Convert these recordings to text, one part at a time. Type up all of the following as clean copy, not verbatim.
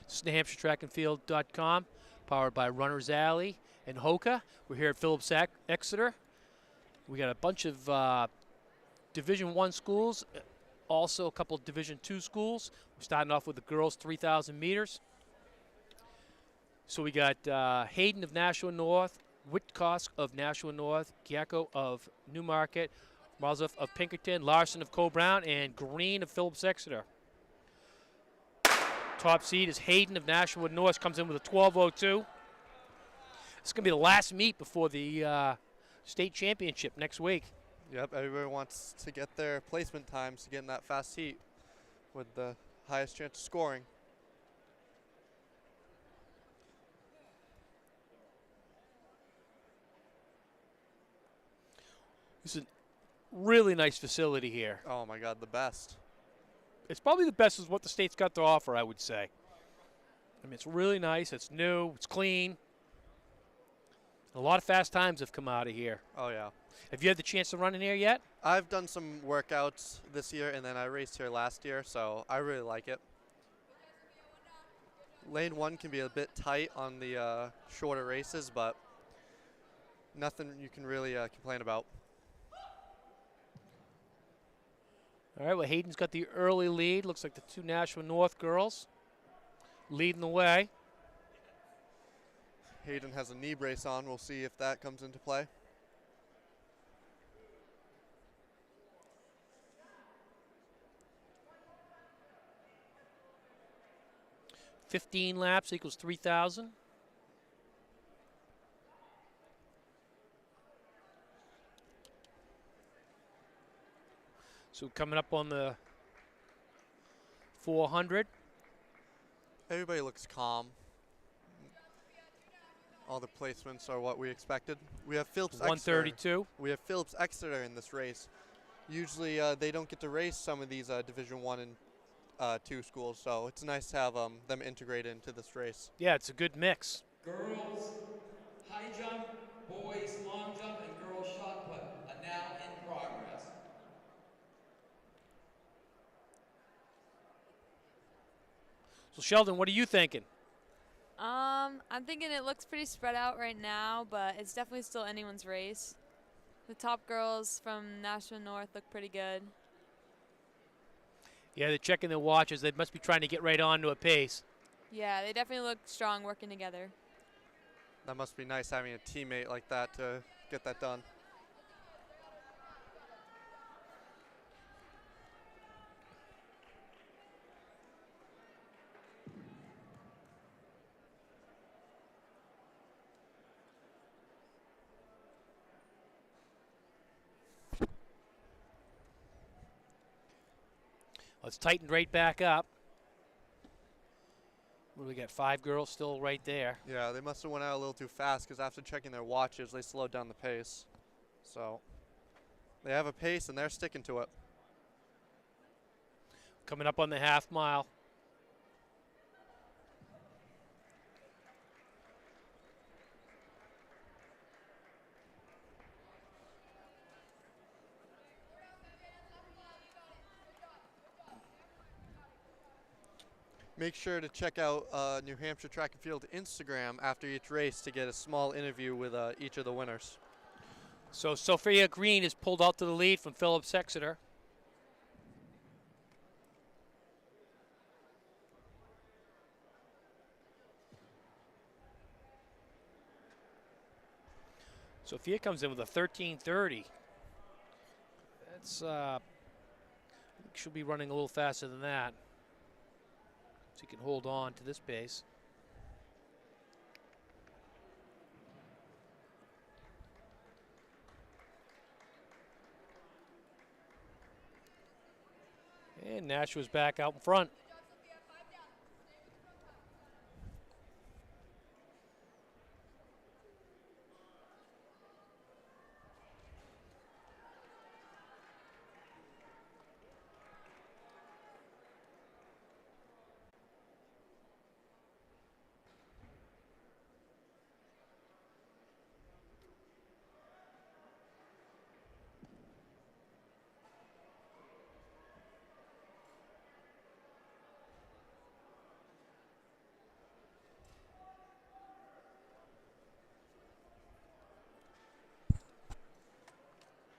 This is NewHampshireTrackandField.com, powered by Runners Alley and Hoka. We're here at Phillips Exeter. We got a bunch of Division I schools, also a couple of Division II schools. We're starting off with the girls 3,000 meters. So we got Hayden of Nashua North, Witkosk of Nashua North, Giacco of Newmarket, Marzov of Pinkerton, Larson of Co-Brown, and Green of Phillips Exeter. Top seed is Hayden of Nashua North, comes in with a 12:02. It's going to be the last meet before the state championship next week. Yep, everybody wants to get their placement times to get in that fast heat with the highest chance of scoring. This is a really nice facility here. Oh my God, the best. It's probably the best of what the state's got to offer, I would say. I mean, it's really nice, it's new, it's clean. A lot of fast times have come out of here. Oh yeah. Have you had the chance to run in here yet? I've done some workouts this year, and then I raced here last year, so I really like it. Lane 1 can be a bit tight on the shorter races, but nothing you can really complain about. All right, well, Hayden's got the early lead. Looks like the two Nashua North girls leading the way. Hayden has a knee brace on. We'll see if that comes into play. "15 laps equals 3,000. So coming up on the 400. Everybody looks calm. All the placements are what we expected. We have Phillips Exeter. 132. We have Phillips Exeter in this race. Usually they don't get to race some of these Division I and II schools, so it's nice to have them integrated into this race. Yeah, it's a good mix. Girls high jump, boys long jump, and girls shot put are now in progress. So Sheldon, what are you thinking? I'm thinking it looks pretty spread out right now, but it's definitely still anyone's race. The top girls from Nashua North look pretty good. Yeah, they're checking their watches. They must be trying to get right on to a pace. Yeah, they definitely look strong working together. That must be nice having a teammate like that to get that done. Let's tighten right back up. What do we got? 5 girls still right there. Yeah, they must have went out a little too fast because after checking their watches, they slowed down the pace. So they have a pace and they're sticking to it. Coming up on the half mile. Make sure to check out New Hampshire Track and Field Instagram after each race to get a small interview with each of the winners. So Sophia Green is pulled out to the lead from Phillips Exeter. Sophia comes in with a 13:30. That's she'll be running a little faster than that. So you can hold on to this pace. And Nashua's back out in front.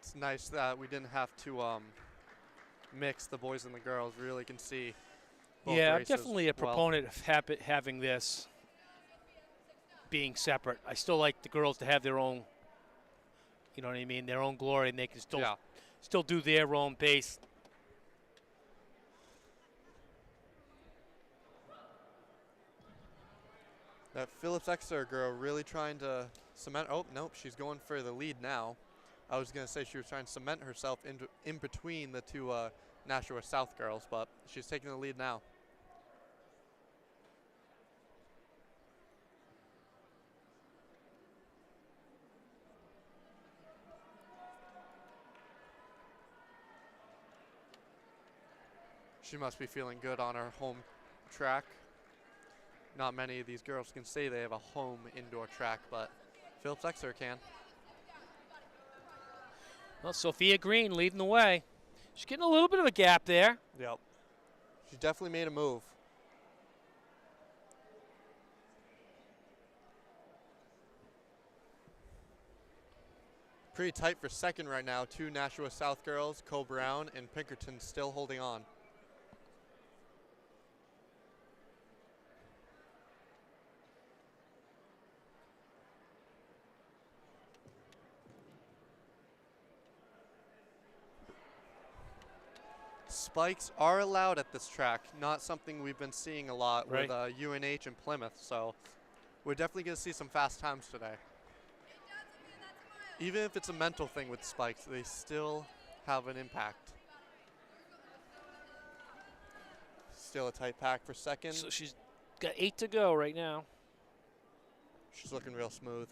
It's nice that we didn't have to mix the boys and the girls. Really can see both Yeah, I'm races definitely a well. proponent of having this being separate. I still like the girls to have their own, you know what I mean, their own glory, and they can still Yeah. still do their own pace. That Phillips Exeter girl really trying to cement. Oh, nope, she's going for the lead now. I was going to say she was trying to cement herself in between the two Nashua South girls, but she's taking the lead now. She must be feeling good on her home track. Not many of these girls can say they have a home indoor track, but Phillips Exeter can. Well, Sophia Green leading the way. She's getting a little bit of a gap there. Yep. She definitely made a move. Pretty tight for second right now. Two Nashua South girls, Cole Brown and Pinkerton, still holding on. Spikes are allowed at this track, not something we've been seeing a lot Right. with UNH and Plymouth, so we're definitely going to see some fast times today. Even if it's a mental thing with spikes, they still have an impact. Still a tight pack for second. So she's got 8 to go right now. She's looking real smooth.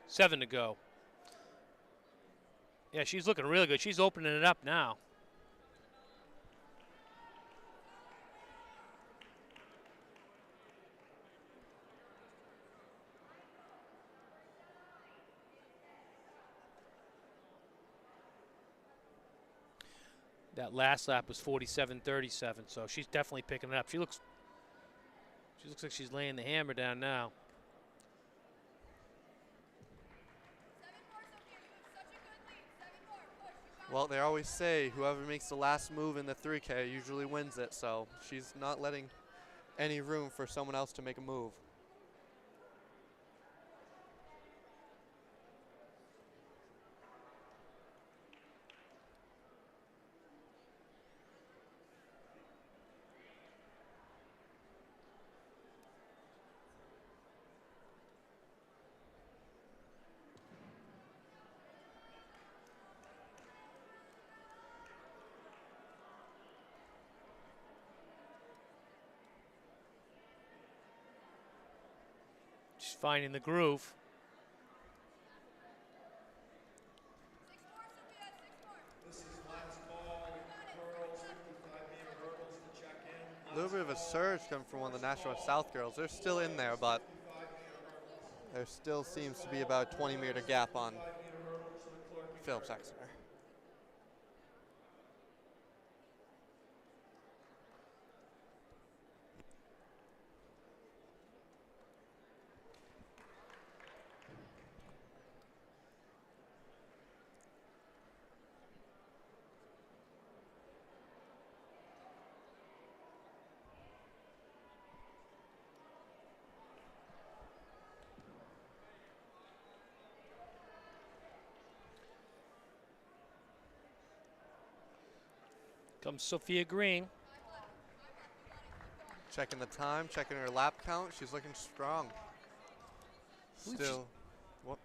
7 to go. Yeah, she's looking really good. She's opening it up now. That last lap was 47.37, so she's definitely picking it up. She looks like she's laying the hammer down now. Well, they always say whoever makes the last move in the 3K usually wins it, so she's not letting any room for someone else to make a move. She's finding the groove. A little bit of a surge coming from one of the Nashua South girls. They're still in there, but there still seems to be about a 20-meter gap on Phillips Exeter. Comes Sophia Green. Checking the time, checking her lap count. She's looking strong. believe she's- Still. What?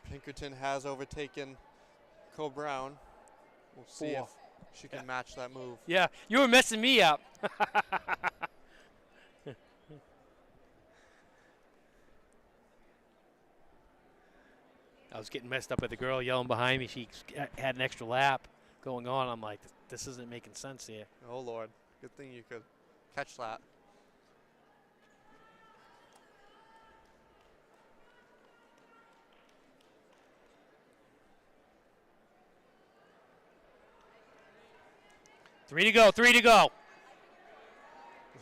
Pinkerton has overtaken Cole Brown. We'll see Four. if she can match that move. Yeah, you were messing me up. I was getting messed up with the girl yelling behind me. She had an extra lap going on. I'm like, this isn't making sense here. Oh, Lord. Good thing you could catch that. Three to go. The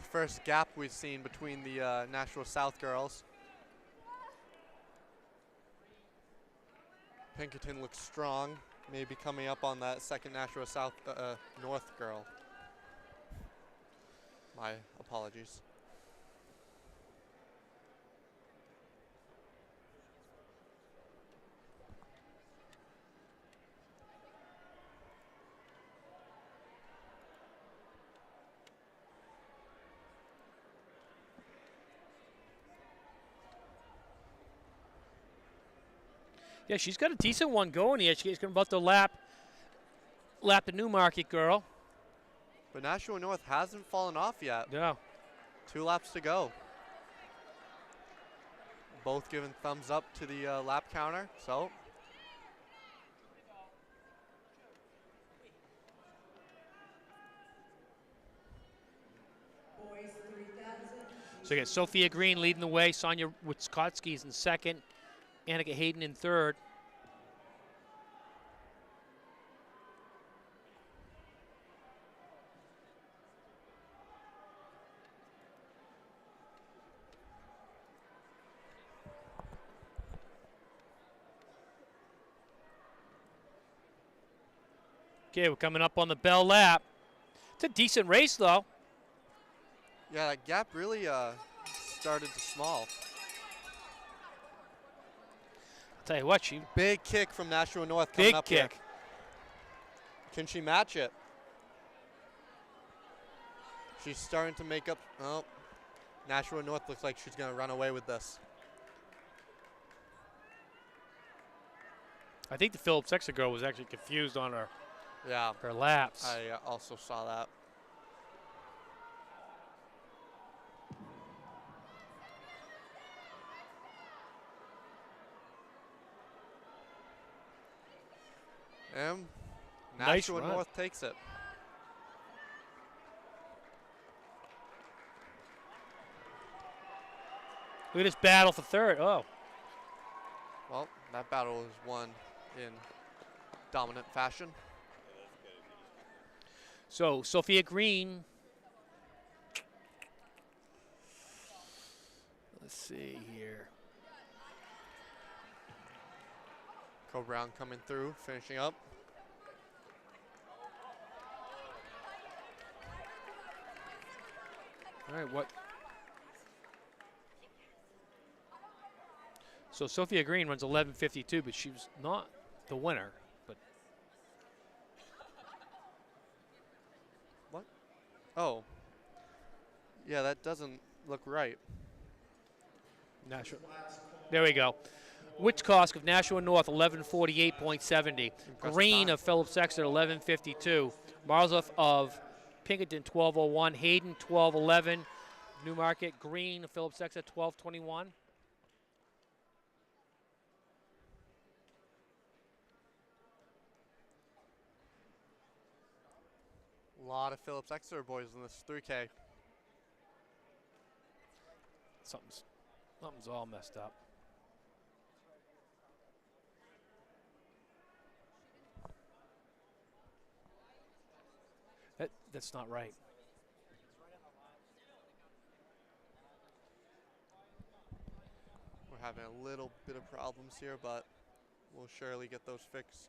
The first gap we've seen between the Nashua South girls. Pinkerton looks strong, maybe coming up on that second Nashua South North girl. My apologies. Yeah, she's got a decent one going here. She's about to lap the Newmarket girl. But Nashua North hasn't fallen off yet. No. 2 laps to go. Both giving thumbs up to the lap counter, so. So you got Sophia Green leading the way. Sonia Wiskotsky's in second. Annika Hayden in third. Okay, we're coming up on the bell lap. It's a decent race, though. Yeah, that gap really started to small. Tell you what, she Big kick from Nashua North coming big up kick. here. Can she match it? She's starting to make up. Oh, Nashua North looks like she's going to run away with this. I think the Phillips Exeter girl was actually confused on her Yeah, laps. I also saw that. And Nice Nashua run. North takes it. Look at this battle for third. Oh, Well, that battle was won in dominant fashion. so Sophia Green. Let's see here. Co Brown coming through, finishing up. All right, what? So Sophia Green runs 11:52, but she was not the winner. But Oh. Yeah, that doesn't look right. Nashua. There we go. Wichkosk of Nashua North 11:48.70. Impressive Green time. of Phillips Exeter 11:52. Marzoff of Pinkerton 12:01. Hayden 12:11. Newmarket Green of Phillips Exeter 12:21. A lot of Phillips Exeter boys in this 3K. Something's all messed up. That's not right. We're having a little bit of problems here, but we'll surely get those fixed.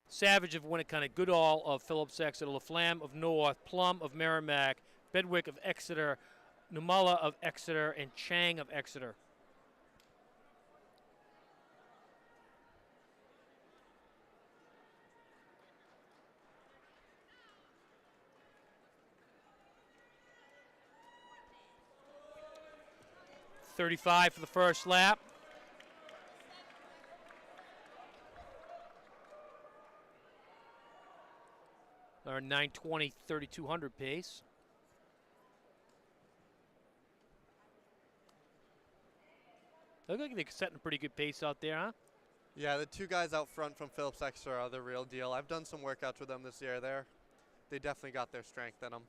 Savage of Winnicott, Goodall of Phillips Exeter, LaFlamme of North, Plum of Merrimack, Bedwick of Exeter, Numala of Exeter, and Chang of Exeter. .35 for the first lap. Our 9:20 3200 pace. They look like they're setting a pretty good pace out there, huh? Yeah, the two guys out front from Phillips Exeter are the real deal. I've done some workouts with them this year. They definitely got their strength in them.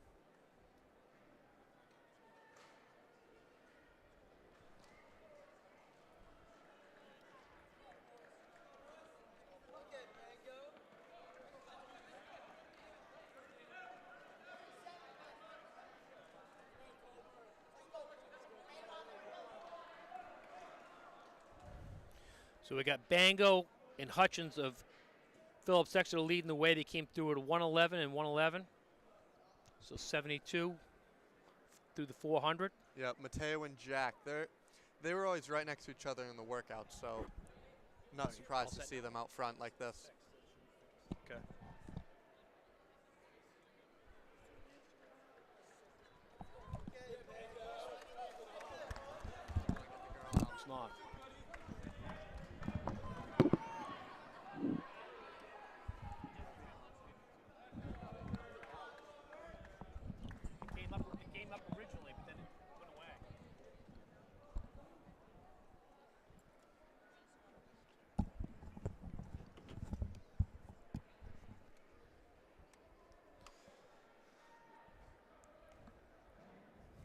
So we got Bango and Hutchins of Phillips Exeter leading the way. They came through at 111 and 111. So 72 through the 400. Yeah, Mateo and Jack, they were always right next to each other in the workouts, so not surprised to see them out front like this. Okay. It's not. It came up originally, but then it went away.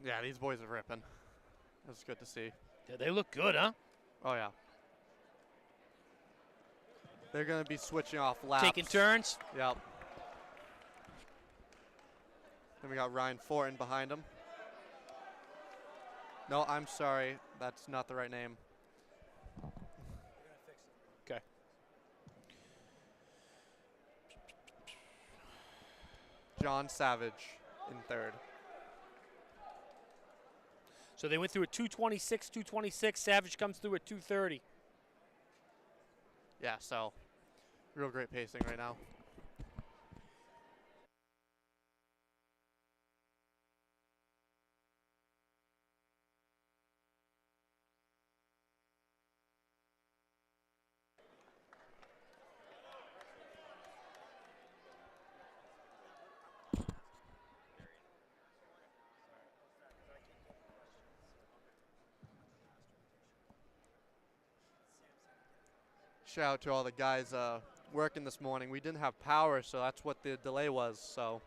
Yeah, these boys are ripping. That's good to see. Yeah, they look good, huh? Oh, yeah. They're going to be switching off laps. Taking turns. Yep. Then we got Ryan Fortin behind him. No, I'm sorry. That's not the right name. Okay. John Savage in third. So they went through at 226, 226. Savage comes through at 230. Yeah, so real great pacing right now. Shout out to all the guys working this morning. We didn't have power, so that's what the delay was. So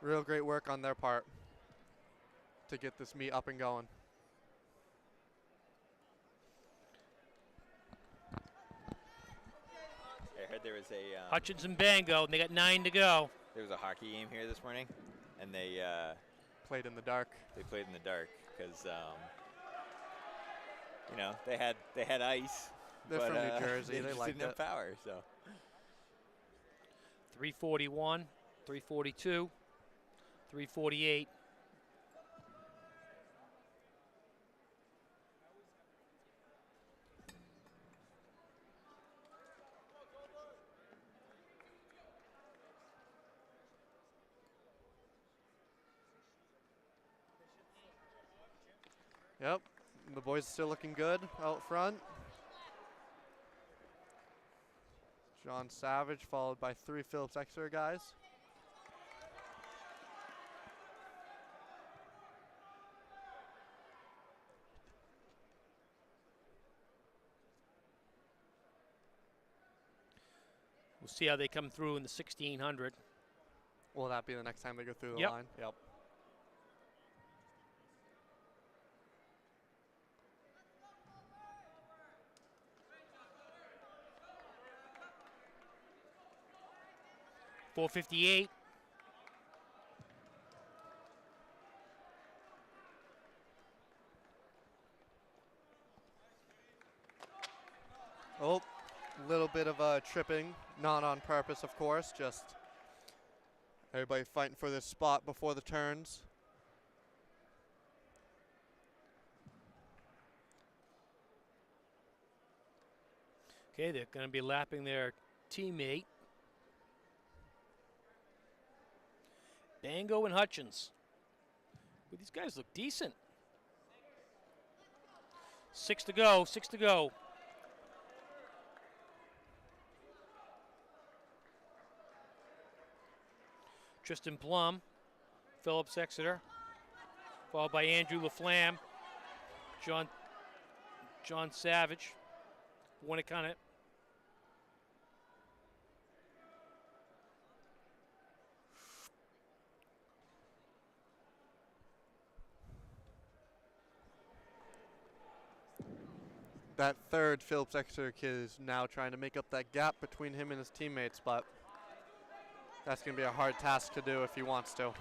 real great work on their part to get this meet up and going. I heard there was a Hutchins and Bango, and they got 9 to go. there was a hockey game here this morning, and they Played in the dark. played in the dark because you know they had ice. They're but, from New Jersey. They They just liked didn't have it. power, so 341, 342, 348. Yep, the boys still looking good out front. John Savage followed by 3 Phillips Exeter guys. We'll see how they come through in the 1600. Will that be the next time they go through the Yep. line? Yep. .458. Oh, little bit of tripping, not on purpose, of course, just everybody fighting for this spot before the turns. Okay, they're going to be lapping their teammate. Bango and Hutchins. Well, these guys look decent. 6 to go, 6 to go. Tristan Plum, Phillips Exeter, followed by Andrew LaFlamme, John Savage. Want to kind of That third Phillips Exeter kid is now trying to make up that gap between him and his teammates, but that's going to be a hard task to do if he wants to.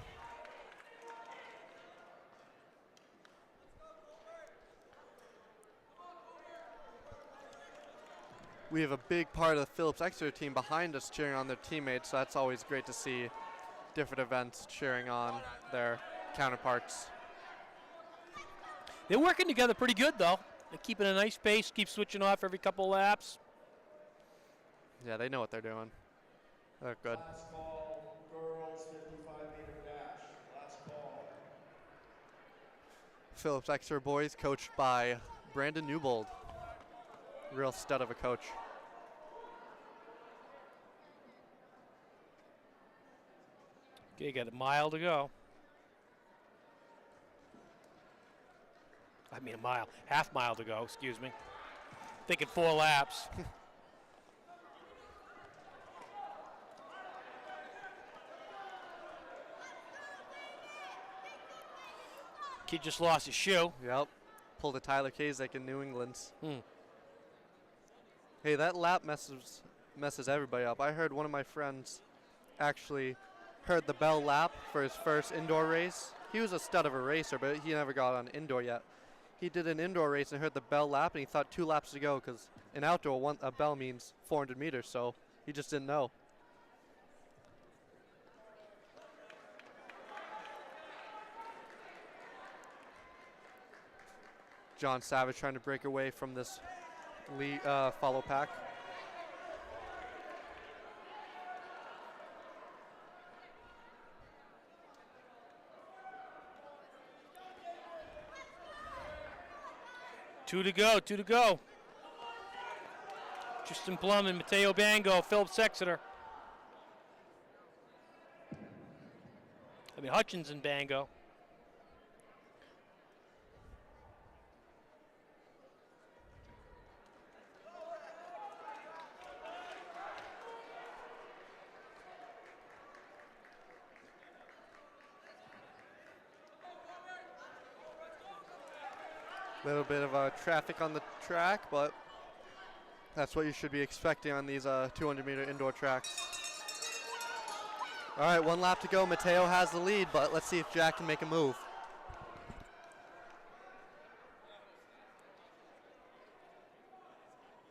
We have a big part of the Phillips Exeter team behind us cheering on their teammates, so that's always great to see different events cheering on their counterparts. they're working together pretty good though. They're keeping a nice pace, keep switching off every couple laps. Yeah, they know what they're doing. They're good. Last call, girls 55-meter dash. Last call. Phillips Exeter boys coached by Brandon Newbold. Real stud of a coach. Okay, got a mile to go. I mean a mile, half mile to go, excuse me. Thinking 4 laps. Kid just lost his shoe. Yep. Pulled a Tyler Kazek in New England. Hmm. Hey, that lap messes everybody up. I heard one of my friends actually heard the bell lap for his first indoor race. He was a stud of a racer, but he never got on indoor yet. He did an indoor race and heard the bell lap, and he thought 2 laps to go because in outdoor, a bell means 400 meters, so he just didn't know. John Savage trying to break away from this follow pack. Two to go. Tristan Plum and Mateo Bango, Phillips Exeter. Hutchins and Bango. Little bit of traffic on the track, but that's what you should be expecting on these 200-meter indoor tracks. All right, 1 lap to go. Mateo has the lead, but let's see if Jack can make a move.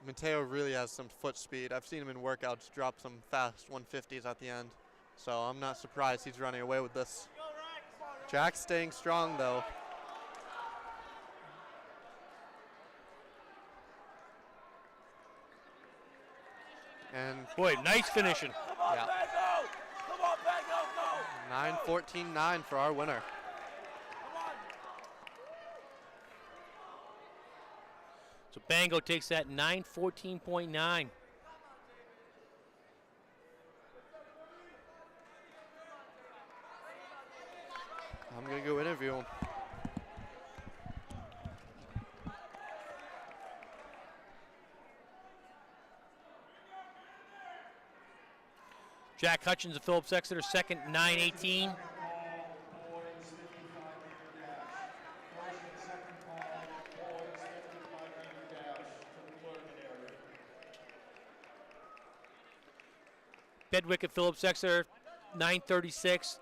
Mateo really has some foot speed. I've seen him in workouts drop some fast 150s at the end, so I'm not surprised he's running away with this. Jack's staying strong, though. And Boy, nice finishing. yeah. 9:14.9 for our winner. So Bango takes that 9:14.9. I'm going to go interview him. Jack Hutchins of Phillips Exeter, second, 9:18. Bedwick at Phillips Exeter, 9:36.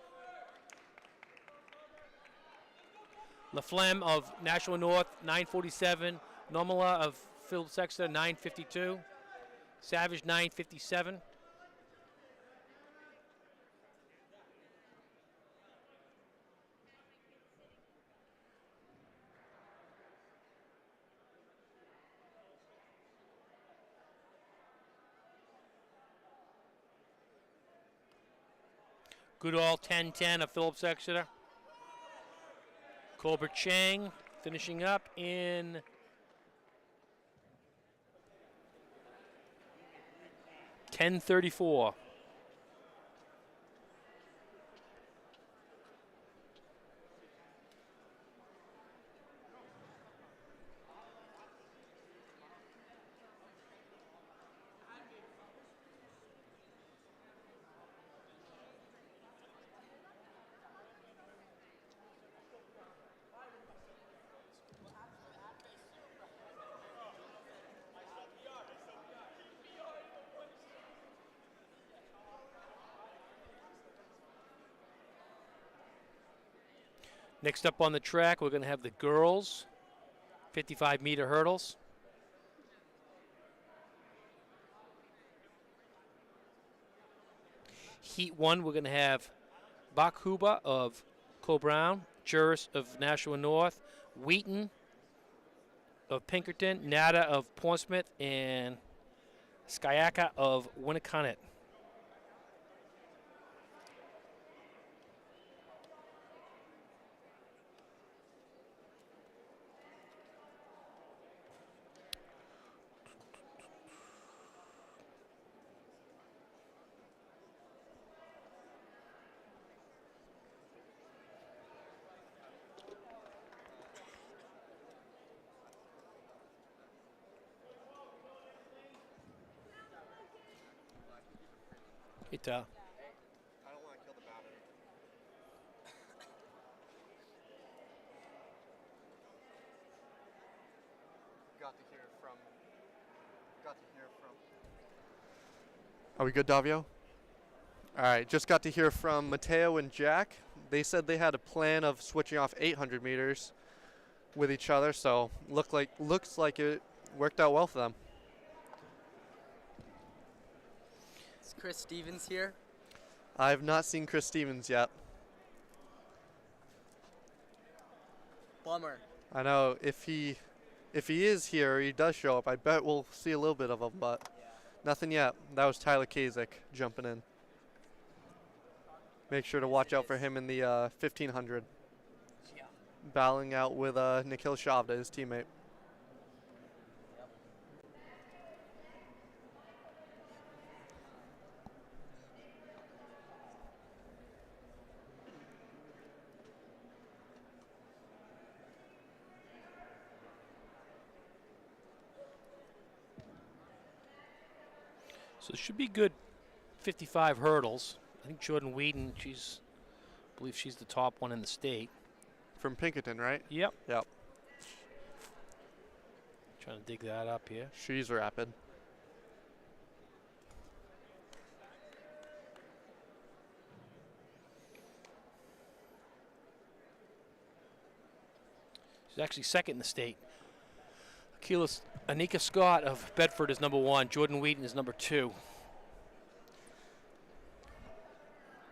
LaFlemme of Nashua North, 9:47. Nomala of Phillips Exeter, 9:52. Savage, 9:57. Goodall, 10:10 of Phillips Exeter. Colbert Chang finishing up in .10:34. Next up on the track, we're going to have the girls 55-meter hurdles. Heat 1, we're going to have Bakhuba of Cobrown, Juris of Nashua North, Wheaton of Pinkerton, Nada of Portsmouth, and Skyaka of Winnicott. It, I don't want to kill the battery. Got to hear from. Are we good, Davio? All right, just got to hear from Mateo and Jack. They said they had a plan of switching off 800 meters with each other, so looks like it worked out well for them. Is Chris Stevens here? I have not seen Chris Stevens yet. Bummer. I know if he is here, he does show up. I bet we'll see a little bit of him, but nothing yet. That was Tyler Kasich jumping in. Make sure to watch out for him in the 1500. Yeah. Battling out with Nikhil Shavda, his teammate. So it should be good 55 hurdles. I think Jordan Whedon, I believe she's the top one in the state. From Pinkerton, right? Yep. Yep. Trying to dig that up here. She's rapid. She's actually second in the state. Anika Scott of Bedford is number 1. Jordan Wheaton is number 2.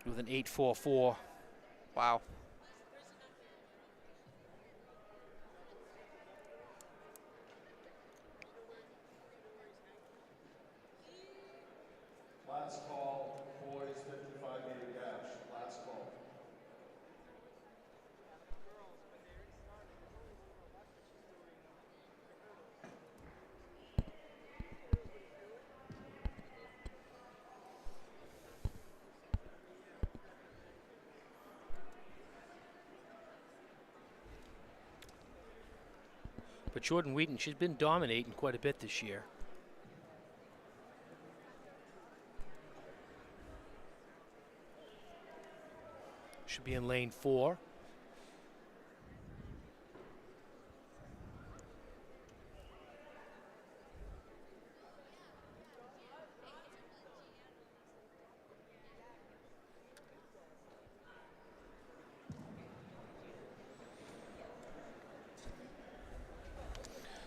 With an 8.44. Wow. Last call, boys 55-meter dash. Last call. But Jordan Wheaton, she's been dominating quite a bit this year. Should be in lane 4.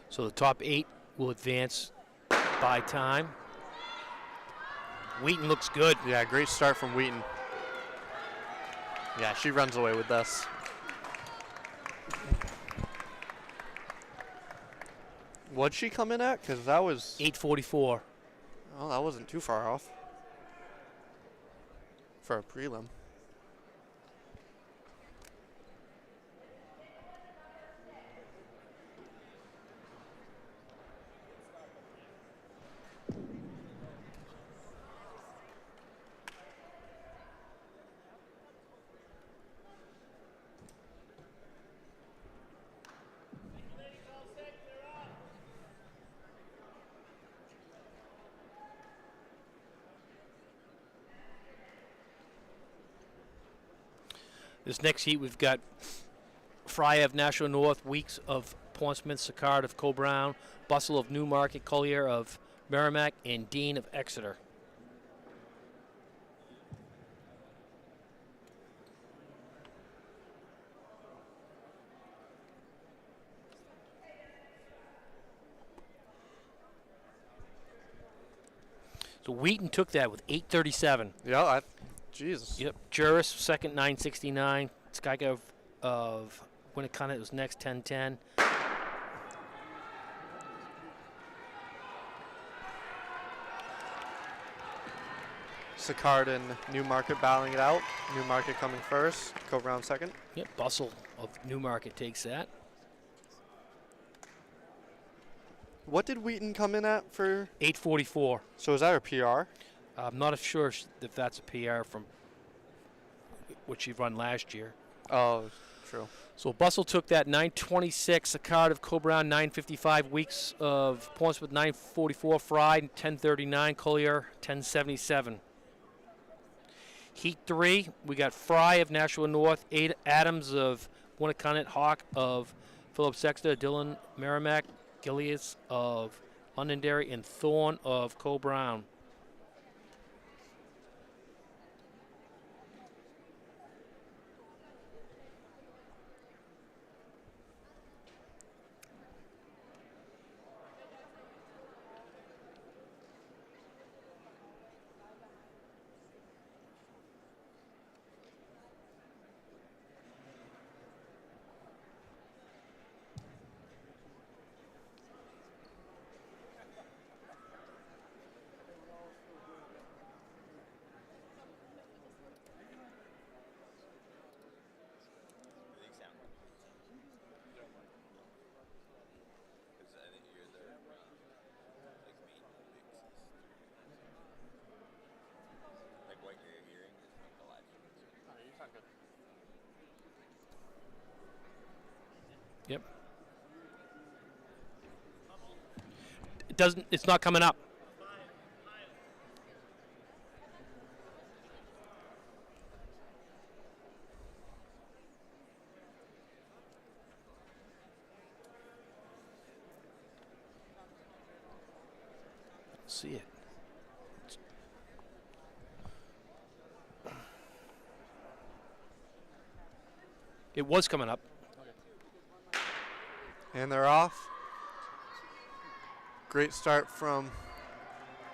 So the top 8 will advance by time. Wheaton looks good. Yeah, great start from Wheaton. Yeah, she runs away with this. What'd she come in at? Because that was... 8.44. Oh, that wasn't too far off. For a prelim. This next heat, we've got Fry of Nashua North, Weeks of Portsmouth, Sicard of Cobrown, Bustle of Newmarket, Collier of Merrimack, and Dean of Exeter. So Wheaton took that with 8:37. Yeah, Jesus. Yep. Juris second, 9:69. Skygo of Winnicott was next, 10:10. Sicard and Newmarket battling it out. Newmarket coming first, Co-Brown second. Yep. Bustle of Newmarket takes that. What did Wheaton come in at for? 8:44. So is that a PR? I'm not sure if that's a PR from what she run last year. Oh, true. So Bustle took that 9:26. Sicard of Co-Brown 9:55. Weeks of Portsmouth 9:44. Fry 10:39. Collier 10:77. Heat 3, we got Fry of Nashua North, Adams of Winnicott, Hawk of Phillips Exeter, Dillon Merrimack, Gillies of Londonderry, and Thorne of Co-Brown. Yep. It's not coming up. See it. It was coming up. And they're off. Great start from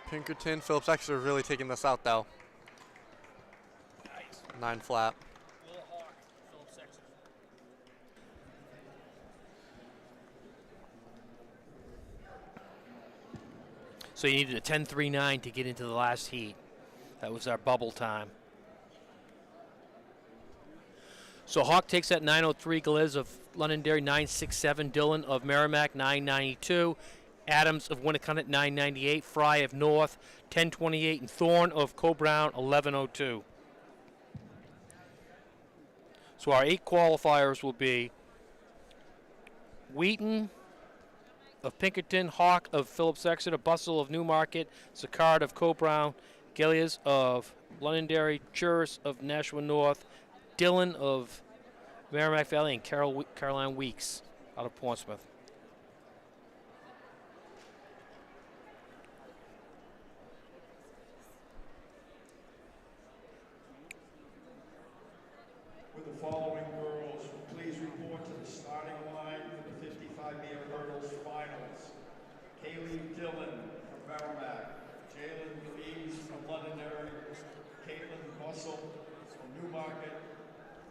Pinkerton. Phillips Exeter really taking this out though. 9 flat. So you needed a 10.39 to get into the last heat. That was our bubble time. So Hawk takes that 9:03. Galiz of Londonderry 9.67. Dillon of Merrimack 9.92. Adams of Winnicott 9.98. Fry of North 10.28. And Thorne of Co-Brown 11.02. So our 8 qualifiers will be Wheaton of Pinkerton, Hawk of Phillips Exeter, Bustle of Newmarket, Sicard of Co-Brown, Gillies of Londonderry, Juris of Nashua North, Dillon of Merrimack Valley, and Caroline Weeks out of Portsmouth. With the following girls, please report to the starting line for the 55-meter hurdles finals. Kaylee Dillon from Merrimack, Jalen Louise from Londonderry, Caitlin Bustle from Newmarket,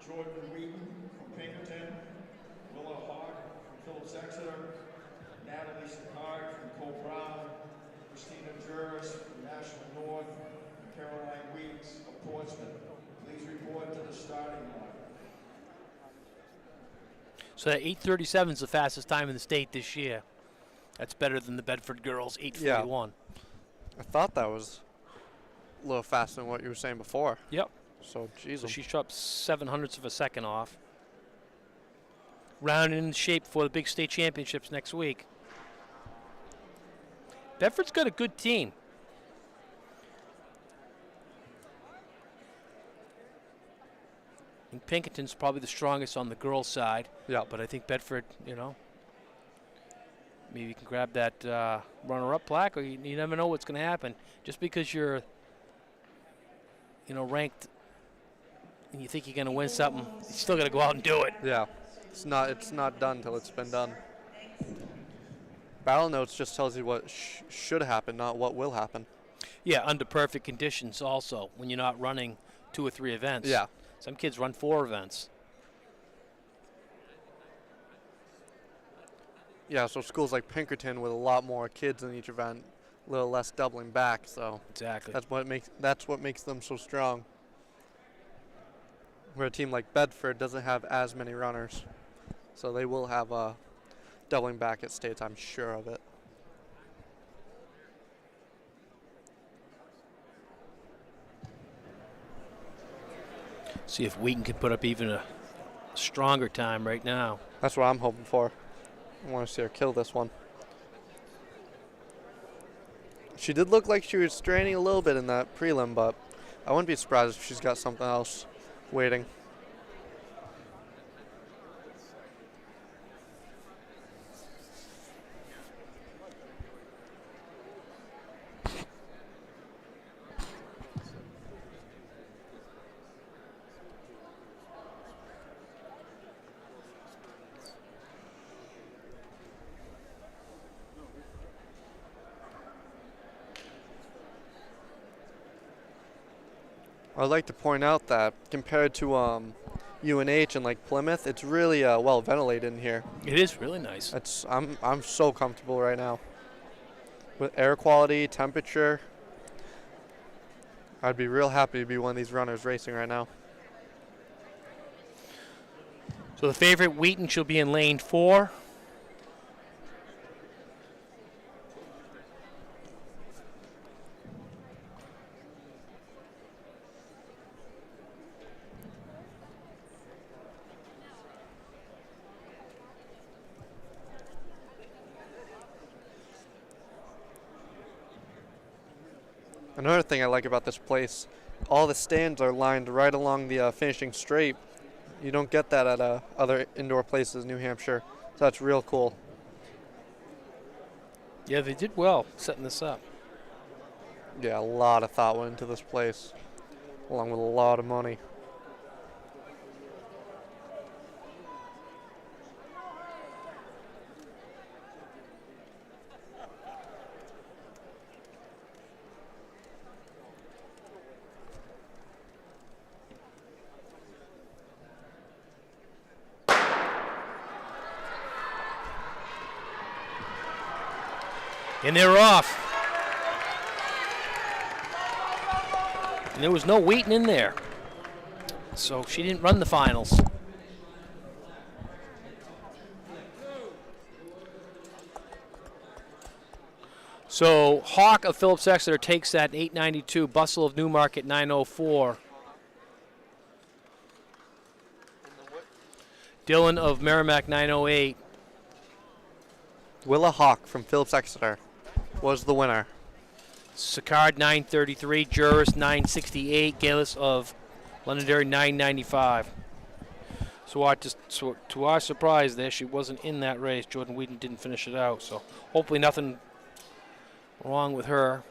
Jordan Wheaton from Pinkerton, Willa Hawk from Phillips Exeter, Natalie Sicard from Co-Brown, Christina Juris from National North, and Caroline Weeks of Portsmouth. Please report to the starting line. So that 8:37 is the fastest time in the state this year. That's better than the Bedford girls' 8:41. I thought that was a little faster than what you were saying before. Yep. So, So Jesus. she dropped 0.07 of a second off. Rounding in shape for the big state championships next week. Bedford's got a good team. And Pinkerton's probably the strongest on the girls' side. Yeah. But I think Bedford, you know, maybe you can grab that runner-up plaque, or you never know what's going to happen. Just because you're, you know, ranked and you think you're going to win something, you still got to go out and do it. Yeah. It's not done till it's been done. Battle Notes just tells you what should happen, not what will happen. Yeah, under perfect conditions also, when you're not running 2 or 3 events. Yeah. Some kids run 4 events. Yeah, so schools like Pinkerton with a lot more kids in each event, a little less doubling back, so Exactly. that's what makes them so strong. Where a team like Bedford doesn't have as many runners, so they will have doubling back at states, I'm sure of it. See if Wheaton can put up even a stronger time right now. That's what I'm hoping for. I want to see her kill this one. She did look like she was straining a little bit in that prelim, but I wouldn't be surprised if she's got something else waiting. I'd like to point out that compared to UNH and like Plymouth, it's really well ventilated in here. It is really nice. I'm so comfortable right now with air quality, temperature. I'd be real happy to be one of these runners racing right now. So the favorite Wheaton she'll be in lane 4. Another thing I like about this place, all the stands are lined right along the finishing straight. You don't get that at other indoor places in New Hampshire, so that's real cool. Yeah, they did well setting this up. Yeah, a lot of thought went into this place, along with a lot of money. And they're off. And there was no Wheaton in there. So she didn't run the finals. So Hawk of Phillips Exeter takes that 892. Bustle of Newmarket 904. Dylan of Merrimack 908. Willa Hawk from Phillips Exeter was the winner. Sicard 933, Juris 968, Galis of Londonderry 995. So to our surprise there, she wasn't in that race. Jordan Wheaton didn't finish it out, so hopefully nothing wrong with her.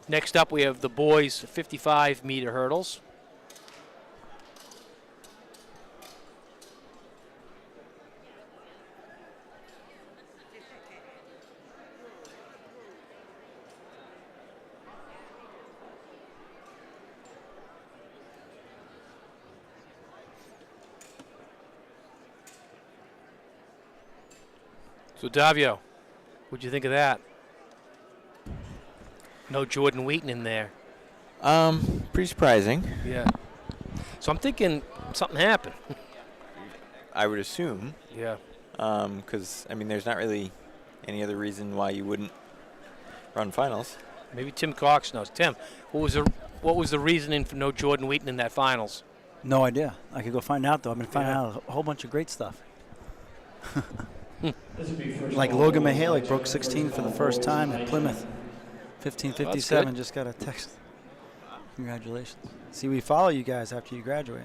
Next up, we have the boys 55-meter hurdles. So Davio, what'd you think of that? No Jordan Wheaton in there. Pretty surprising. Yeah. So I'm thinking something happened. I would assume. Yeah. Because I mean, there's not really any other reason why you wouldn't run finals. Maybe Tim Cox knows. Tim, what was the reasoning for no Jordan Wheaton in that finals? No idea. I could go find out, though. I've been finding out a whole bunch of great stuff. Like Logan Mihalik broke 16 for the first time at Plymouth. 15:57, just got a text. Congratulations. See, we follow you guys after you graduate.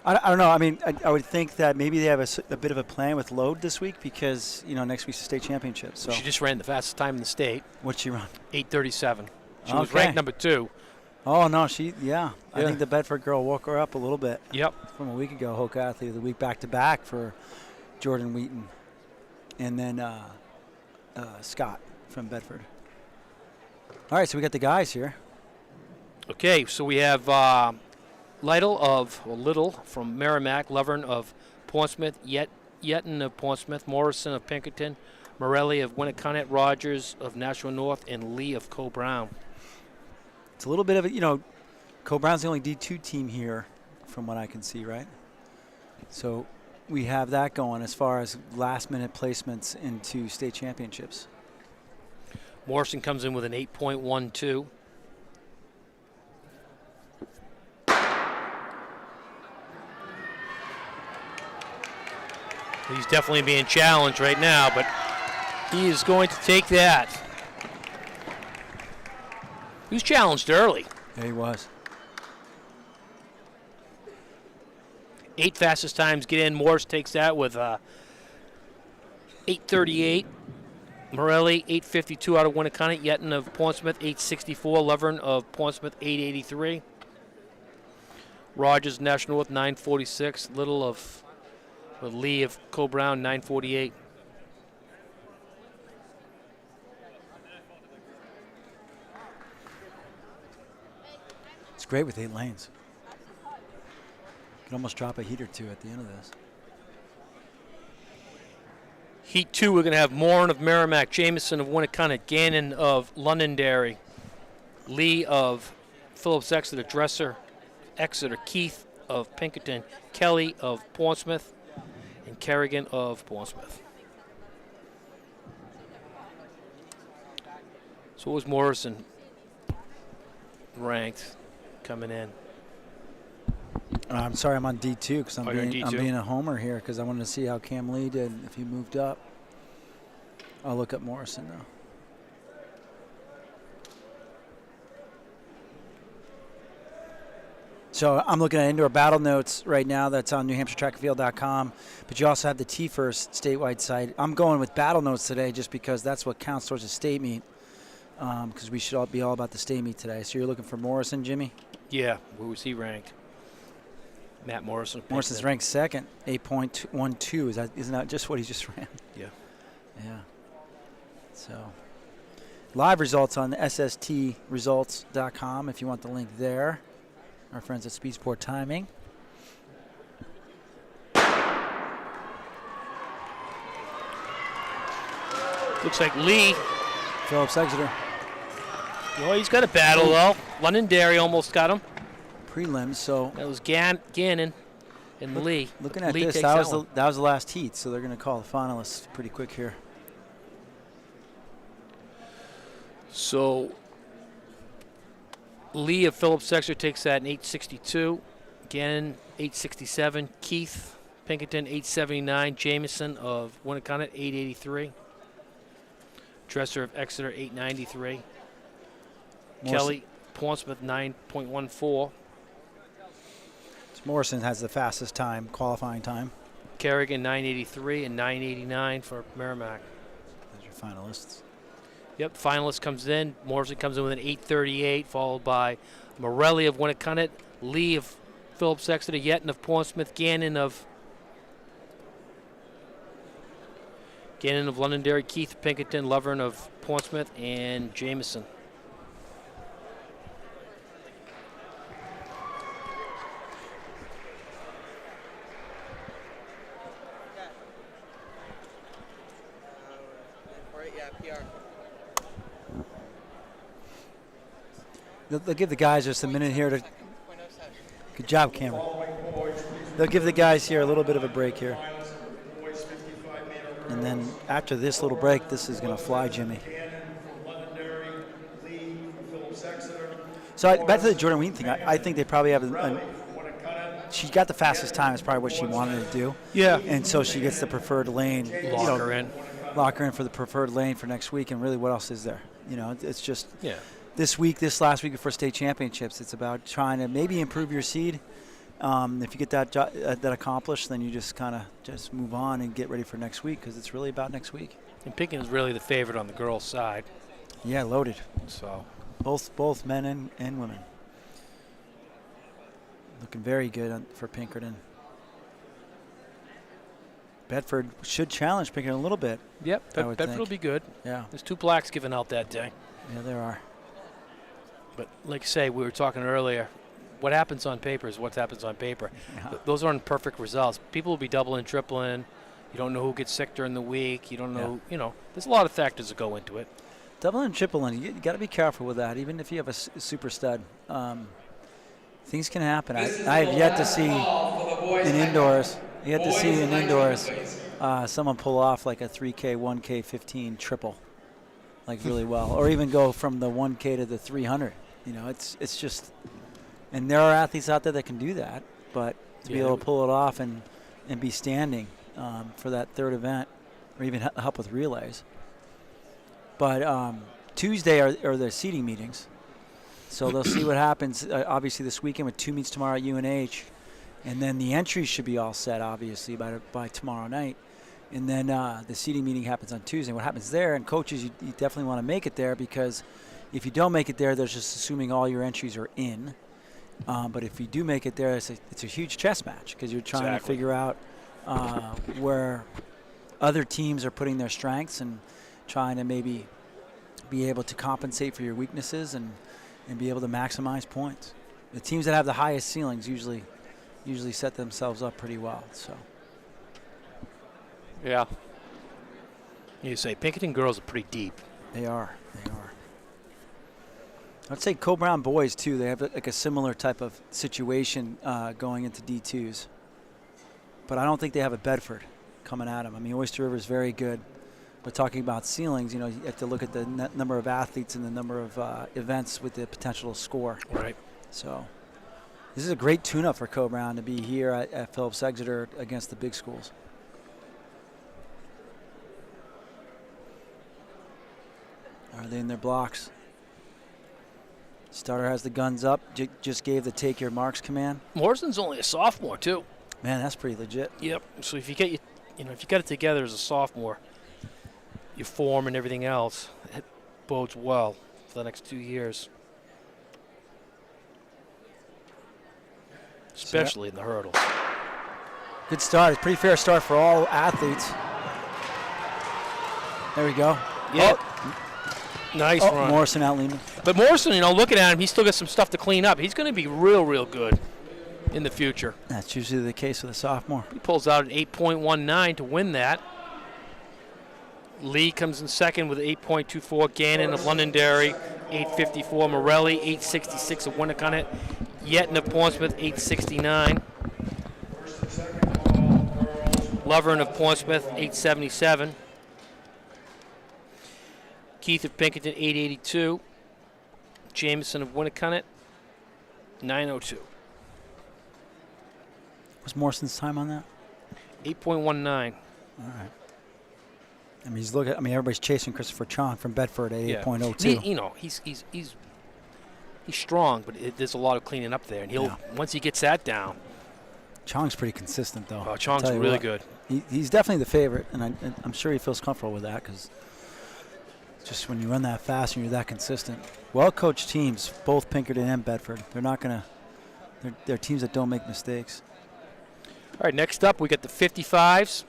I don't know. I mean, I would think that maybe they have a bit of a plan with load this week because, you know, next week's the state championship. So She just ran the fastest time in the state. What'd she run? 8:37. She was Okay. ranked number 2. Oh, no, I Yeah. think the Bedford girl woke her up a little bit. Yep. From a week ago, Hoke Athlete of the week back-to-back for Jordan Wheaton. And then Scott from Bedford. All right, so we got the guys here. Okay, so we have Little from Merrimack, Lovern of Portsmouth, Yetton of Portsmouth, Morrison of Pinkerton, Morelli of Winnicott, Rogers of Nashua North, and Lee of Co-Brown. It's a little bit of a, Co-Brown's the only D2 team here from what I can see, right? So we have that going as far as last-minute placements into state championships. Morrison comes in with an 8.12. He's definitely being challenged right now, but he is going to take that. He was challenged early. Yeah, he was. 8 fastest times get in. Morris takes that with 8:38. Morelli, 8:52 out of Winnicott. Yetton of Portsmouth, 8:64. Lovern of Portsmouth, 8:83. Rogers, National North, 9:46. Little of Lee of Co-Brown, 9:48. It's great with 8 lanes. You can almost drop a heat or two at the end of this. Heat 2, we're going to have Moran of Merrimack, Jameson of Winnicott, Gannon of Londonderry, Lee of Phillips Exeter, Dresser, Exeter, Keith of Pinkerton, Kelly of Portsmouth, and Kerrigan of Portsmouth. So what was Morrison ranked coming in? I'm sorry, I'm on D2 because I'm you're on being D2? a homer here because I wanted to see how Cam Lee did if he moved up. I'll look up Morrison now. So I'm looking at indoor battle notes right now. That's on NewHampshireTrackandField.com. But you also have the T-First statewide site. I'm going with battle notes today just because that's what counts towards the state meet. Because we should all be all about the state meet today. So you're looking for Morrison, Jimmy? Yeah, where was he ranked? Matt Morrison. Morrison's ranked second, 8.12. Isn't that just what he just ran? Yeah. Yeah. So live results on SSTresults.com if you want the link there. Our friends at Speed Sport Timing. Looks like Lee. Phillips Exeter. Well, he's got a battle, though. Londonderry almost got him. Prelims, so. That was Gannon and Lee. Looking at Lee this, takes that was one. the last heat, so they're going to call the finalists pretty quick here. So Lee of Phillips Exeter takes that in 8:62. Gannon 8:67. Keith Pinkerton 8:79. Jameson of Winnicott 8:83. Dresser of Exeter 8:93. Kelly Portsmouth 9.14. So Morrison has the fastest time, qualifying time. Kerrigan 9:83 and 9:89 for Merrimack. Those are finalists. Yep, finalist comes in. Morrison comes in with an 8:38, followed by Morelli of Winnicott, Lee of Phillips Exeter, Yetton of Portsmouth, Gannon of Londonderry, Keith Pinkerton, Lovern of Portsmouth, and Jameson. They'll give the guys just a minute here to. Good job, Cameron. They'll give the guys here a little bit of a break here. And then after this little break, this is going to fly, Jimmy. So back to the Jordan Ween thing. I think they probably have she got the fastest time. Is probably what she wanted to do. Yeah. And so she gets the preferred lane. Lock her in. Lock her in for the preferred lane for next week. And really, what else is there? It's just. Yeah. This last week before state championships, it's about trying to maybe improve your seed. If you get that accomplished, then you just kind of just move on and get ready for next week because it's really about next week. And Pinkerton is really the favorite on the girls' side. Yeah, loaded. So both men and women. Looking very good for Pinkerton. Bedford should challenge Pinkerton a little bit. Yep, I would Bedford will think. be good. Yeah, There's 2 blacks given out that day. yeah, there are. But like I say, we were talking earlier, what happens on paper is what happens on paper. Yeah. Those aren't perfect results. People will be doubling, tripling. You don't know who gets sick during the week. You don't know, there's a lot of factors that go into it. Double and triple, and you got to be careful with that. Even if you have a super stud, things can happen. I have yet to see in indoors. Someone pull off like a 3K, 1K, 15 triple, like really well, or even go from the 1K to the 300. It's just, and there are athletes out there that can do that, but to be able to pull it off and be standing for that third event, or even help with relays. But Tuesday are the seeding meetings, so they'll see what happens. Obviously, this weekend with 2 meets tomorrow at UNH, and then the entries should be all set, obviously, by tomorrow night. And then the seeding meeting happens on Tuesday. What happens there, and coaches, you definitely want to make it there, because if you don't make it there, they're just assuming all your entries are in. But if you do make it there, it's a huge chess match, because you're trying to figure out where other teams are putting their strengths and trying to maybe be able to compensate for your weaknesses and be able to maximize points. The teams that have the highest ceilings usually set themselves up pretty well. So. Yeah. You say Pinkerton girls are pretty deep. They are. I'd say Co-Brown boys too. They have like a similar type of situation going into D2s, but I don't think they have a Bedford coming at them. I mean, Oyster River is very good. But talking about ceilings, you have to look at the number of athletes and the number of events with the potential to score. Right. So this is a great tune-up for Co-Brown to be here at Phillips Exeter against the big schools. Are they in their blocks? Starter has the guns up. Just gave the take your marks command. Morrison's only a sophomore too. Man, that's pretty legit. If you get if you get it together as a sophomore, your form and everything else, it bodes well for the next 2 years, especially in the hurdles. Good start. It's a pretty fair start for all athletes. There we go. Yeah. Nice run. Morrison outleaning. But Morrison, looking at him, he's still got some stuff to clean up. He's going to be real, real good in the future. That's usually the case with a sophomore. He pulls out an 8.19 to win that. Lee comes in second with 8.24. Gannon of Londonderry, 8.54. Morelli, 8.66 of Winnicott. Yetton of Portsmouth, 8.69. Lovern of Portsmouth, 8.77. Keith of Pinkerton, 8.82. Jameson of Winnicott, 9.02. What's Morrison's time on that? 8.19. All right. I mean, everybody's chasing Christopher Chong from Bedford at 8.02. He's strong, but there's a lot of cleaning up there, and once he gets that down. Chong's pretty consistent, though. Oh, Chong's really good. He's definitely the favorite, and I'm sure he feels comfortable with that, because just when you run that fast and you're that consistent. Well-coached teams, both Pinkerton and Bedford. They're teams that don't make mistakes. All right, next up we got the 55s.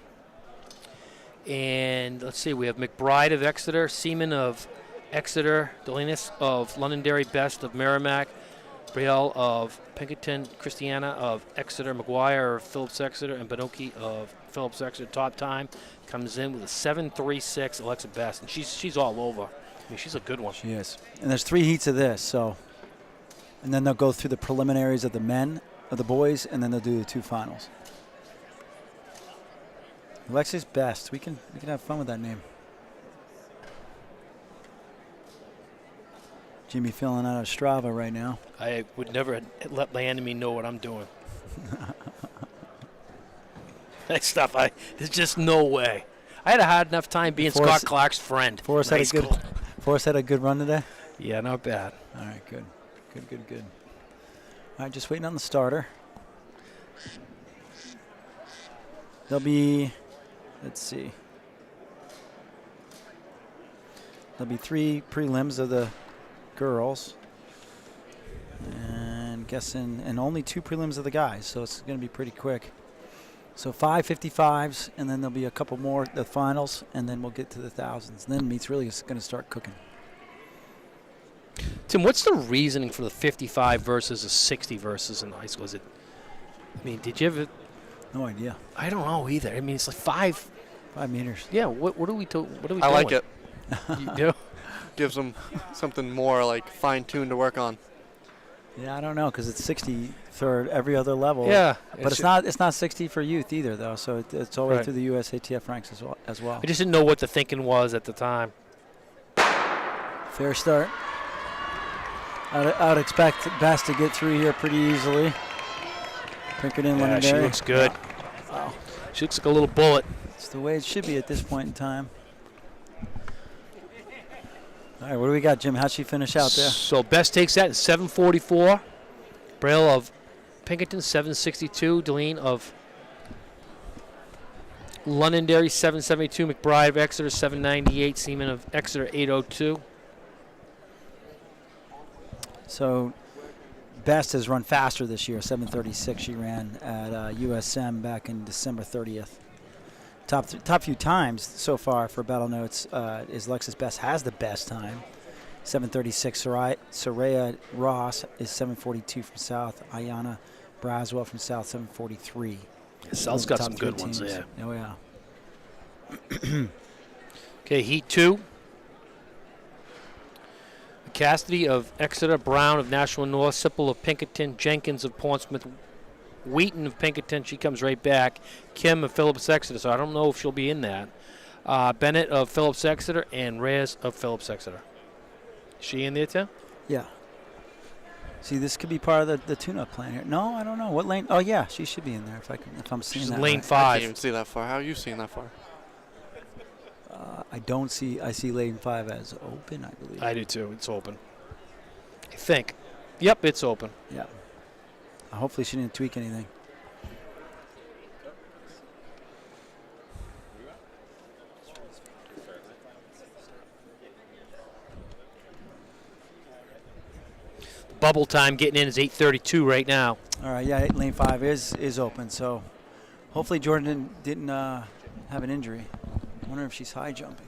And let's see, we have McBride of Exeter, Seaman of Exeter, Delinas of Londonderry, Best of Merrimack, Brielle of Pinkerton, Christiana of Exeter, McGuire of Phillips Exeter, and Benoki of Phillips Exeter. Top time comes in with a 7.36, Alexa Best, and she's all over. I mean, she's a good one. She is. And there's 3 heats of this, and then they'll go through the preliminaries of the boys, and then they'll do the 2 finals. Alexis Best. We can have fun with that name. Jimmy filling out of Strava right now. I would never let my enemy know what I'm doing. That stuff, there's just no way. I had a hard enough time being Scott Clark's friend. Forrest had a good run today? Yeah, not bad. All right, good. All right, just waiting on the starter. There'll be, let's see. There'll be 3 prelims of the girls. And only 2 prelims of the guys, so it's going to be pretty quick. So 5 55s, and then there'll be a couple more, the finals, and then we'll get to the thousands. And then meet's really going to start cooking. Tim, what's the reasoning for the 55 versus a 60 versus in high school? Is it? I mean, did you ever? No idea. I don't know either. I mean, it's like 5 meters. Yeah. What are we? What are we? I doing? like it. You do? Gives them something more like fine-tuned to work on. Yeah, I don't know because it's 60 for every other level. Yeah, but it's not 60 for youth either though. So it's all the way Right. through the USATF ranks as well. I just didn't know what the thinking was at the time. Fair start. I'd expect Best to get through here pretty easily. Pinkerton, Yeah, she Londonderry. looks good. Wow. She looks like a little bullet. It's the way it should be at this point in time. All right, what do we got, Jim? How'd she finish out there? So Best takes that in 7:44. Braille of Pinkerton 7:62. Deline of Londonderry 7:72. McBride of Exeter 7:98. Seaman of Exeter 8:02. So Best has run faster this year, 7:36 she ran at USM back in December 30th. Top few times so far for Battle Notes is Lexus Best has the best time, 7:36. Soraya Ross is 7:42 from South. Ayana Braswell from South, 7:43. South's got some good ones there. Oh, yeah. Okay, Heat 2. Cassidy of Exeter, Brown of Nashua North, Sipple of Pinkerton, Jenkins of Portsmouth, Wheaton of Pinkerton, she comes right back, Kim of Phillips Exeter, so I don't know if she'll be in that. Bennett of Phillips Exeter, and Reyes of Phillips Exeter. Is she in there too? Yeah. See, this could be part of the tune-up plan here. No, I don't know. What lane? Oh, yeah, she should be in there if I'm seeing She's that in lane right. 5. I can't even see that far. How are you seeing that far? I see lane 5 as open, I believe. I do too. It's open. I think. Yep, it's open. Yeah. Hopefully she didn't tweak anything. Bubble time getting in is 8:32 right now. All right, yeah, lane 5 is open, so hopefully Jordan didn't have an injury. I wonder if she's high jumping.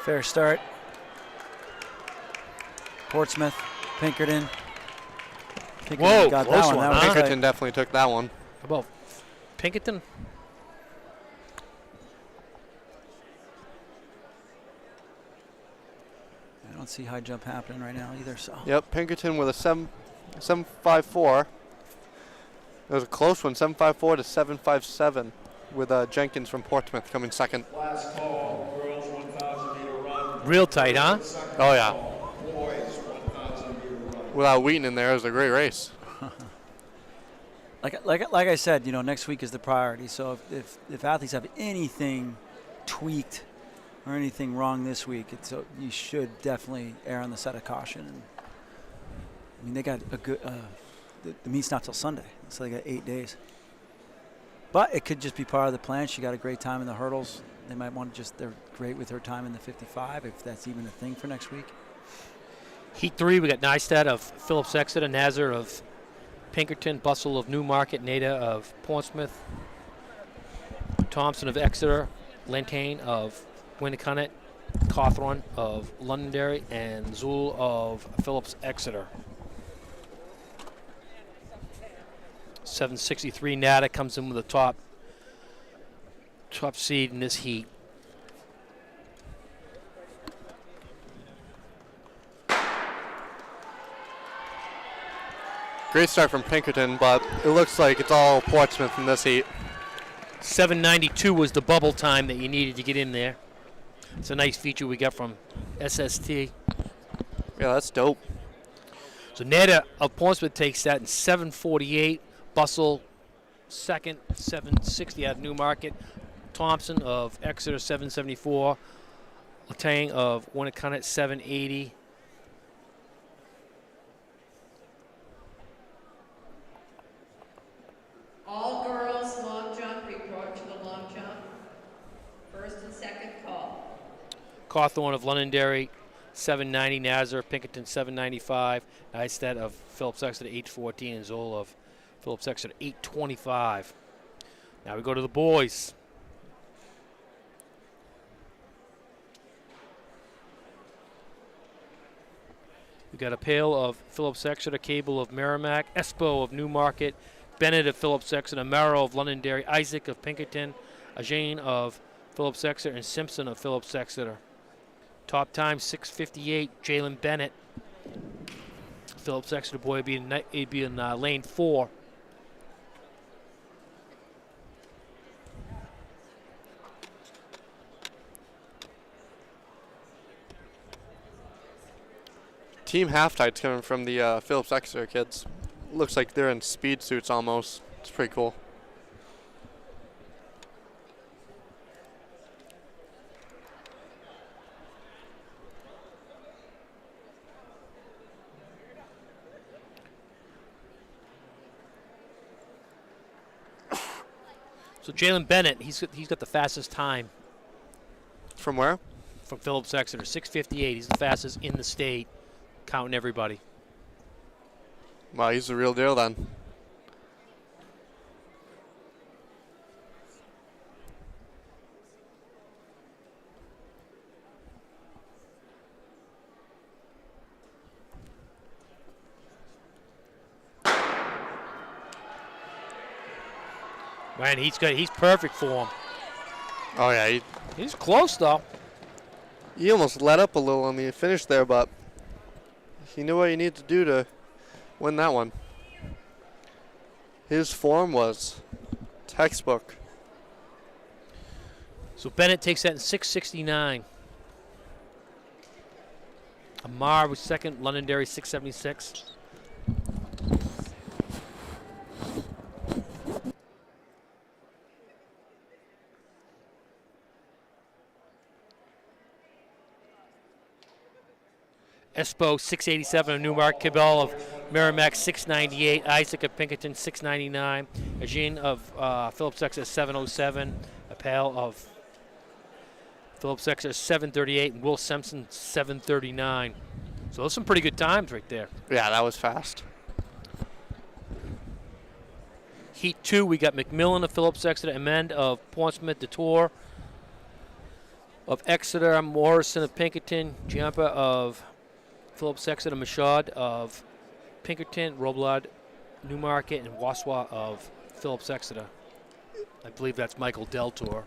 Fair start. Portsmouth, Pinkerton. Whoa, got close that one. one, That was huh? tight. Pinkerton definitely took that one. How about Pinkerton? I don't see high jump happening right now either. So Yep, Pinkerton with a 7.54. It was a close one, 7.54 to 7.57, with Jenkins from Portsmouth coming second. Last call, girls 1,000 meter run. Real tight, huh? Oh yeah. Boys 1,000 meter run. Without Wheaton in there, it was a great race. like I said, next week is the priority. So if athletes have anything tweaked or anything wrong this week, you should definitely err on the side of caution. And, I mean, they got a good. The meet's not till Sunday, so they got 8 days. But it could just be part of the plan. She got a great time in the hurdles. They might want to they're great with her time in the 55, if that's even a thing for next week. Heat 3, we got Neistat of Phillips Exeter, Nazar of Pinkerton, Bustle of Newmarket, Nada of Portsmouth, Thompson of Exeter, Lantane of Winnicott, Cawthorn of Londonderry, and Zool of Phillips Exeter. 763 Nada comes in with a top seed in this heat. Great start from Pinkerton, but it looks like it's all Portsmouth in this heat. 792 was the bubble time that you needed to get in there. It's a nice feature we got from SST. Yeah, that's dope. So Nada of Portsmouth takes that in 748. Bustle second, 760 out of Newmarket. Thompson of Exeter, 774. Latang of Winnicott, 780. All girls long jump, report to the long jump. First and second call. Cawthorn of Londonderry, 790. Nazareth Pinkerton 795. Nystead of Phillips Exeter 814, and Zola of Phillips Exeter 825. Now we go to the boys. We got a Pale of Phillips Exeter, Cable of Merrimack, Espo of Newmarket, Bennett of Phillips Exeter, Merrill of Londonderry, Isaac of Pinkerton, Ajane of Phillips Exeter, and Simpson of Phillips Exeter. Top time 6:58. Jalen Bennett, Phillips Exeter boy, he'd be in lane 4. Team half tights coming from the Phillips Exeter kids. Looks like they're in speed suits almost. It's pretty cool. So Jalen Bennett, he's got the fastest time From where? from Phillips Exeter, 6:58. He's the fastest in the state, counting everybody. Wow, he's the real deal then. Man, he's perfect for him. Oh yeah, He's close though. he almost let up a little on the finish there, but he knew what he needed to do to win that one. His form was textbook. So Bennett takes that in 6:69. Amar was second, Londonderry 6:76. Espo 687 of Newmark, Cabell of Merrimack 698, Isaac of Pinkerton 699, Ajane of Phillips Exeter 707, Appel of Phillips Exeter 738, and Will Simpson 739. So those are some pretty good times right there. Yeah, that was fast. Heat 2, we got McMillan of Phillips Exeter, Amend of Portsmouth, Detour of Exeter, Morrison of Pinkerton, Giampa of Phillips Exeter, Machad of Pinkerton, Roblard, Newmarket, and Waswa of Phillips Exeter. I believe that's Michael Deltour.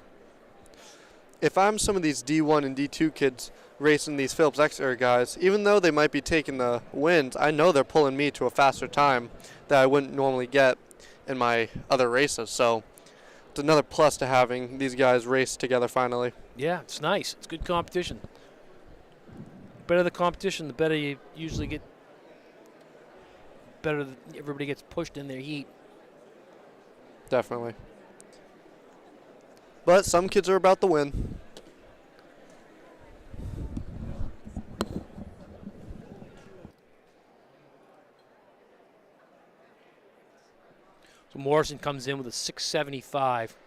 If I'm some of these D1 and D2 kids racing these Phillips Exeter guys, even though they might be taking the wins, I know they're pulling me to a faster time that I wouldn't normally get in my other races. So it's another plus to having these guys race together finally. Yeah, it's nice. It's good competition. Better the competition, the better you usually get. Better everybody gets pushed in their heat. Definitely. But some kids are about to win. So Morrison comes in with a 675.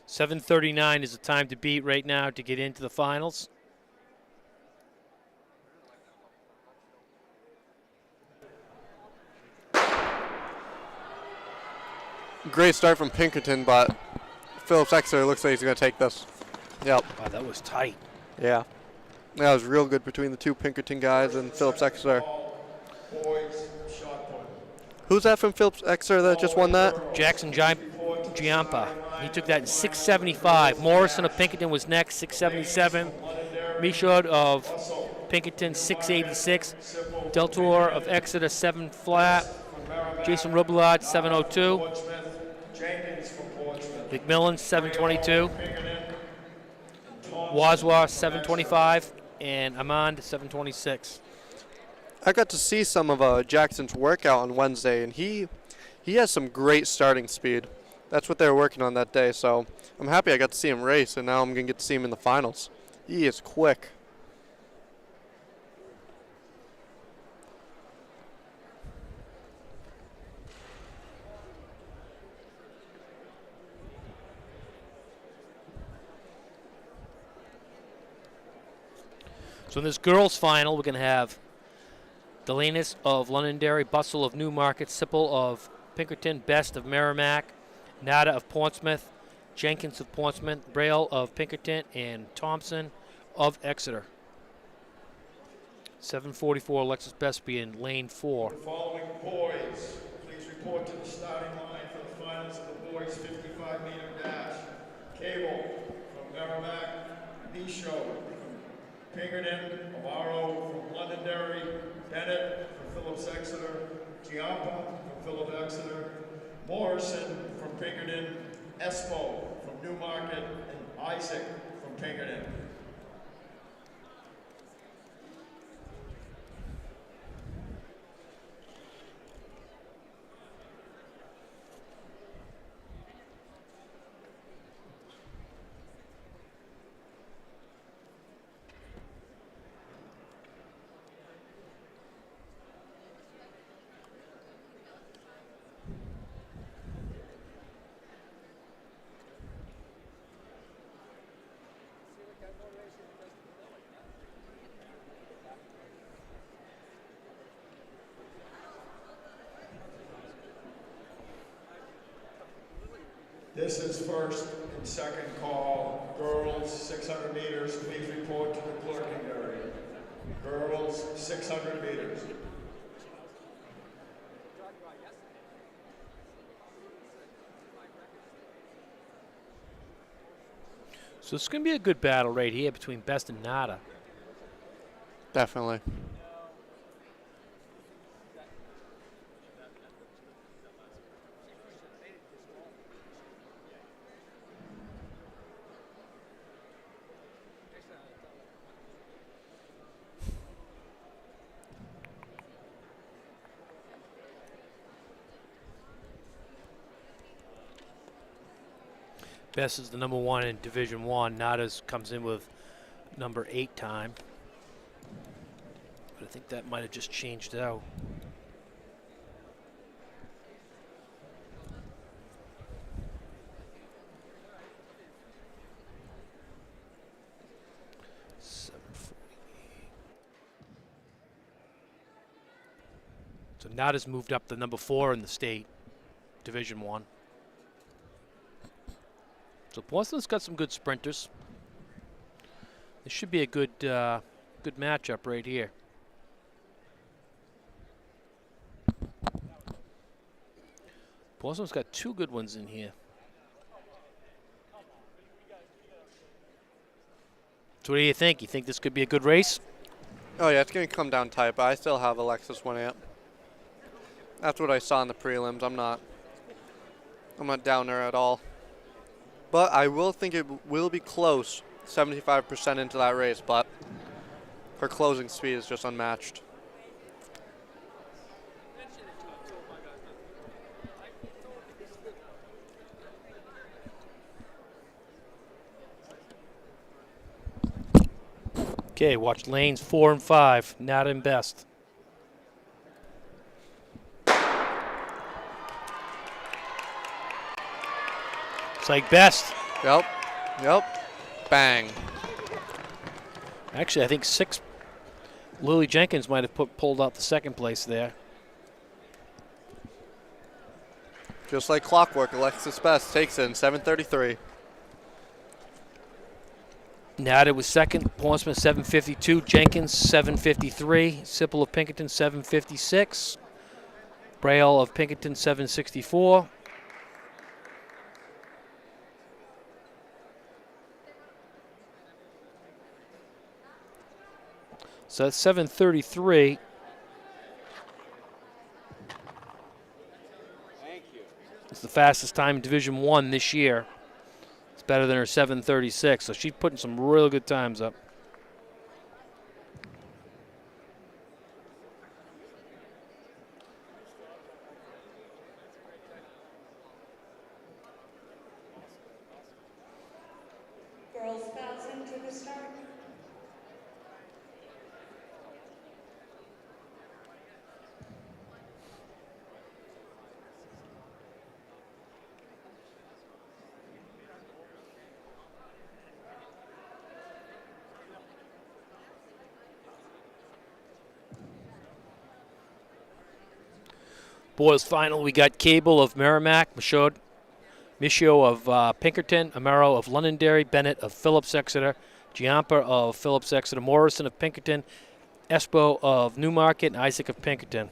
$7:39 is the time to beat right now to get into the finals. Great start from Pinkerton, but Phillips Exeter looks like he's going to take this. Yep. Wow, that was tight. Yeah. That was real good between the two Pinkerton guys and Phillips Exeter. Boys, shot put. Who's that from Phillips Exeter that just won that? Jackson Giampa. He took that in 675. Morrison of Pinkerton was next, 677. Michaud of Pinkerton, 686. Deltour of Exeter, 7 flat. Jason Rubelard, 702. Jenkins from Portsmouth. McMillan, 722. Waswa, 725. And Amand, 726. I got to see some of Jackson's workout on Wednesday, and he has some great starting speed. That's what they were working on that day, so I'm happy I got to see him race, and now I'm going to get to see him in the finals. He is quick. So in this girls' final, we're going to have Delanis of Londonderry, Bustle of Newmarket, Sipple of Pinkerton, Best of Merrimack, Nada of Portsmouth, Jenkins of Portsmouth, Braille of Pinkerton, and Thompson of Exeter. 744 Alexis Besby in lane 4. The following boys, please report to the starting line for the finals of the boys 55-meter dash. Cable from Merrimack, Michaud from Pinkerton, Amaro from Londonderry, Bennett from Phillips Exeter, Giampa from Phillips Exeter, Morrison from Pinkerton, Espo from Newmarket, and Isaac from Pinkerton. This is first and second call. Girls, 600 meters. Please report to the clerking area. Girls, 600 meters. So it's going to be a good battle right here between Best and Nada. Definitely. Best is the number 1 in Division 1. Nada's comes in with number 8 time. But I think that might have just changed out. So Nada's moved up to number 4 in the state, Division 1. So Portsmouth's got some good sprinters. This should be a good good matchup right here. Portsmouth's got 2 good ones in here. So what do you think? You think this could be a good race? Oh yeah, it's going to come down tight, but I still have Alexis winning it. That's what I saw in the prelims. I'm not down there at all. But I will think it will be close, 75% into that race, but her closing speed is just unmatched. Okay, watch lanes 4 and 5, Nada and Best. It's like Best. Yep. Bang. Actually, I think 6. Lily Jenkins might have pulled out the second place there. Just like clockwork, Alexis Best takes it in 7:33. Nada was second, Portsmouth 7:52, Jenkins 7:53, Sipple of Pinkerton 7:56, Braille of Pinkerton 7:64. So that's 7:33. It's the fastest time in Division 1 this year. It's better than her 7:36, so she's putting some real good times up. Girls 1,000 to the start. Boys final, we got Cable of Merrimack, Michaud of Pinkerton, Amaro of Londonderry, Bennett of Phillips Exeter, Giampa of Phillips Exeter, Morrison of Pinkerton, Espo of Newmarket, and Isaac of Pinkerton.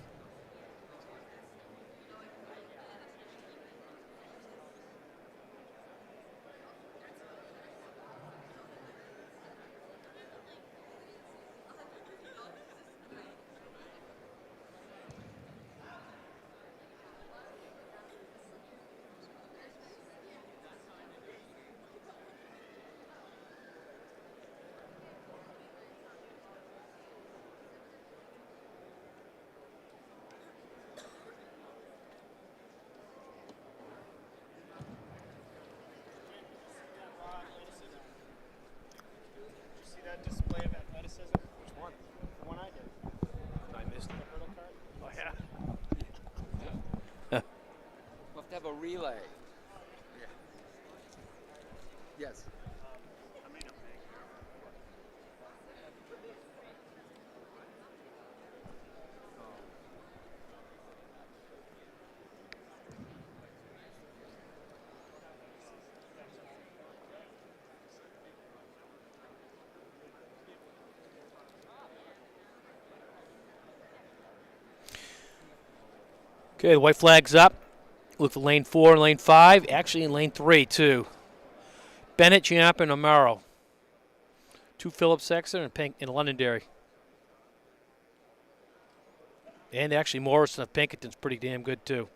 We'll have to have a relay. Yeah. Yes. Okay, the white flag's up. Look for lane 4 and lane 5. Actually in lane 3, too. Bennett, Giampa, and Amaro. 2 Phillips Exeter and Londonderry. And actually Morrison of Pinkerton's pretty damn good, too.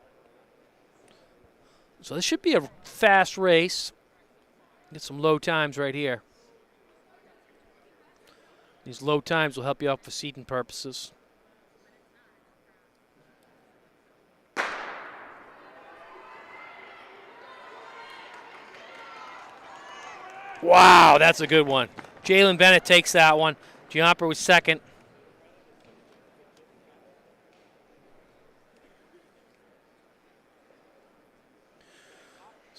So this should be a fast race. Get some low times right here. These low times will help you out for seating purposes. Wow, that's a good one. Jalen Bennett takes that one. Giampa was second.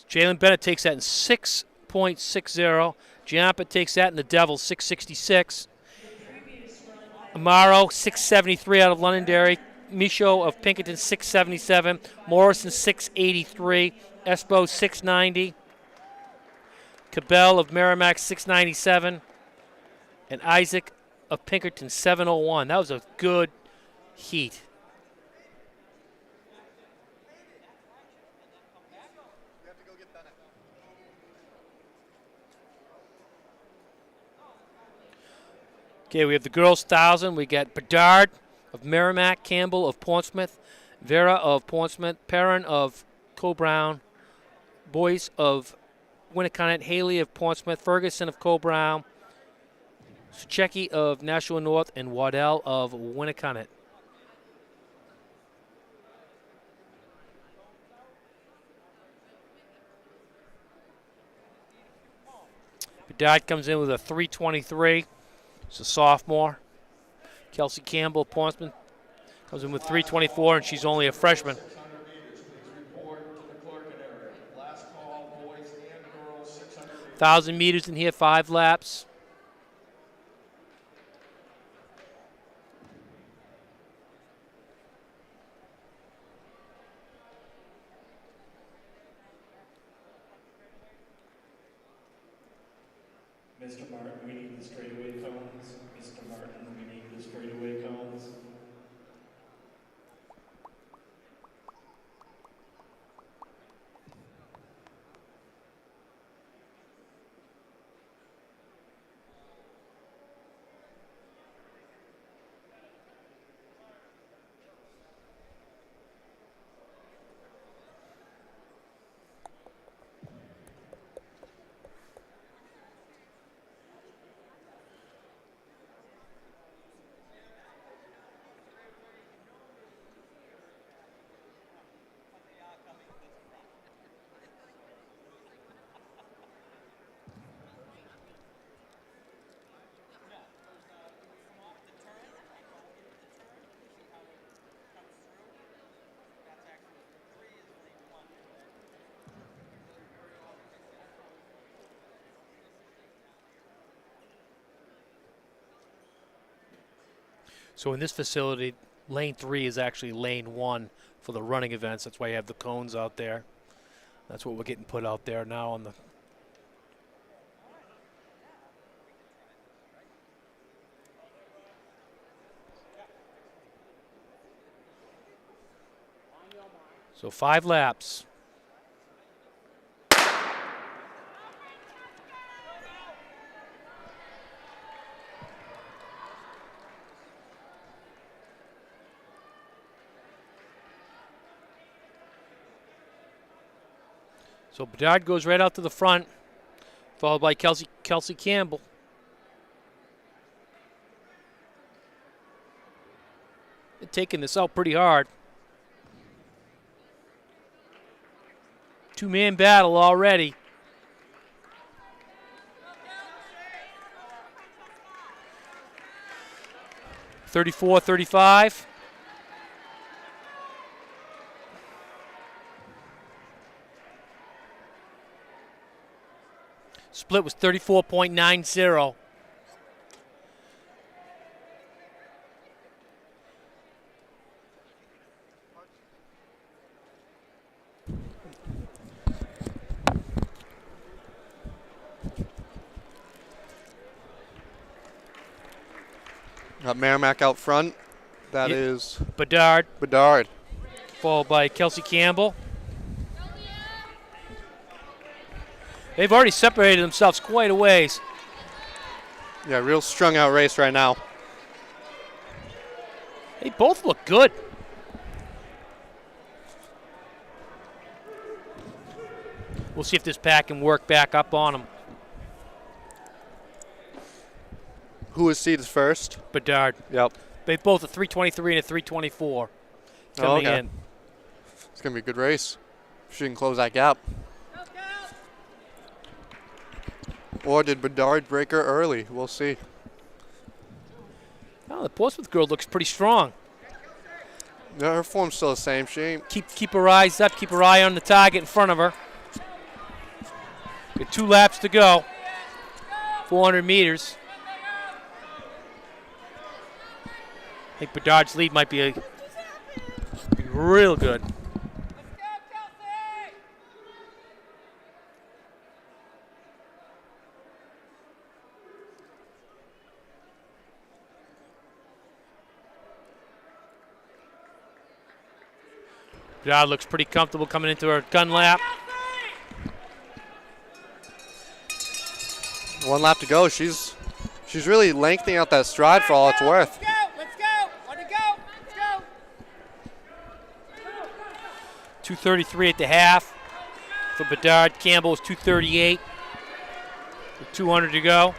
Jalen Bennett takes that in 6.60. Giampa takes that in the Devils, 6.66. Amaro, 6.73 out of Londonderry. Michaud of Pinkerton, 6.77. Morrison, 6.83. Espo, 6.90. Cabell of Merrimack, 6.97. And Isaac of Pinkerton, 7.01. That was a good heat. Okay, we have the girls' 1,000. We got Bedard of Merrimack, Campbell of Portsmouth, Vera of Portsmouth, Perrin of Coe-Brown, Boyce of Winnicott, Haley of Portsmouth, Ferguson of Coe-Brown, Suchecki of Nashua North, and Waddell of Winnicott. Bedard comes in with a 3.23. It's a sophomore. Kelsey Campbell of Portsmouth comes in with 3.24, and she's only a freshman. 1,000 meters in here, 5 laps. Mr. Martin, we need the straightaway cones. Mr. Martin, we need the straightaway cones. So in this facility, lane 3 is actually lane 1 for the running events. That's why you have the cones out there. That's what we're getting put out there now on the. So 5 laps. So Bedard goes right out to the front, followed by Kelsey Campbell. They're taking this out pretty hard. 2-man battle already. (34-35). Split was 34.90. Got Merrimack out front. That Yep. is Bedard, followed by Kelsey Campbell. They've already separated themselves quite a ways. Yeah, real strung out race right now. They both look good. We'll see if this pack can work back up on them. Who is seated first? Bedard. Yep. They both a 323 and a 324 coming okay. in. It's going to be a good race. She can close that gap. Or did Bedard break her early? We'll see. Oh, the Portsmouth girl looks pretty strong. Yeah, her form's still the same. She ain't. Keep her eyes up. Keep her eye on the target in front of her. Got 2 laps to go. 400 meters. I think Bedard's lead might be real good. Bedard looks pretty comfortable coming into her gun lap. 1 lap to go. She's really lengthening out that stride for all it's worth. Let's go. Let it go. Let's go. 2:33 at the half for Bedard. Campbell is 2:38 with 200 to go.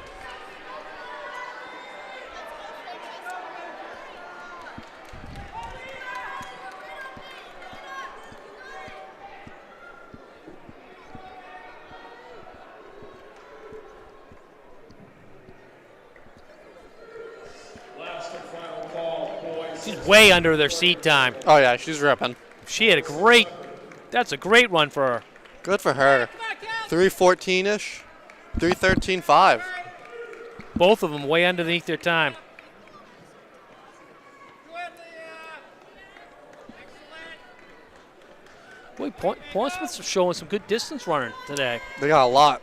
She's way under their seat time. Oh, yeah, she's ripping. She had that's a great run for her. Good for her. 3:14-ish, 3:13.5. Both of them way underneath their time. Boy, Portsmouth's showing some good distance running today. They got a lot.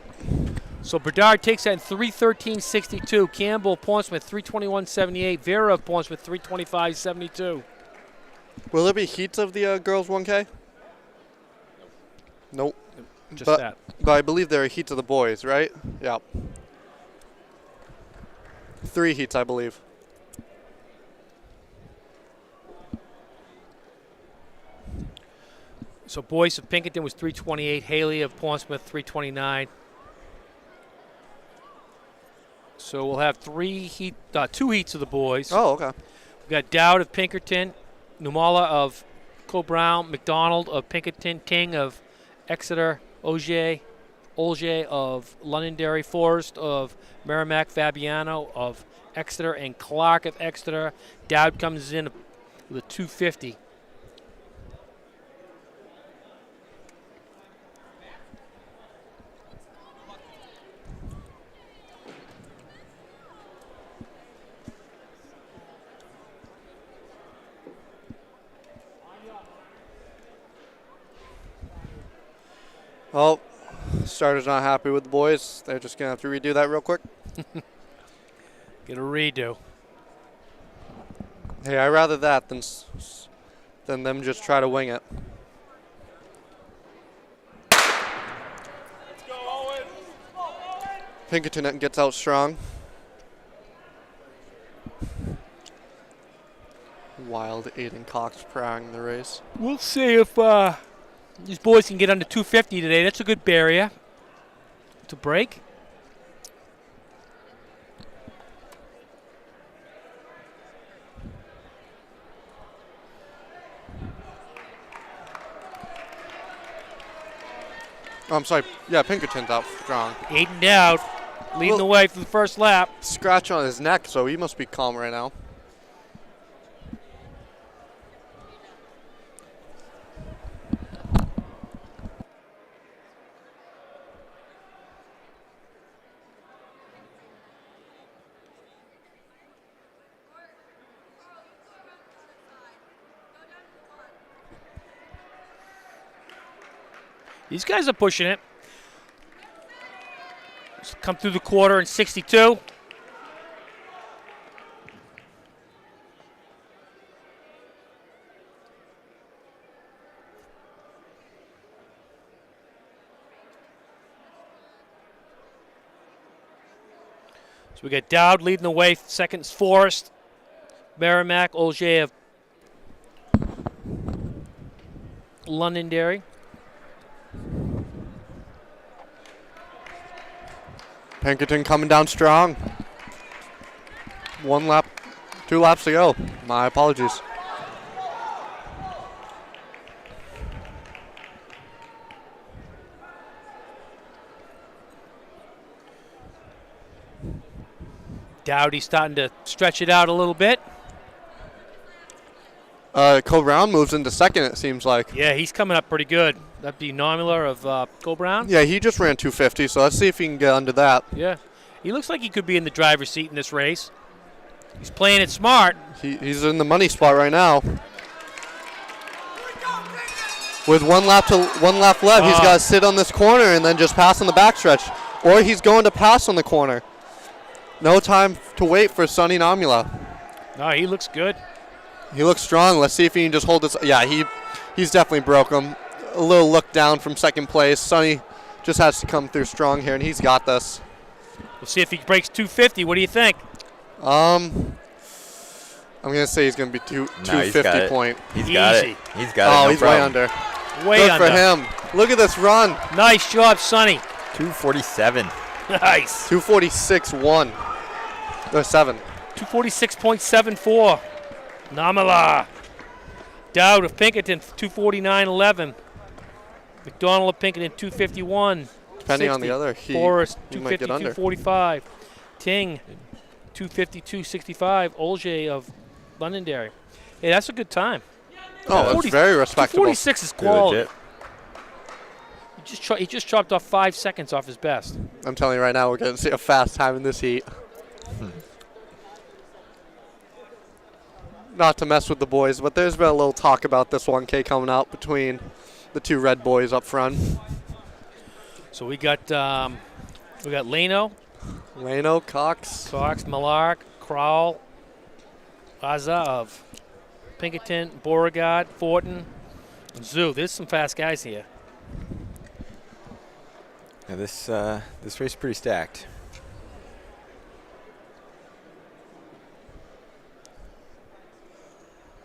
So Bedard takes that in 3:13.62. Campbell, Portsmouth, 3:21.78. Vera of Portsmouth, 3:25.72. Will there be heats of the girls 1K? Nope. Just but, that. But I believe there are heats of the boys, right? Yeah. 3 heats, I believe. So Boyce of Pinkerton was 3:28. Haley of Portsmouth, 3:29. So we'll have 2 heats of the boys. Oh, okay. We got Dowd of Pinkerton, Numala of Cobrown, McDonald of Pinkerton, Ting of Exeter, Olge of Londonderry, Forrest of Merrimack, Fabiano of Exeter, and Clark of Exeter. Dowd comes in with a 250. Oh, starter's not happy with the boys. They're just going to have to redo that real quick. Get a redo. Hey, I'd rather that than them just try to wing it. Pinkerton gets out strong. Wild Aiden Cox prowling the race. We'll see if these boys can get under 250 today. That's a good barrier to break. Oh, I'm sorry. Yeah, Pinkerton's out strong. Aiden Dowd leading the way for the first lap. Scratch on his neck, so he must be calm right now. These guys are pushing it. Just come through the quarter in 62. So we got Dowd leading the way. Second's Forrest, Merrimack, Olgier of Londonderry. Pinkerton coming down strong. 1 lap, 2 laps to go. My apologies. Dowdy's starting to stretch it out a little bit. Cole Brown moves into second, it seems like. Yeah, he's coming up pretty good. That'd be Nomula of Cole Brown. Yeah, he just ran 250, so let's see if he can get under that. Yeah, he looks like he could be in the driver's seat in this race. He's playing it smart. He's in the money spot right now. With 1 lap left, he's got to sit on this corner and then just pass on the backstretch. Or he's going to pass on the corner. No time to wait for Sonny Nomula. No, he looks good. He looks strong. Let's see if he can just hold this. Yeah, he's definitely broke him. A little look down from second place. Sonny just has to come through strong here, and he's got this. We'll see if he breaks 250. What do you think? I'm going to say he's going to be 250 point. He's got it. He's got it. Oh, No he's problem. way under. Way Good under. for him. Look at this run. Nice job, Sonny. 247. Nice. 246.1. Or 7. 246.74. Nomula. Dowd of Pinkerton, 249.11. McDonald of Pinkerton, 251. Depending on the other, Forrest, he might get under. 250.245. Ting, 252.65. Olgier of Londonderry. Hey, that's a good time. Oh, that's very respectable. 246 is quality. He just chopped off 5 seconds off his best. I'm telling you right now, we're going to see a fast time in this heat. Not to mess with the boys, but there's been a little talk about this 1K coming out between the 2 red boys up front. So we got Leno, Cox, Millark, Crowell, Aza of Pinkerton, Beauregard, Fortin, and Zoo. There's some fast guys here. Yeah, this race is pretty stacked.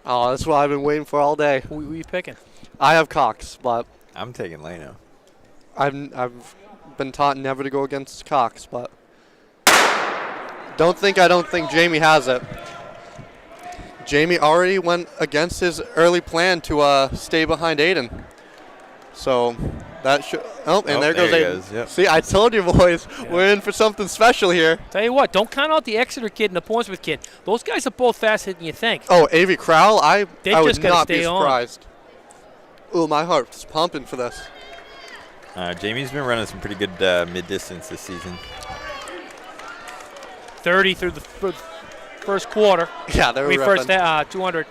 Oh, that's what I've been waiting for all day. Who are you picking? I have Cox, but I'm taking Leno. I've been taught never to go against Cox, but I don't think Jamie has it. Jamie already went against his early plan to stay behind Aiden. So that should. Oh, and there goes Aiden. Yep. See, I told you, boys, we're in for something special here. Tell you what, don't count out the Exeter kid and the Portsmouth kid. Those guys are both faster than you think. Oh, Avi Crowell, I would gotta not be stay on. surprised. Ooh, my heart's pumping for this. Jamie's been running some pretty good mid-distance this season. 30 through the first quarter. Yeah, they were first ripping. 200.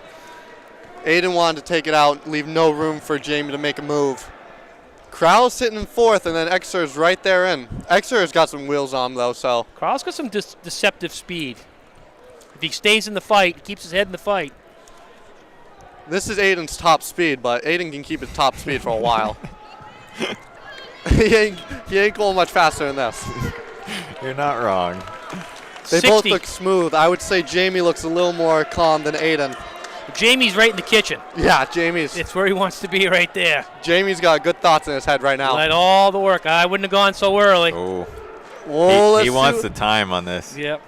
Aiden wanted to take it out, leave no room for Jamie to make a move. Crowell's sitting in fourth, and then Exeter's right there in. Exeter's got some wheels on him, though, so. Crowell's got some deceptive speed. If he stays in the fight, keeps his head in the fight. This is Aiden's top speed, but Aiden can keep his top speed for a while. he ain't going much faster than this. You're not wrong. They 60. both look smooth. I would say Jamie looks a little more calm than Aiden. Jamie's right in the kitchen. Yeah, Jamie's. It's where he wants to be right there. Jamie's got good thoughts in his head right now. Let all the work. I wouldn't have gone so early. Oh. Well, He wants the time on this. Yep.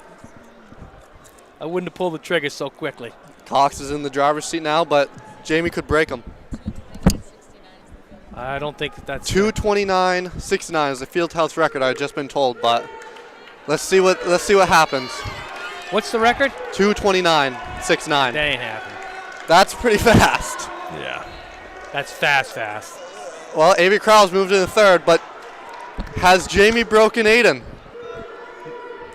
I wouldn't have pulled the trigger so quickly. Cox is in the driver's seat now, but Jamie could break him. I don't think that's 2:29.69 is the field house record. I've just been told, but let's see what happens. What's the record? 2:29.69. That ain't happening. That's pretty fast. Yeah. That's fast. Well, Avery Crowell's moved into third, but has Jamie broken Aiden?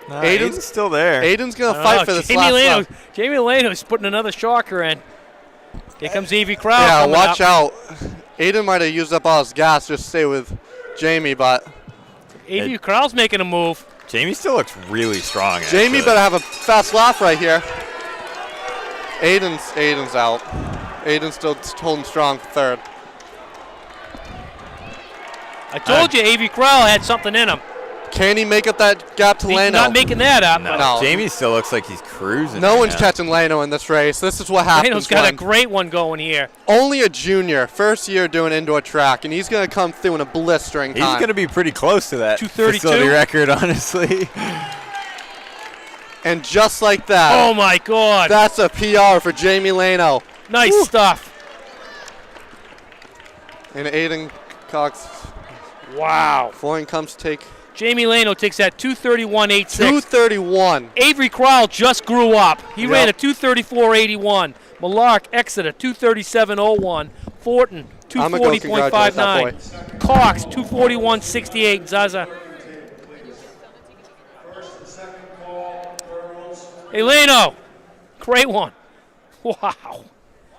No, Aiden's still there. Aiden's going to fight for this last lap. Jamie Lano's putting another shocker in. Here comes Avery Crowell. Yeah, coming watch up. out. Aiden might have used up all his gas just to stay with Jamie, but Avery Crowell's making a move. Jamie still looks really strong. Jamie actually. better have a fast lap right here. Aiden's out. Aiden's still holding strong for third. I told you Avery Crowell had something in him. Can he make up that gap to He's Lano? not making that up. No. Jamie still looks like he's cruising. No right one's now. catching Lano in this race. This is what happens. Lano's got a when great one going here. only a junior, first year doing indoor track, and he's going to come through in a blistering He's time. going to be pretty close to that 2:32? facility record, honestly. And just like that, Oh my God! that's a PR for Jamie Lano. Nice stuff. And Aiden Cox, Wow. Florian comes to take Jamie Lano takes that 2:31.86. 2:31. Avery Crowell just grew up. He Yep. ran a 2:34.81. Malark, Exeter, 2:37.01. Fortin, I'ma go congratulate that 2:40.59. Cox, 2:41.68. Zaza. Hey, Lano. Great one. Wow.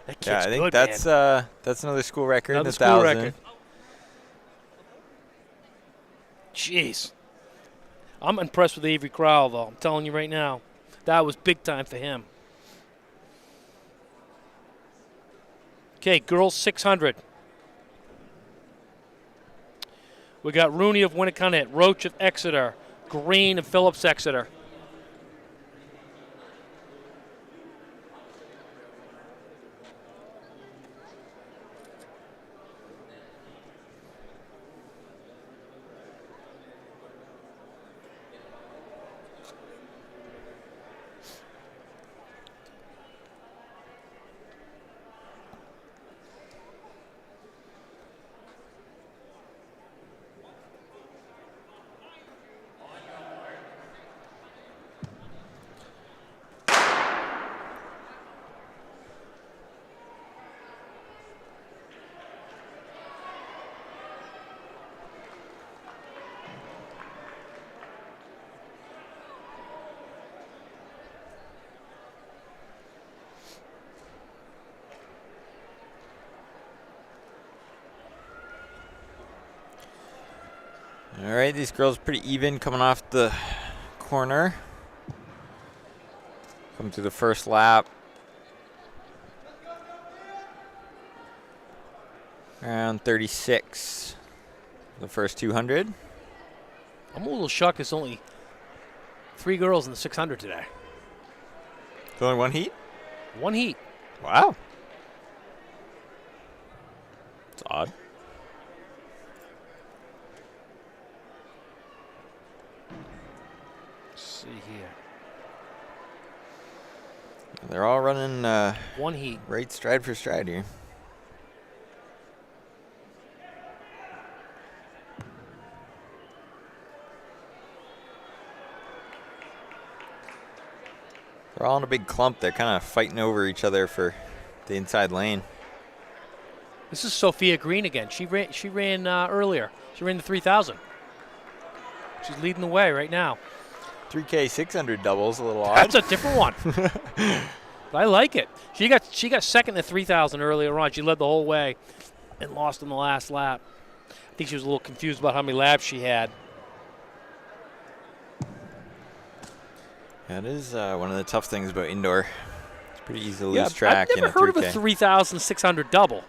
That kid's Yeah, I think good, that's man. that's another school record. Another in the school 1,000. record. Jeez. I'm impressed with Avery Crowell, though. I'm telling you right now. That was big time for him. Okay, girls 600. We got Rooney of Winnicott, Roach of Exeter, Green of Phillips Exeter. All right, these girls pretty even coming off the corner. Come through the first lap. Around 36. The first 200. I'm a little shocked there's only 3 girls in the 600 today. There's only one heat? One heat. Wow. It's odd. Let's see here. They're all running One heat. right stride for stride here. They're all in a big clump. They're kind of fighting over each other for the inside lane. This is Sophia Green again. She ran earlier. She ran the 3,000. She's leading the way right now. 3K 600 doubles, a little odd. That's a different one. But I like it. She got second in the 3,000 earlier on. She led the whole way and lost in the last lap. I think she was a little confused about how many laps she had. That is one of the tough things about indoor. It's pretty easy to lose track I've in a never heard of 3K. a 3,600 double.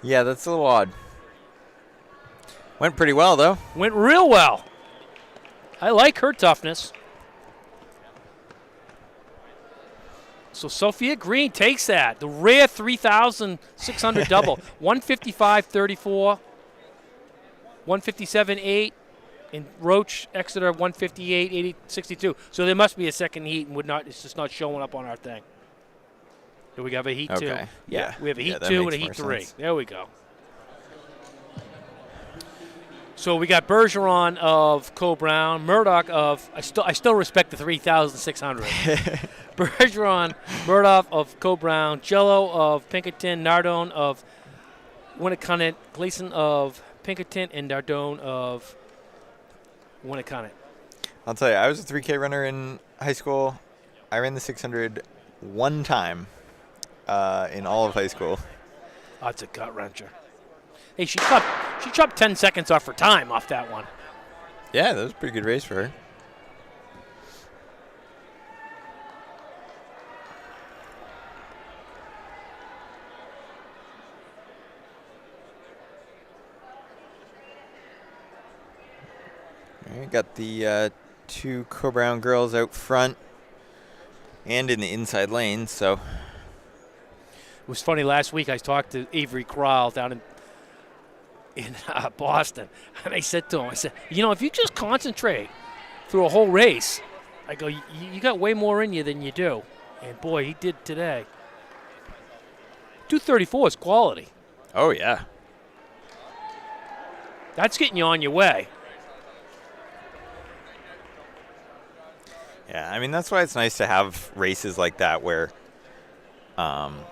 Yeah, that's a little odd. Went pretty well, though. Went real well. I like her toughness. So Sophia Green takes that. The rare 3,600 double. 155.34, 157.8, and Roach Exeter 158.62. So there must be a second heat, and it's just not showing up on our thing. Do we have a heat two? Okay. Yeah. We have a heat that two and makes a heat more three. sense. There we go. So we got Bergeron of Cole Brown, Murdoch of I still respect the 3,600. Bergeron, Murdoch of Cole Brown, Jello of Pinkerton, Nardone of Winnicott, Gleason of Pinkerton, and Nardone of Winnicott. I'll tell you, I was a 3K runner in high school. I ran the 600 one time in all of high school. Oh, it's a gut wrencher. Hey, she chopped 10 seconds off her time off that one. Yeah, that was a pretty good race for her. All right, got the two Co-Brown girls out front and in the inside lane, so. It was funny, last week I talked to Avery Crowell down in Boston, and I said to him, I said, if you just concentrate through a whole race, I go, you got way more in you than you do. And boy, he did today. 234 is quality. Oh, yeah. That's getting you on your way. Yeah, I mean, that's why it's nice to have races like that where,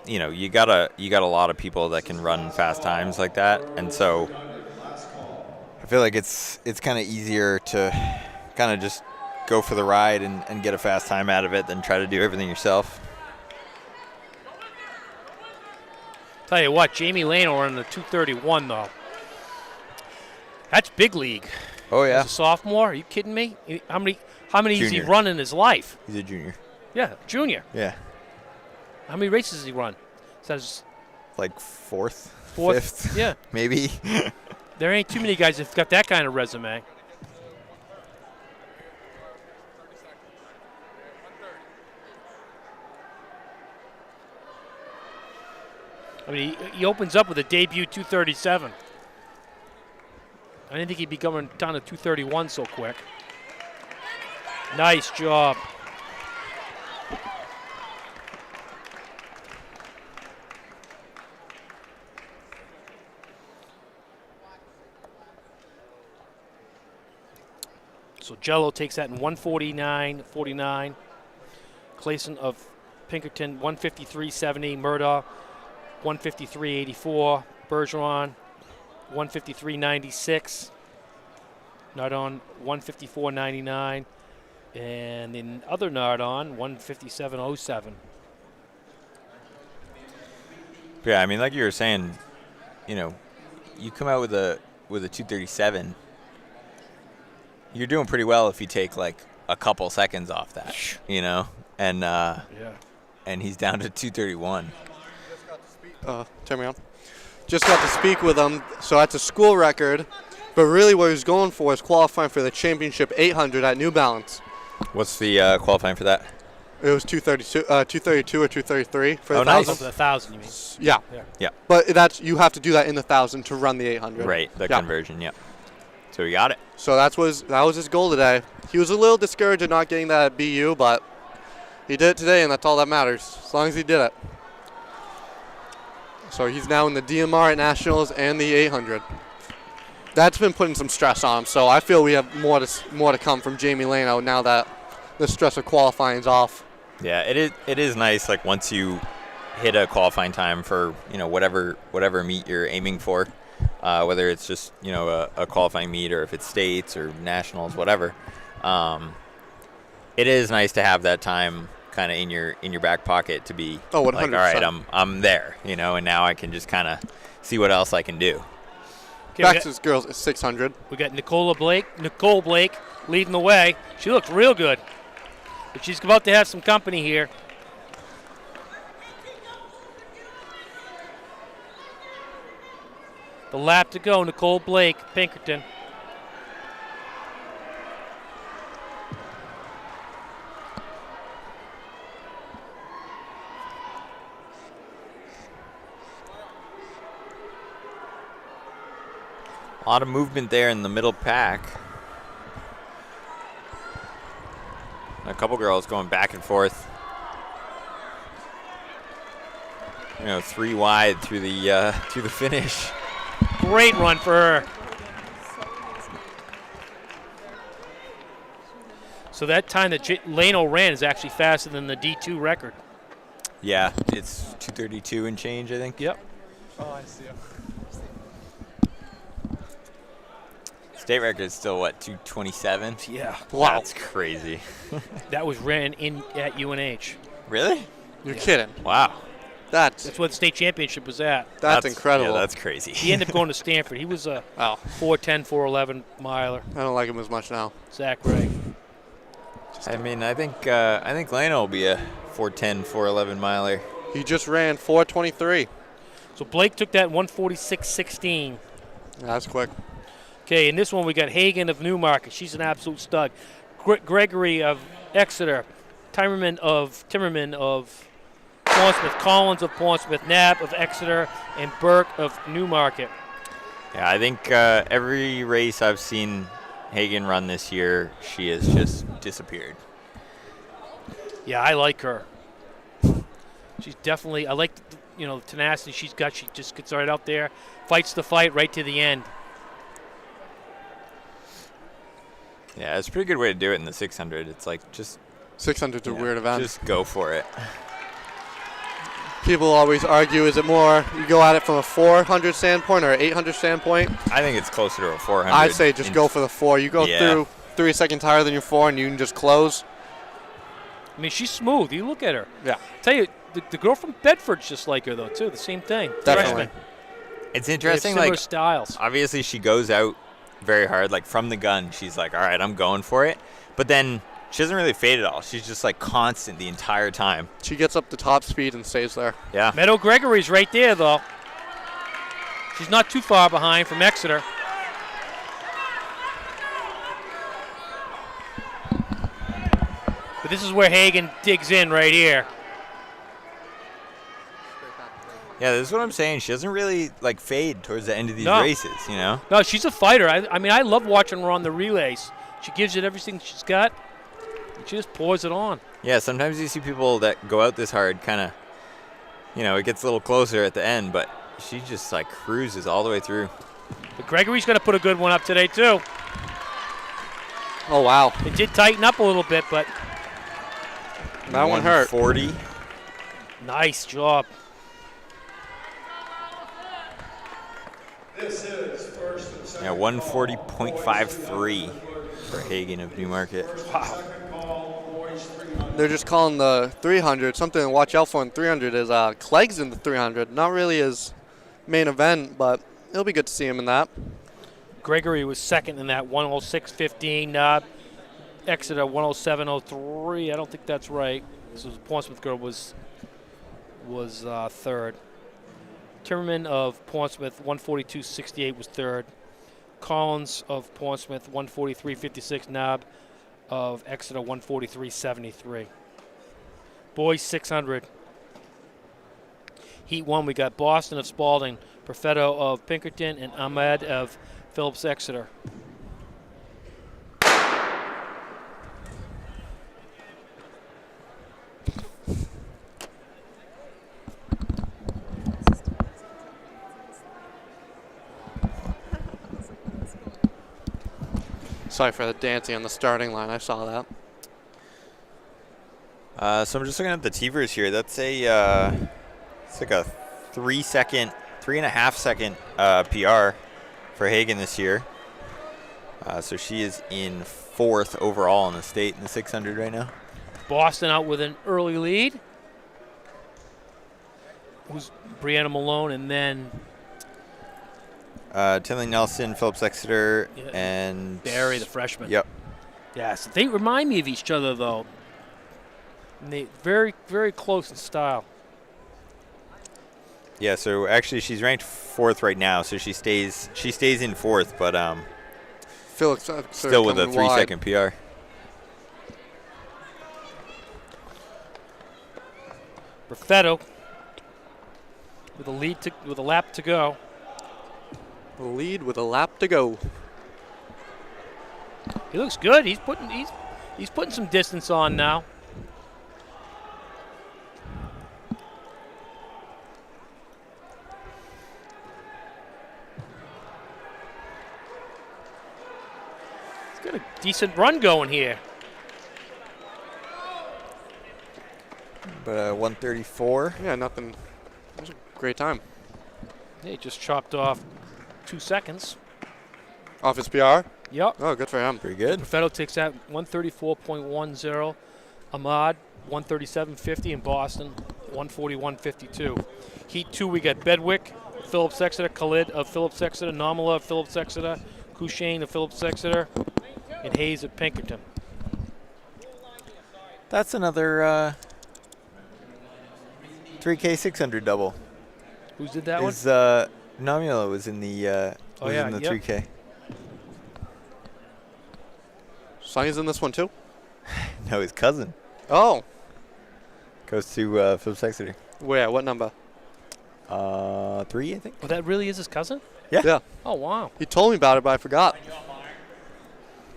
you got a lot of people that can run fast times like that, and so I feel like it's kind of easier to kind of just go for the ride and get a fast time out of it than try to do everything yourself. Tell you what, Jamie Lane will run the 231 though. That's big league. Oh yeah. As a sophomore, are you kidding me? How many has he Junior. run in his life? He's a junior. Yeah, junior. Yeah. How many races has he run? Says like fourth, fifth. Yeah. Maybe. There ain't too many guys that've got that kind of resume. I mean, he opens up with a debut 237. I didn't think he'd be coming down to 231 so quick. Nice job. So Jello takes that in 149.49. Clayson of Pinkerton 153.70. Murdoch 153.84. Bergeron 153.96. Nardon 154.99. And the other Nardon 157.07. Yeah, I mean, like you were saying, you come out with a 237. You're doing pretty well if you take like a couple seconds off that, and and he's down to 231. Turn me on. Just got to speak with him, so that's a school record, but really what he's going for is qualifying for the championship 800 at New Balance. What's the qualifying for that? It was 232 or 233 for the 1,000. Nice. For the 1,000, you mean? Yeah. But you have to do that in the 1,000 to run the 800. Right, the conversion, yeah. So he got it. So that was his goal today. He was a little discouraged at not getting that at BU, but he did it today, and that's all that matters, as long as he did it. So he's now in the DMR at Nationals and the 800. That's been putting some stress on him, so I feel we have more to come from Jamie Lano now that the stress of qualifying is off. Yeah, it is nice, like, once you hit a qualifying time for, whatever meet you're aiming for, whether it's just, a qualifying meet or if it's states or nationals, whatever. It is nice to have that time kind of in your back pocket to be like, all right, I'm there, and now I can just kind of see what else I can do. Okay, Baxter's girls is 600. we got Nicole Blake leading the way. She looks real good. But she's about to have some company here. The lap to go, Nicole Blake, Pinkerton. A lot of movement there in the middle pack. A couple girls going back and forth. You know, 3 wide through the finish. Great run for her. So that time that Leno ran is actually faster than the D2 record. Yeah, it's 2:32 and change, I think. Yep. Oh, I see. State record is still what, 2:27? Yeah. Wow. That's crazy. That was ran in at UNH. Really? You're kidding. Wow. That's what the state championship was at. That's incredible. Yeah, that's crazy. He ended up going to Stanford. He was a 4:10, 4:11 miler. I don't like him as much now. Zach Ray. I mean, I think Leno will be a 4:10, 4:11 miler. He just ran 4:23. So Blake took that 1:46.16. That's quick. Okay, in this one we got Hagen of Newmarket. She's an absolute stud. Gregory of Exeter. Timmerman of Portsmouth. Collins of Portsmouth. Knapp of Exeter. And Burke of Newmarket. Yeah, I think every race I've seen Hagen run this year, she has just disappeared. Yeah, I like her. She's definitely, I like the tenacity she's got. She just gets right out there, fights the fight right to the end. Yeah, it's a pretty good way to do it in the 600. It's like just 600's a weird event. Just go for it. People always argue, is it more you go at it from a 400 standpoint or an 800 standpoint? I think it's closer to a 400. I'd say just go for the 4. You go Yeah. through 3 seconds higher than your 4 and you can just close. I mean, she's smooth. You look at her. Yeah. Tell you, the girl from Bedford's just like her, though, too. The same thing. Definitely. Freshman. It's They have interesting, similar like, styles. obviously she goes out very hard, like from the gun. She's like, all right, I'm going for it. But then she doesn't really fade at all. She's just like constant the entire time. She gets up to top speed and stays there. Yeah. Meadow Gregory's right there, though. She's not too far behind from Exeter. But this is where Hagen digs in right here. Yeah, this is what I'm saying. She doesn't really like fade towards the end of these No. races, you know? No, she's a fighter. I mean, I love watching her on the relays. She gives it everything she's got. And she just pours it on. Yeah, sometimes you see people that go out this hard kind of, it gets a little closer at the end, but she just like cruises all the way through. But Gregory's going to put a good one up today, too. Oh, wow. It did tighten up a little bit, but That one hurt. 40. nice job. This is first and second. Yeah, 140.53 for Hagen of Newmarket. Wow. They're just calling the 300. Something to watch out for in 300 is Clegg's in the 300. Not really his main event, but it'll be good to see him in that. Gregory was second in that 106.15. Exeter 107.03. I don't think that's right. This was Portsmouth girl was third. Timmerman of Portsmouth 142.68 was third. Collins of Portsmouth 143.56. Knob of Exeter 143.73. Boys 600. Heat 1, we got Boston of Spalding, Perfetto of Pinkerton, and Ahmed of Phillips Exeter. Sorry for the dancing on the starting line. I saw that. So I'm just looking at the T-verse here. That's a it's like a 3.5 second PR for Hagen this year. So she is in 4th overall in the state in the 600 right now. Boston out with an early lead. It was Brianna Malone and then Tinley Nelson, Phillips Exeter, Yeah. and Barry, the freshman. Yep. Yes, they remind me of each other though. And they very, very close in style. Yeah. So actually, she's ranked 4th right now, so she stays in 4th, but Phillips still with a coming wide. 3-second PR. Raffetto with a lap to go. Lead with a lap to go. He looks good. He's putting some distance on now. He's got a decent run going here. But 134. Yeah, nothing. It was a great time. Yeah, he just chopped off 2 seconds. Off his PR? Yep. Oh, good for him. Pretty good. Raffetto takes that 134.10. Ahmad 137.50, and Boston 141.52. Heat 2, we got Bedwick, Phillips Exeter, Khalid of Phillips Exeter, Nomala of Phillips Exeter, Cushane of Phillips Exeter, and Hayes of Pinkerton. That's another 3K 600 double. Who did that one? Is Nomula was in the Oh, yeah, in the yep. 3K. Sonny's in this one too? No, his cousin Oh. goes to Phillips Exeter. Where? What number? 3, I think. Oh, that really is his cousin? Yeah. Yeah. Oh, wow. He told me about it, but I forgot.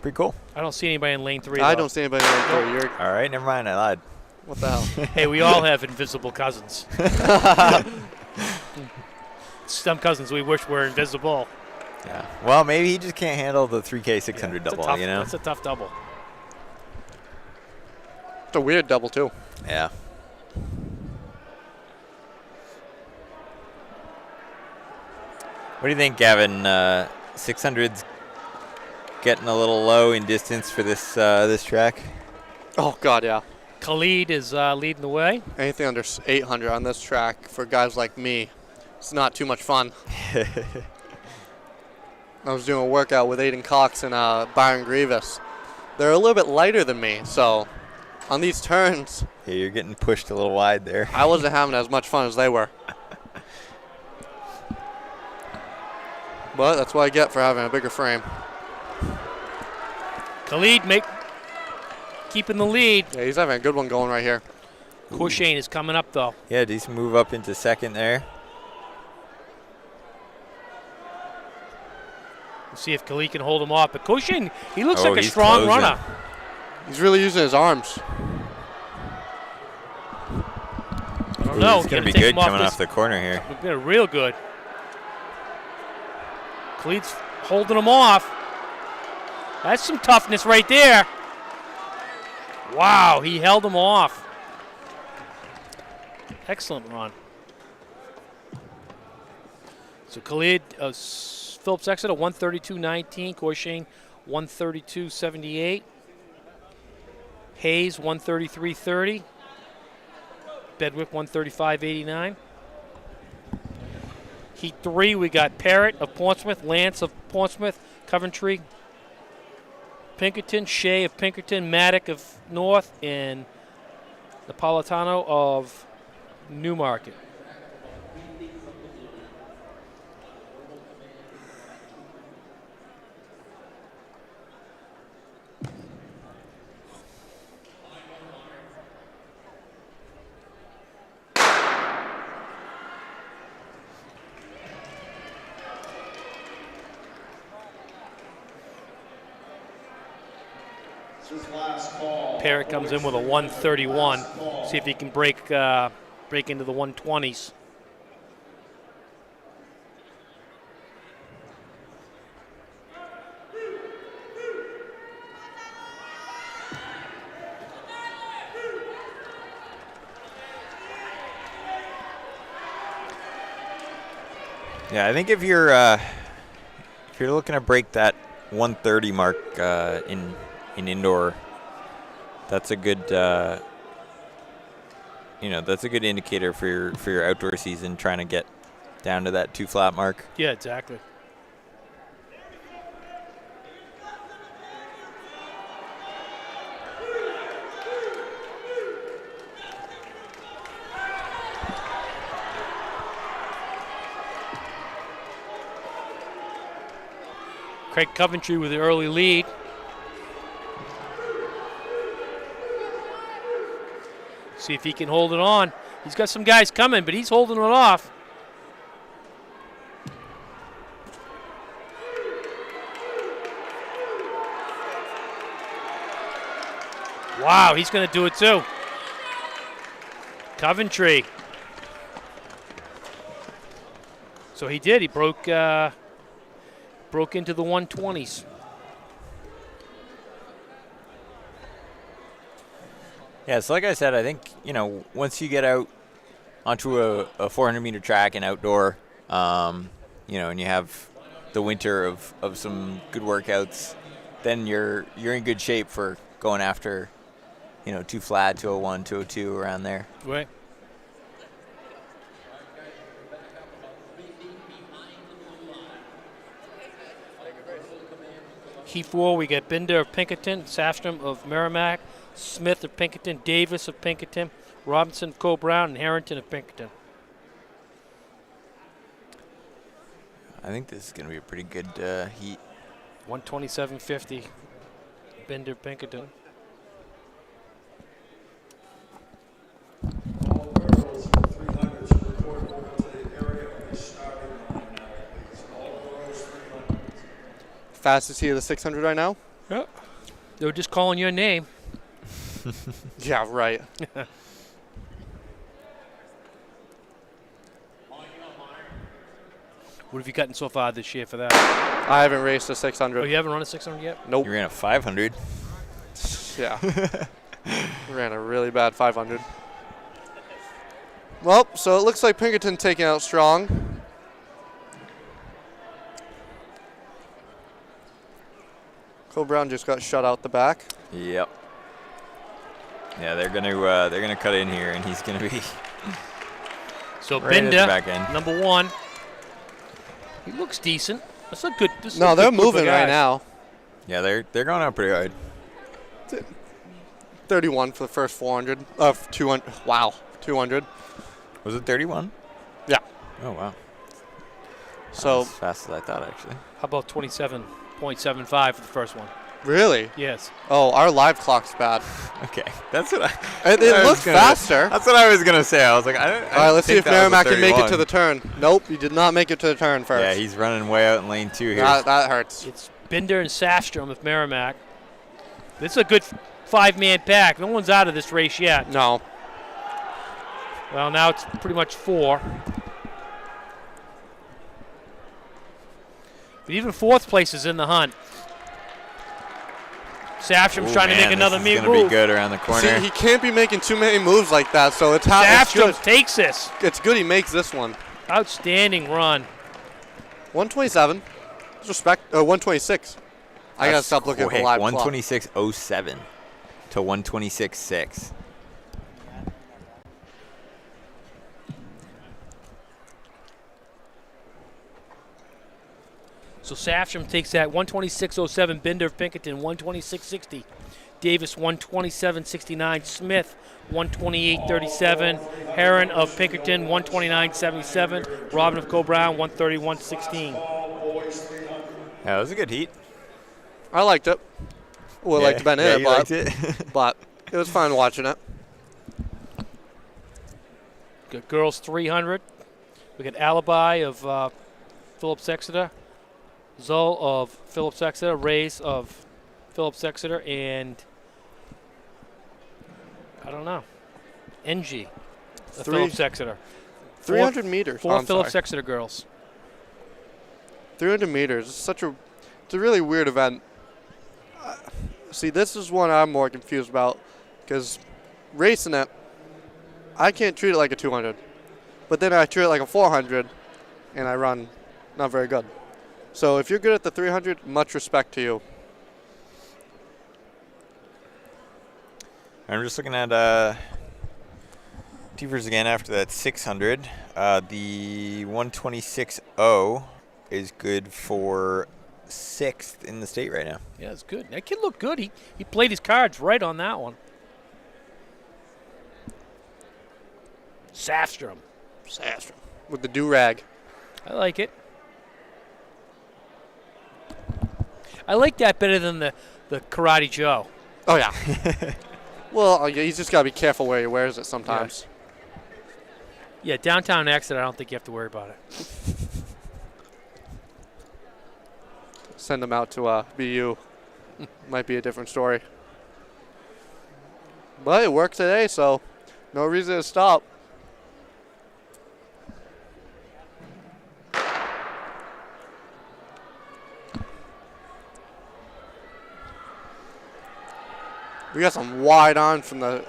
Pretty cool. I don't see anybody in lane 3. I though. don't see anybody in there. You're, All right, never mind. I lied. what the hell? Hey, we all have invisible cousins. Some cousins we wish were invisible. Yeah. Well, maybe he just can't handle the 3K 600 It's a double. tough- You know. That's a tough double. It's a weird double too. Yeah. What do you think, Gavin? 600's getting a little low in distance for this this track. Oh God, yeah. Khalid is leading the way. Anything under 800 on this track for guys like me, it's not too much fun. I was doing a workout with Aiden Cox and Byron Grievous. They're a little bit lighter than me, so on these turns, Yeah, you're getting pushed a little wide there. I wasn't having as much fun as they were. But that's what I get for having a bigger frame. Khalid keeping the lead. Yeah, he's having a good one going right here. Cushane is coming up though. Yeah, decent move up into second there. We'll see if Khalid can hold him off. But Cushane, he looks Oh, like a he's strong closing. runner. He's really using his arms. I don't know. It's going to be take good him off coming this- off the corner here. It's been real good. Khalid's holding him off. That's some toughness right there. Wow, he held him off. Excellent run. So Khalid, Phillips Exeter, 132.19. Cushane, 132.78. Hayes, 133.30. Bedwick, 135.89. Heat 3, we got Parrott of Portsmouth, Lance of Portsmouth, Coventry, Pinkerton, Shea of Pinkerton, Maddock of North, and Napolitano of Newmarket. Parrott comes in with a 131. See if he can break into the 120s. Yeah, I think if you're looking to break that 130 mark in indoor, that's a good that's a good indicator for your outdoor season, trying to get down to that 2 flat mark. Yeah, exactly. Craig Coventry with the early lead. See if he can hold it on. He's got some guys coming, but he's holding it off. Wow, he's going to do it too. Coventry. So he did. He broke into the 120s. Yeah, so like I said, I think, once you get out onto a 400-meter track and outdoor, and you have the winter of some good workouts, then you're in good shape for going after, 2 flat, 201, 202, around there. Right. Heat 4, we got Binder of Pinkerton, Safstrom of Merrimack, Smith of Pinkerton, Davis of Pinkerton, Robinson of Cole Brown, and Harrington of Pinkerton. I think this is going to be a pretty good heat. 127.50, Binder Pinkerton. All girls 300 should report over to the area of the starting line now, please. All girls 300. Fastest heat of the 600 right now? Yeah. They were just calling your name. Yeah, right. What have you gotten so far this year for that? I haven't raced a 600. Oh, you haven't run a 600 yet? Nope. You ran a 500. Yeah. Ran a really bad 500. Well, so it looks like Pinkerton taking out strong. Cole Brown just got shut out the back. Yep. Yeah, they're gonna cut in here, and he's gonna be. So right at the Binder, back end. number 1. He looks decent. That's a good. This is No, a they're good group of moving right guys. now. Yeah, they're going out pretty hard. 31 for the first 400. 200. Wow, 200. Was it 31? Yeah. Oh wow. So as fast as I thought, actually. How about 27.75 for the first one? really? Yes. Oh, our live clock's bad. Okay, that's what I. It I was looks gonna- faster. That's what I was gonna say. I was like, I don't. All right, let's see if Merrimack can make it to the turn. Nope, he did not make it to the turn first. Yeah, he's running way out in lane 2 here. That hurts. It's Binder and Safstrom of Merrimack. This is a good 5-man pack. No one's out of this race yet. No. Well, now it's pretty much 4. But even 4th place is in the hunt. Safstrom's Ooh, trying to man, make another this is move. gonna be good around the corner. See, he can't be making too many moves like that, so it's Safstrom good. takes this. It's good he makes this one. Outstanding run. 127. Respect. 126. I gotta stop looking at the live clock. 126.07 to 126.6. So Safstrom takes that 126.07. Binder of Pinkerton 126.60. Davis 127.69. Smith 128.37. Heron of Pinkerton 129.77. Robin of Cole Brown 131.16. Yeah, it was a good heat. I liked it. Would Yeah, like to been in yeah, it, you but, liked it? but it was fun watching it. Got girls 300. We got Alibi of Phillips Exeter. Zoe of Phillips Exeter. Rays of Phillips Exeter. And I don't know. NG of Phillips Exeter. 300 meters. 4 I'm Phillips sorry. Exeter girls. 300 meters. It's a really weird event. See, this is one I'm more confused about because racing it, I can't treat it like a 200. But then I treat it like a 400, and I run not very good. So if you're good at the 300, much respect to you. I'm just looking at Tivers again after that 600. The 126.0 is good for 6th in the state right now. Yeah, it's good. That kid looked good. He played his cards right on that one. Safstrom. With the do-rag. I like it. I like that better than the Karate Joe. Oh, yeah. Well, you just got to be careful where he wears it sometimes. Yeah, downtown Exeter, I don't think you have to worry about it. Send him out to BU. Might be a different story. But it worked today, so no reason to stop. We got some wide on from the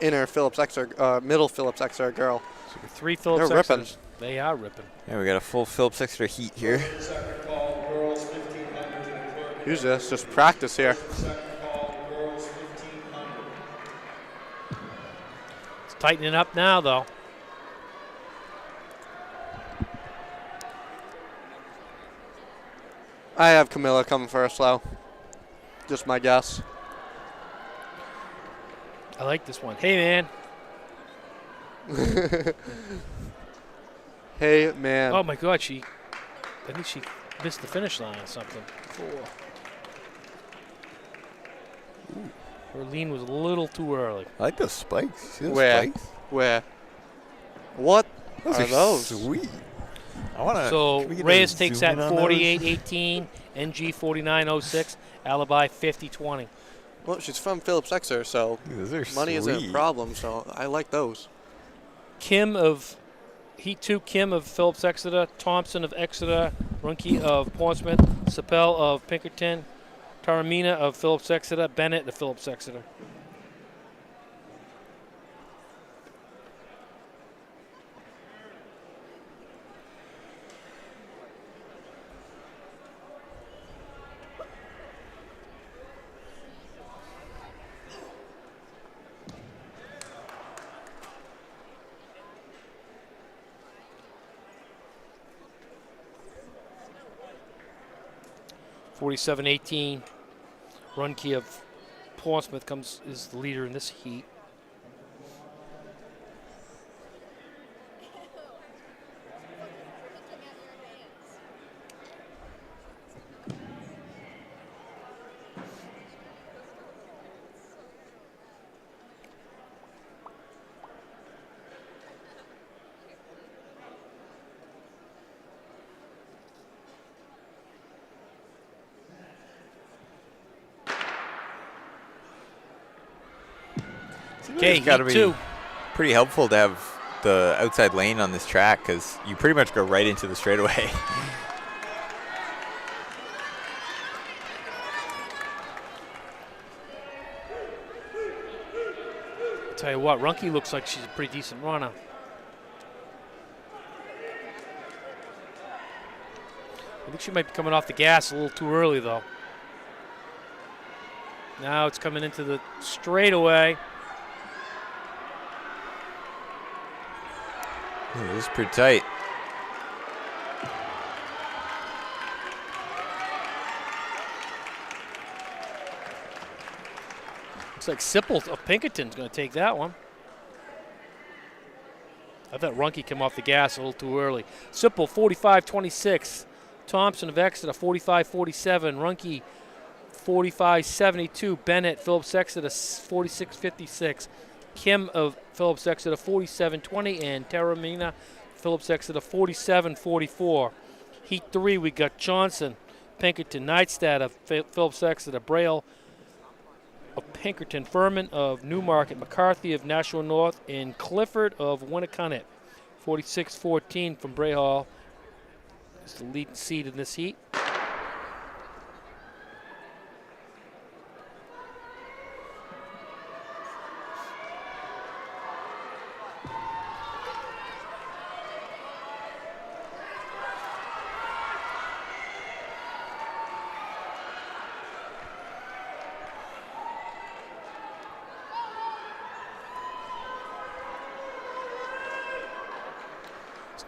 inner Phillips Exeter, middle Phillips Exeter girl. So 3 Phillips They're ripping. Exeters. They are ripping. Yeah, we got a full Phillips Exeter heat here. Second call, girls 1500 to the clerk. Who's this? Just practice here. Second call, girls 1500. It's tightening up now, though. I have Camilla coming first, though. Just my guess. I like this one. Hey, man. Hey, man. Oh, my God. I think she missed the finish line or something. Her lean was a little too early. I like those spikes. See those Where? spikes? Where? What Those are those? Sweet. I want to. So Reyes takes that 48-18, NG 49-06, Alibi 50-20. Well, she's from Phillips Exeter, so Those are money isn't a sweet. problem, so I like those. Kim of Heat 2, Kim of Phillips Exeter, Thompson of Exeter, Runke of Portsmouth, Sapel of Pinkerton, Taramina of Phillips Exeter, Bennett of Phillips Exeter. (47-18). Runke of Portsmouth is the leader in this heat. Okay, It's got to heat be 2. pretty helpful to have the outside lane on this track because you pretty much go right into the straightaway. Tell you what, Runke looks like she's a pretty decent runner. I think she might be coming off the gas a little too early, though. Now it's coming into the straightaway. Ooh, this is pretty tight. Looks like Sipple of Pinkerton's going to take that one. I thought Runke came off the gas a little too early. Sipple 45-26. Thompson of Exeter 45-47. Runke 45-72. Bennett, Phillips Exeter 46-56. Kim of Phillips Exeter 47-20. And Taramina, Phillips Exeter 47-44. Heat 3, we got Johnson, Pinkerton, Neidstadt of Phillips Exeter, Braille of Pinkerton, Furman of Newmarket, McCarthy of Nashua North, and Clifford of Winnicunnet. 46-14 from Brayhall is the lead seed in this heat.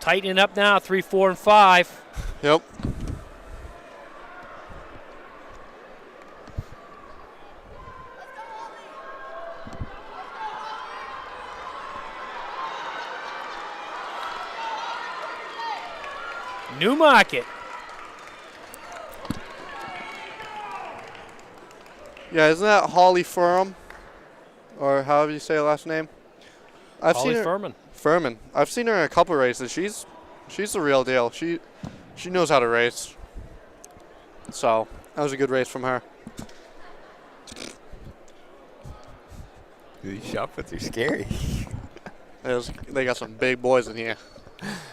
Tightening up now, 3, 4, and 5. Yep. Newmarket. Yeah, isn't that Holly Furman? Or however you say her last name? I've Holly seen her. Furman. Furman. I've seen her in a couple races. She's the real deal. She knows how to race. So that was a good race from her. These shot puts are scary. They got some big boys in here.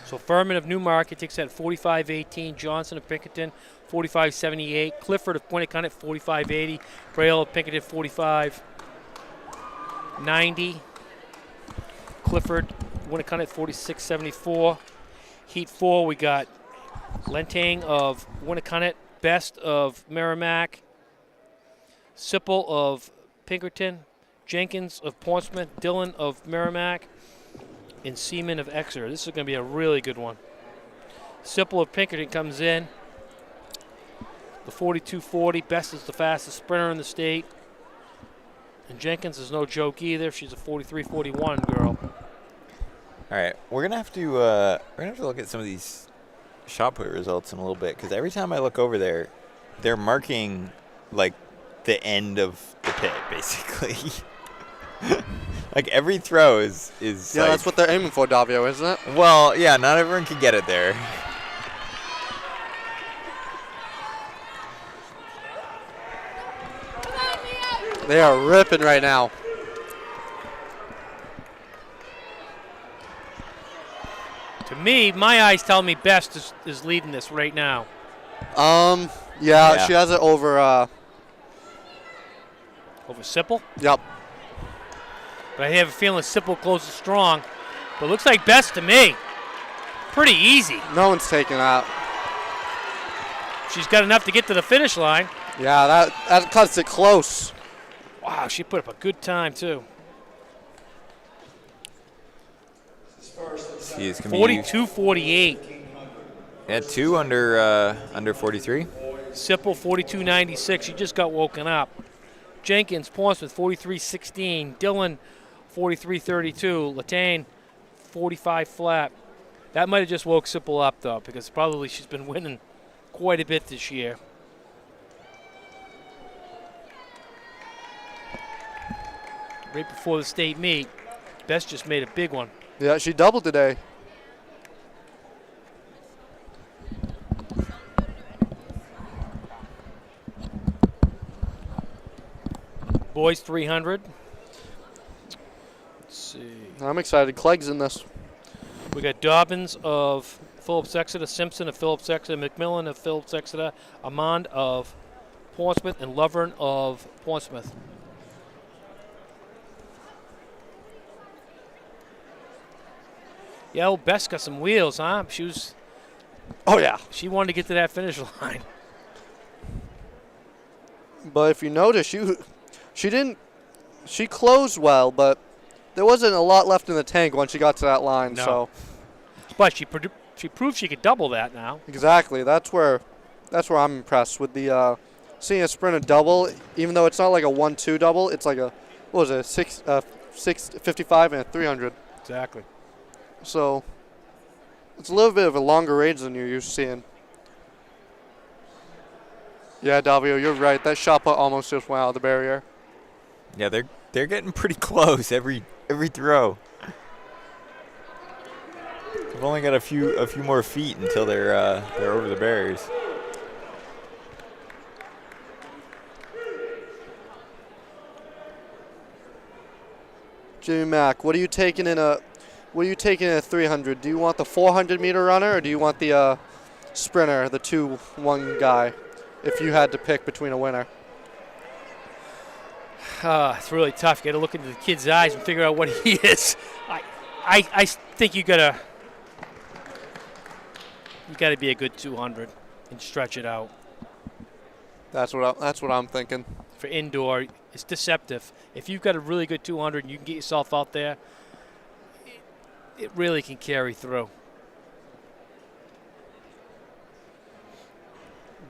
So Furman of Newmarket takes that 45-18. Johnson of Pinkerton, 45-78. Clifford of Winnicott 45-80. Braille of Pinkerton, 45-90. Clifford, Winnicott 46-74. Heat 4, we got Lentang of Winnicott, Best of Merrimack, Sipple of Pinkerton, Jenkins of Portsmouth, Dillon of Merrimack, and Seaman of Exeter. This is going to be a really good one. Sipple of Pinkerton comes in. The 42-40, Best is the fastest sprinter in the state. And Jenkins is no joke either. She's a 43-41 girl. All right, we're gonna have to look at some of these shot put results in a little bit, because every time I look over there, they're marking like the end of the pit, basically. Like every throw is Yeah, like, that's what they're aiming for, Davio, isn't it? well, yeah, not everyone can get it there. They are ripping right now. To me, my eyes tell me Best is leading this right now. Yeah, she has it over. Over Sipple? Yep. But I have a feeling Sipple closes strong. But it looks like Best to me. Pretty easy. No one's taking that. She's got enough to get to the finish line. Yeah, that cuts it close. Wow, she put up a good time, too. She's gonna be 42-48. yeah, 2 under 43. Sipple, 42-96. She just got woken up. Jenkins, Portsmouth, 43-16. Dillon, 43-32. Latane, 45 flat. That might have just woke Sipple up, though, because probably she's been winning quite a bit this year. Right before the state meet, Best just made a big one. Yeah, she doubled today. Boys 300. Let's see. I'm excited. Clegg's in this. We got Dobbins of Phillips Exeter, Simpson of Phillips Exeter, McMillan of Phillips Exeter, Amand of Portsmouth, and Lovern of Portsmouth. Yeah, old Best got some wheels, huh? Oh yeah. She wanted to get to that finish line. But if you notice, she closed well, but there wasn't a lot left in the tank once she got to that line. No. So. But she proved she could double that now. Exactly. That's where I'm impressed with the seeing a sprinter double, even though it's not like a 1-2 double. It's like a 655 and a 300. Exactly. So it's a little bit of a longer range than you're used to seeing. Yeah, Davio, you're right. That shot put almost just went out of the barrier. Yeah, they're getting pretty close every throw. They've only got a few more feet until they're over the barriers. Jimmy Mack, what are you taking in a 300? Do you want the 400-meter runner or do you want the sprinter, the 2-1 guy, if you had to pick between a winner? It's really tough. You got to look into the kid's eyes and figure out what he is. I think you got to be a good 200 and stretch it out. That's what I'm thinking. For indoor, it's deceptive. If you've got a really good 200 and you can get yourself out there, it really can carry through.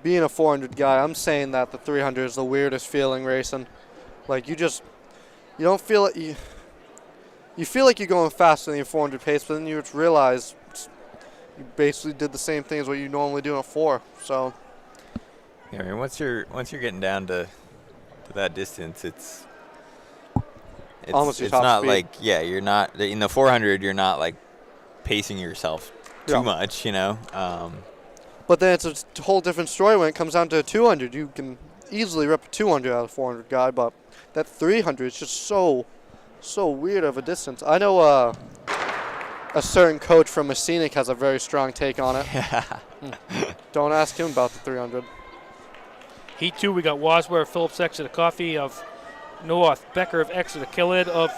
Being a 400 guy, I'm saying that the 300 is the weirdest feeling racing. Like you don't feel it. You feel like you're going faster than your 400 pace, but then you just realize you basically did the same thing as what you normally do in a 4. So. Yeah, I mean, once you're getting down to that distance, it's Almost your it's top not speed. like, yeah, you're not in the 400. You're not like pacing yourself too Yeah. much, you know. But then it's a whole different story when it comes down to a 200. You can easily rip a 200 out of a 400 guy, but that 300 is just so weird of a distance. I know a certain coach from Messinic has a very strong take on it. Don't ask him about the 300. Heat 2, we got Wadsworth, Phillips Exeter, Coffee of North, Becker of Exeter, Killid of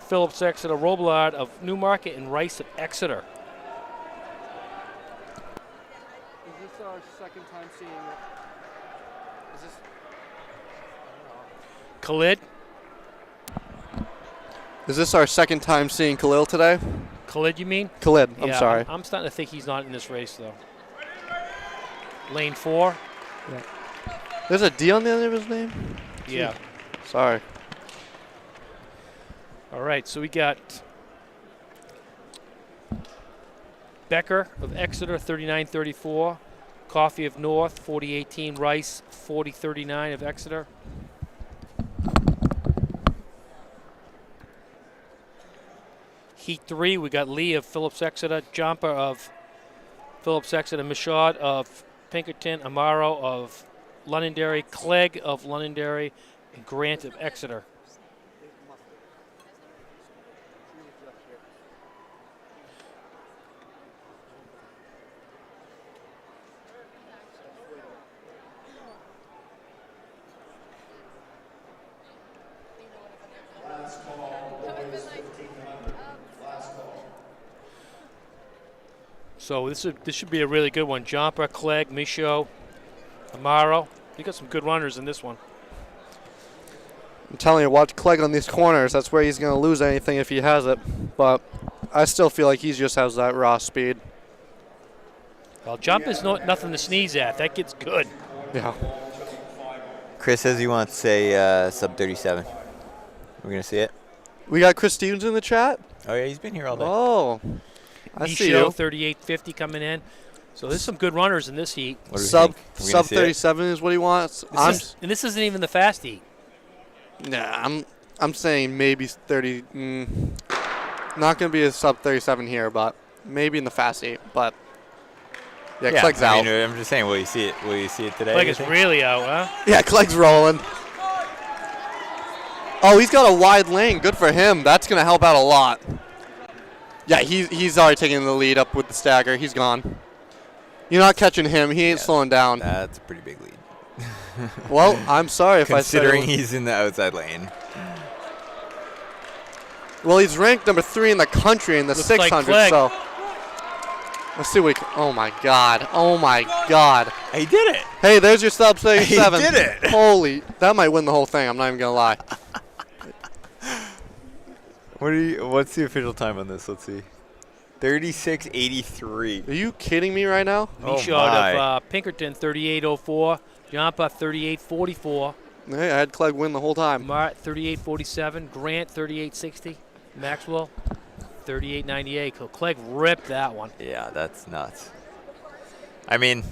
Phillips Exeter, Robillard of Newmarket, and Rice of Exeter. Is this our second time seeing it? Is this? Khalid, Is this our second time seeing Khalil today? Khalid, you mean? Khalid, I'm Yeah, sorry. I'm starting to think he's not in this race, though. Lane 4. There's a D on the end of his name? Yeah. Sorry. All right, so we got Becker of Exeter, 39-34. Coffee of North, 40-18. Rice, 40-39 of Exeter. Heat 3, we got Lee of Phillips Exeter, Jumper of Phillips Exeter, Michaud of Pinkerton, Amaro of Londonderry, Clegg of Londonderry, and Grant of Exeter. Last call, boys, 1500. Last call. So this should be a really good one. Jumper, Clegg, Michaud, Amaro. You got some good runners in this one. I'm telling you, watch Clegg on these corners. That's where he's going to lose anything if he has it. But I still feel like he just has that raw speed. Well, Jumper's nothing to sneeze at. That gets good. Yeah. Chris says he wants a sub 37. We're gonna see it. We got Chris Stevens in the chat. Oh yeah, he's been here all day. Oh, I see Michaud, you. 38.50 coming in. So there's some good runners in this heat. What do we Sub think? We're gonna see it? 37 is what he wants. And this isn't even the fast heat. I'm saying maybe 30. Not going to be a sub 37 here, but maybe in the fast 8. But yeah, Clegg's I out. mean, I'm just saying, will you see it? Will you see it today? Clegg you is think? really out, huh? Yeah, Clegg's rolling. Oh, he's got a wide lane. Good for him. That's going to help out a lot. Yeah, he's already taking the lead up with the stagger. He's gone. You're not catching him. He ain't slowing down. That's a pretty big lead. Well, I'm sorry if Considering I said he's in the outside lane. Well, he's ranked number 3 in the country in the Looks like 600. Clegg. So let's see what. Oh my God! Oh my God! He did it. Hey, there's your sub 37. He did it. Holy, that might win the whole thing. I'm not even gonna lie. What's the official time on this? Let's see. 36:83. Are you kidding me right now? Oh Michaud my. of Pinkerton, 38.04. Jumper, 38.44. Hey, I had Clegg win the whole time. Mart, 38.47. Grant, 38.60. Maxwell, 38.98. So Clegg ripped that one. Yeah, that's nuts. I mean,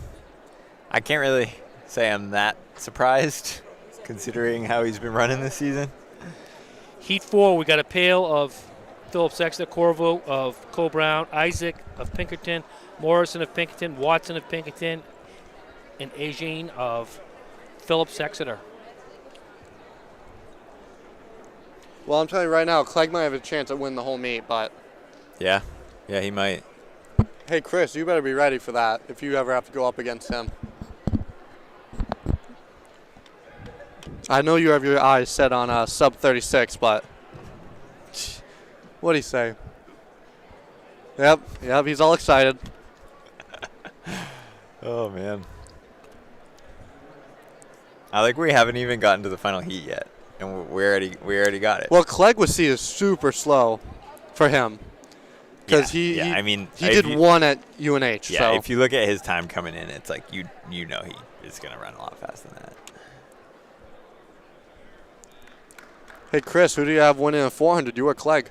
I can't really say I'm that surprised, considering how he's been running this season. Heat 4, we got a pail of Phillips Exeter, Corvo of Co-Brown, Isaac of Pinkerton, Morrison of Pinkerton, Watson of Pinkerton, and Eugene of Phillips Exeter. Well, I'm telling you right now, Clegg might have a chance at winning the whole meet. But Yeah, he might. hey, Chris, you better be ready for that if you ever have to go up against him. I know you have your eyes set on sub 36, but what'd he say? Yep, he's all excited. Oh man. I like we haven't even gotten to the final heat yet, and we already got it. Well, Clegg was seen as super slow for him because I he mean, did one at UNH. Yeah, so. if you look at his time coming in, it's like you know he is gonna run a lot faster than that. Hey, Chris, who do you have winning a 400? You or Clegg?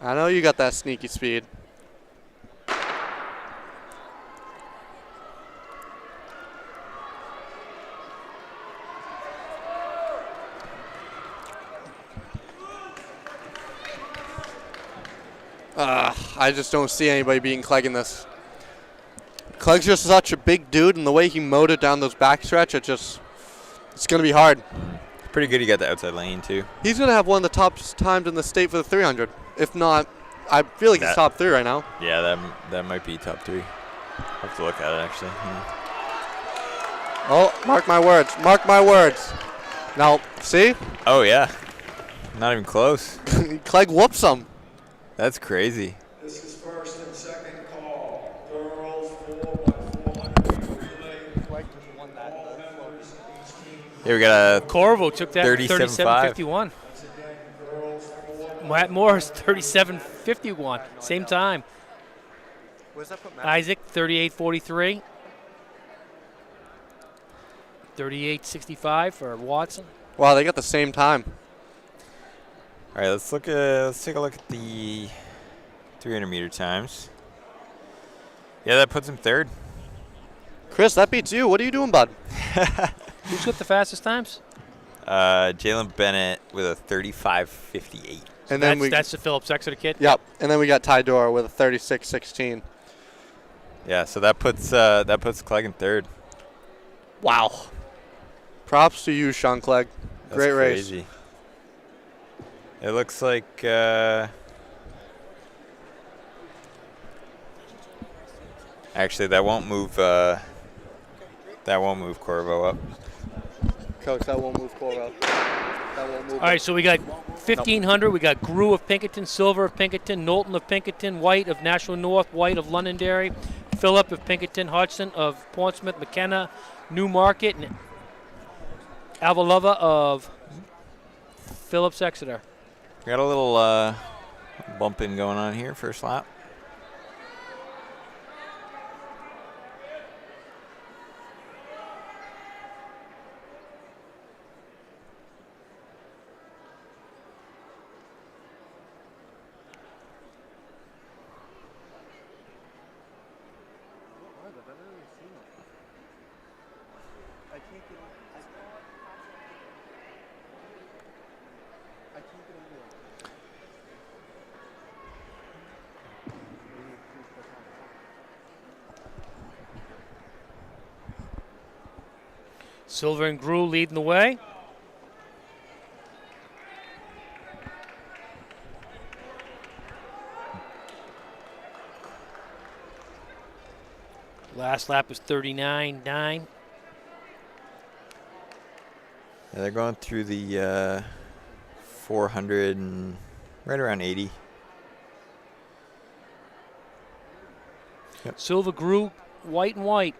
I know you got that sneaky speed. I just don't see anybody beating Clegg in this. Clegg's just such a big dude, and the way he mowed it down those backstretch, it's going to be hard. Pretty good. He got the outside lane too. He's going to have one of the top times in the state for the 300. If not, I feel like he's top 3 right now. Yeah, that might be top 3. I'll have to look at it actually. Oh, mark my words. Mark my words. Now, see? Oh yeah, not even close. Clegg whoops him. That's crazy. This is first and second call. Girls 4x400 relay. All members of each team. Here we got a Corvo took that 37.5. 37.51. Once again, girls 4x400. Matt Morris 37.51. Same time. Where's that put Matt? Isaac 38.43. 38.65 for Watson. Wow, they got the same time. All right, let's take a look at the 300-meter times. Yeah, that puts him third. Chris, that beats you. What are you doing, bud? Who's got the fastest times? Jalen Bennett with a 35.58. And then That's the Phillips Exeter kid? Yep. And then we got Ty Dora with a 36.16. Yeah, so that puts Clegg in third. Wow. Props to you, Sean Clegg. That's Great race. crazy. It looks like actually that won't move Corvo up. Coach, that won't move Corvo. That won't move. All right, so we got 1,500. We got Grew of Pinkerton, Silver of Pinkerton, Knowlton of Pinkerton, White of National North, White of Londonderry, Phillip of Pinkerton, Hodgson of Portsmouth, McKenna, Newmarket, and Avalova of Phillips Exeter. We got a little bumping going on here, first lap. Silver and Grew leading the way. Last lap was 39.9. Yeah, they're going through the 400 and right around 80. Yep. Silver, Grew, White and White.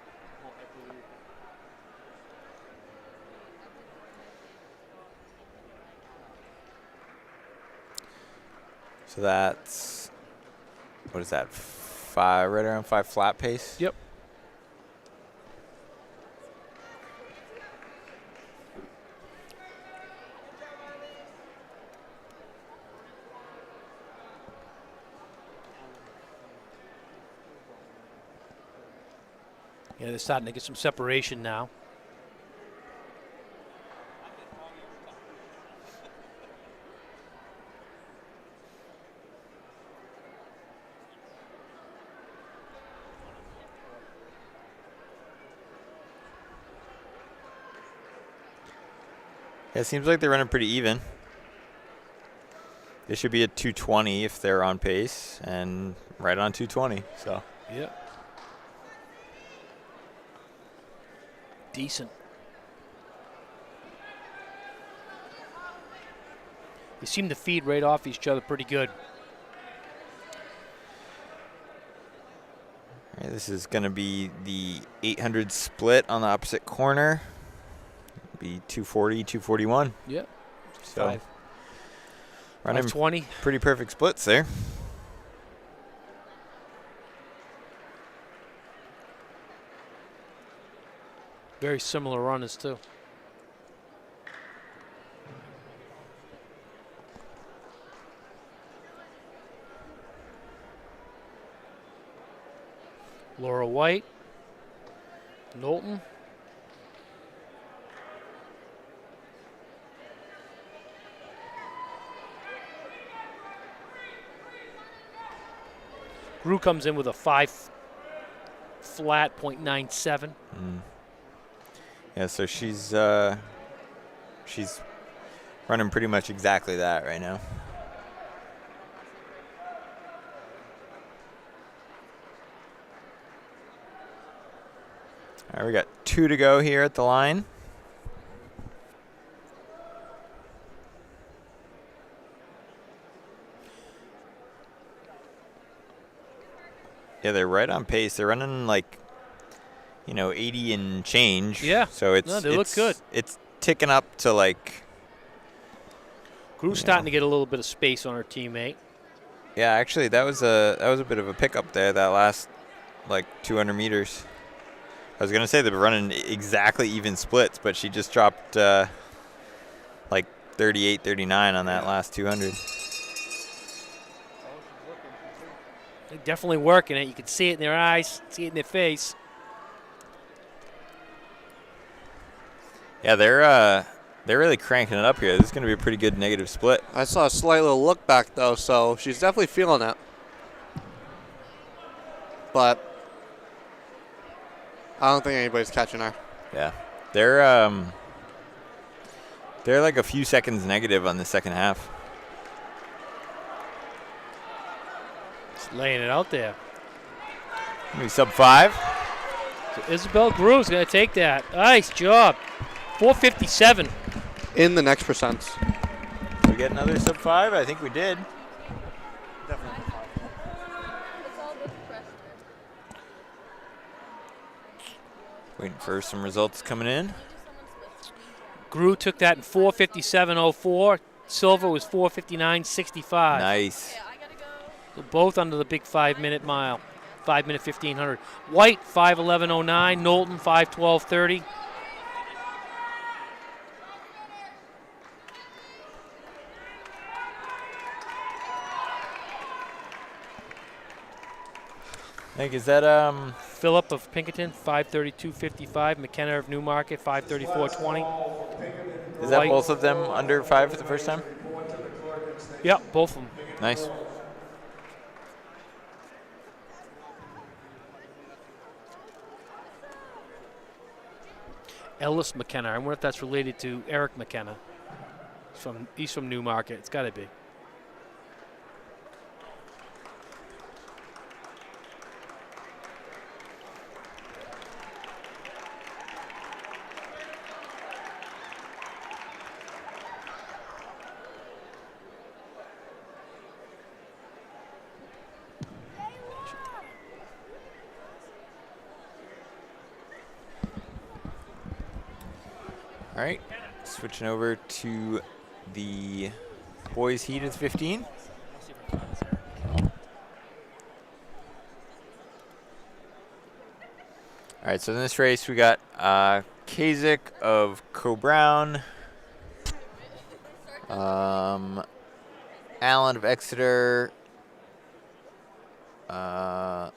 So that's, what is that, 5, right around 5 flat pace? Yep. Yeah, they're starting to get some separation now. Yeah, it seems like they're running pretty even. They should be at 220 if they're on pace, and right on 220. So. Yep. Decent. They seem to feed right off each other pretty good. All right, this is going to be the 800 split on the opposite corner. Be 240, 241. Yep. So running 520. Pretty perfect splits there. Very similar runners too. Laura White, Knowlton. Grew comes in with a 5 flat .97. Yeah, so she's running pretty much exactly that right now. All right, we got 2 to go here at the line. Yeah, they're right on pace. They're running like, 80 and change. Yeah. So it's No, they look good. It's ticking up to like. Grew's starting to get a little bit of space on her teammate. Yeah, actually, that was a bit of a pickup there. That last like 200 meters. I was gonna say they were running exactly even splits, but she just dropped like 38, 39 on that last 200. They're definitely working it. You can see it in their eyes, see it in their face. Yeah, they're really cranking it up here. This is going to be a pretty good negative split. I saw a slight little look back, though, so she's definitely feeling it. But I don't think anybody's catching her. Yeah. They're like a few seconds negative on the second half. Just laying it out there. Maybe sub 5. So Isabel Grew's going to take that. Nice job. 4:57. In the next percents. Did we get another sub 5? I think we did. Definitely. Waiting for some results coming in. Grew took that in 4:57.04. Silver was 4:59.65. Nice. So both under the big 5-minute mile. 5-minute 1500. White 5:11.09. Knowlton 5:12.30. I think is that Phillip of Pinkerton 5:32.55. McKenna of Newmarket 5:34.20. Is that both of them under 5 for the first time? Yeah, both of them. Nice. Ellis McKenna. I wonder if that's related to Eric McKenna. He's from Newmarket. It's got to be. All right, switching over to the boys heat of 15. All right, so in this race we got Kasich of Coe-Brown, Allen of Exeter, I'm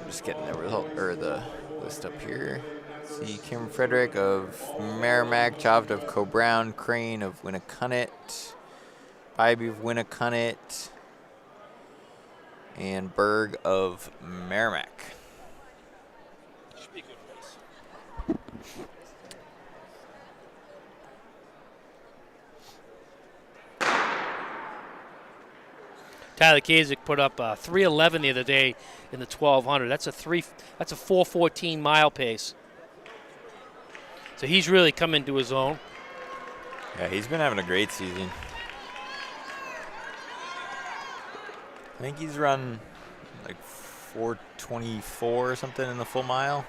just getting the result or the list up here. See Kim Frederick of Merrimack, Chavda of Coe-Brown, Crane of Winnacunnet, Bybee of Winnacunnet, and Berg of Merrimack. Should be a good race. Tyler Kasich put up 3:11 the other day in the 1200. That's a 4:14 mile pace. So he's really come into his own. Yeah, he's been having a great season. I think he's run like 4:24 or something in the full mile.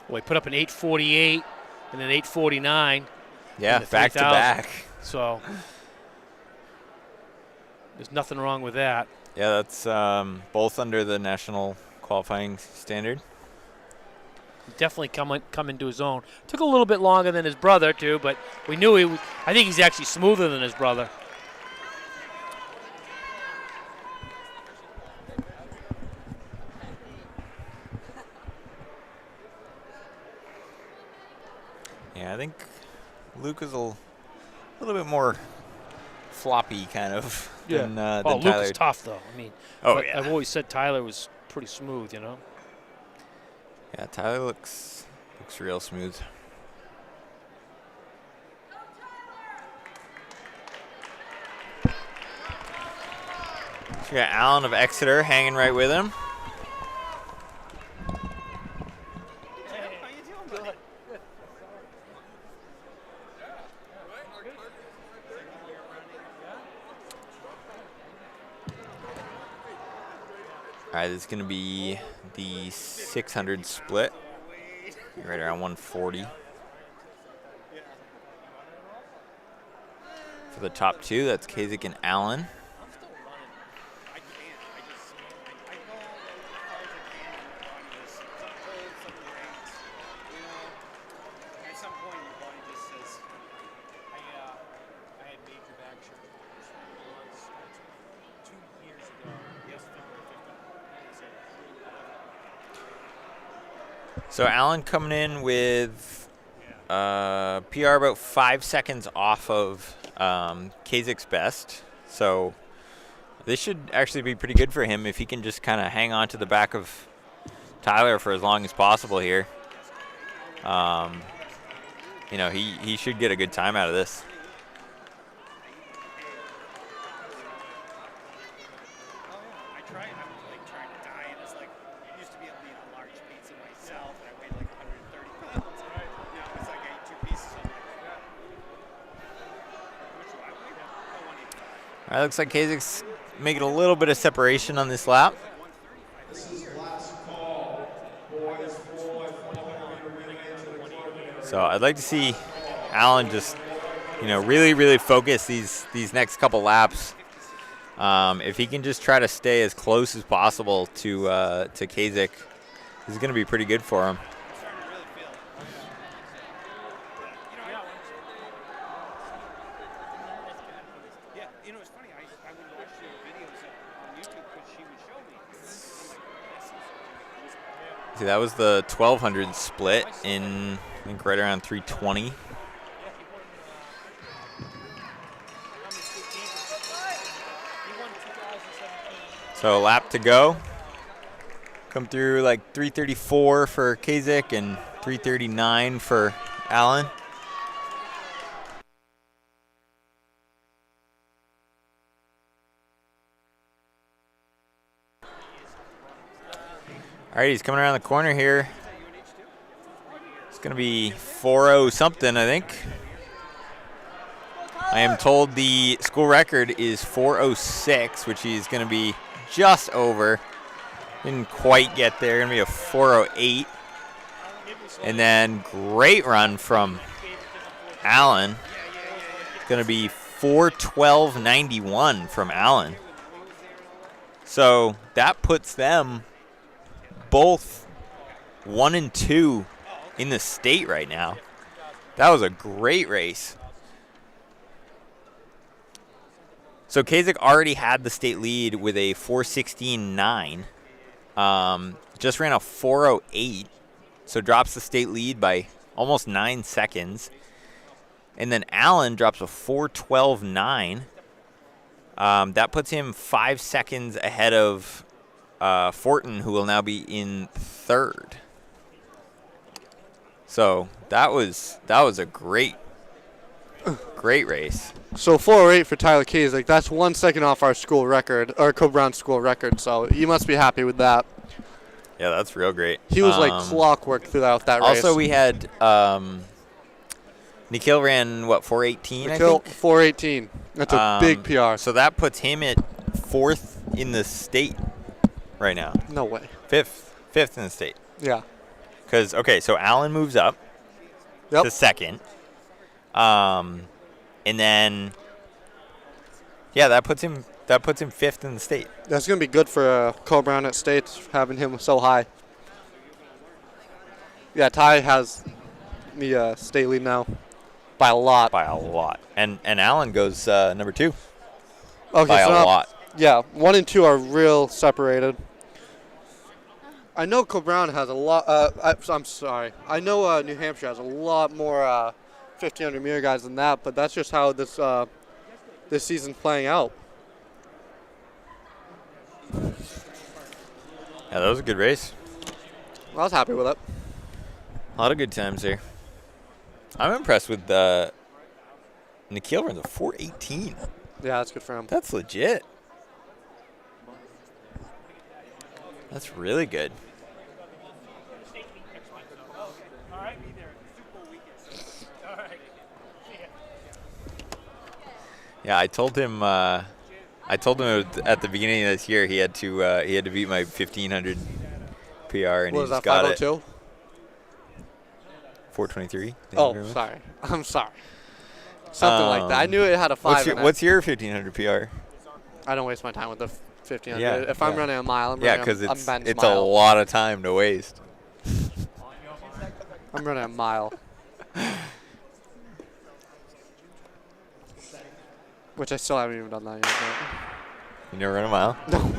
Well, he put up an 8:48 and an 8:49. Yeah, back to back. So there's nothing wrong with that. Yeah, that's both under the national qualifying standard. Definitely come into his own. Took a little bit longer than his brother too, but we knew he. I think he's actually smoother than his brother. Yeah, I think Luke is a little bit more floppy kind of than Oh, than Luke Tyler. is tough though. I mean, Oh, but yeah. I've always said Tyler was pretty smooth. You know. Yeah, Tyler looks real smooth. So we got Allen of Exeter hanging right with him. All right, this is going to be the 600 split, right around 140. For the top two, that's Kasich and Allen. So Allen coming in with PR about 5 seconds off of Kasich's best. So this should actually be pretty good for him if he can just kind of hang on to the back of Tyler for as long as possible here. You know, he should get a good time out of this. All right, looks like Kasich's making a little bit of separation on this lap. So I'd like to see Allen just, you know, really focus these next couple laps. If he can just try to stay as close as possible to Kasich, this is going to be pretty good for him. See, that was the 1200 split in, I think, right around 320. So a lap to go. Come through like 334 for Kasich and 339 for Allen. All right, he's coming around the corner here. It's going to be 4:0 something, I think. I am told the school record is 4:06, which he's going to be just over. Didn't quite get there. Going to be a 4:08. And then great run from Allen. Going to be 4:12.91 from Allen. So that puts them both 1 and 2 in the state right now. That was a great race. So Kasich already had the state lead with a 4:16.9. Just ran a 4:08, so drops the state lead by almost 9 seconds. And then Allen drops a 4:12.9. That puts him 5 seconds ahead of Fortin, who will now be in third. So that was a great race. So 4:08 for Tyler Kasich. That's 1 second off our school record, or Co-Brown school record. So you must be happy with that. Yeah, that's real great. He was like clockwork throughout that race. Also, we had Nikhil ran what, 4:18? Nikhil, I think 4:18. That's a big PR. So that puts him at 4th in the state right now. No way. 5th in the state. Yeah. Because so Allen moves up to 2nd, and then that puts him 5th in the state. That's gonna be good for Co-Brown at state, having him so high. Yeah, Ty has the state lead now by a lot. By a lot. And Allen goes number 2. Okay, by so a now, lot. Yeah, 1 and 2 are real separated. I know Co-Brown has a lot. I'm sorry. I know New Hampshire has a lot more 1500 meter guys than that, but that's just how this this season's playing out. Yeah, that was a good race. I was happy with it. A lot of good times there. I'm impressed with Nikhil runs a 4:18. Yeah, that's good for him. That's legit. That's really good. Yeah, I told him at the beginning of this year he had to beat my 1500 PR, and What he was just that, got it. 502? 423. Oh, sorry. I'm sorry. Something like that. I knew it had a 5 in it. What's your 1500 PR? I don't waste my time with the 1500. Yeah, If I'm running a mile, I'm yeah, running because a it's men's a mile. lot of time to waste. I'm running a mile. Which I still haven't even done that yet. You never run a mile? No.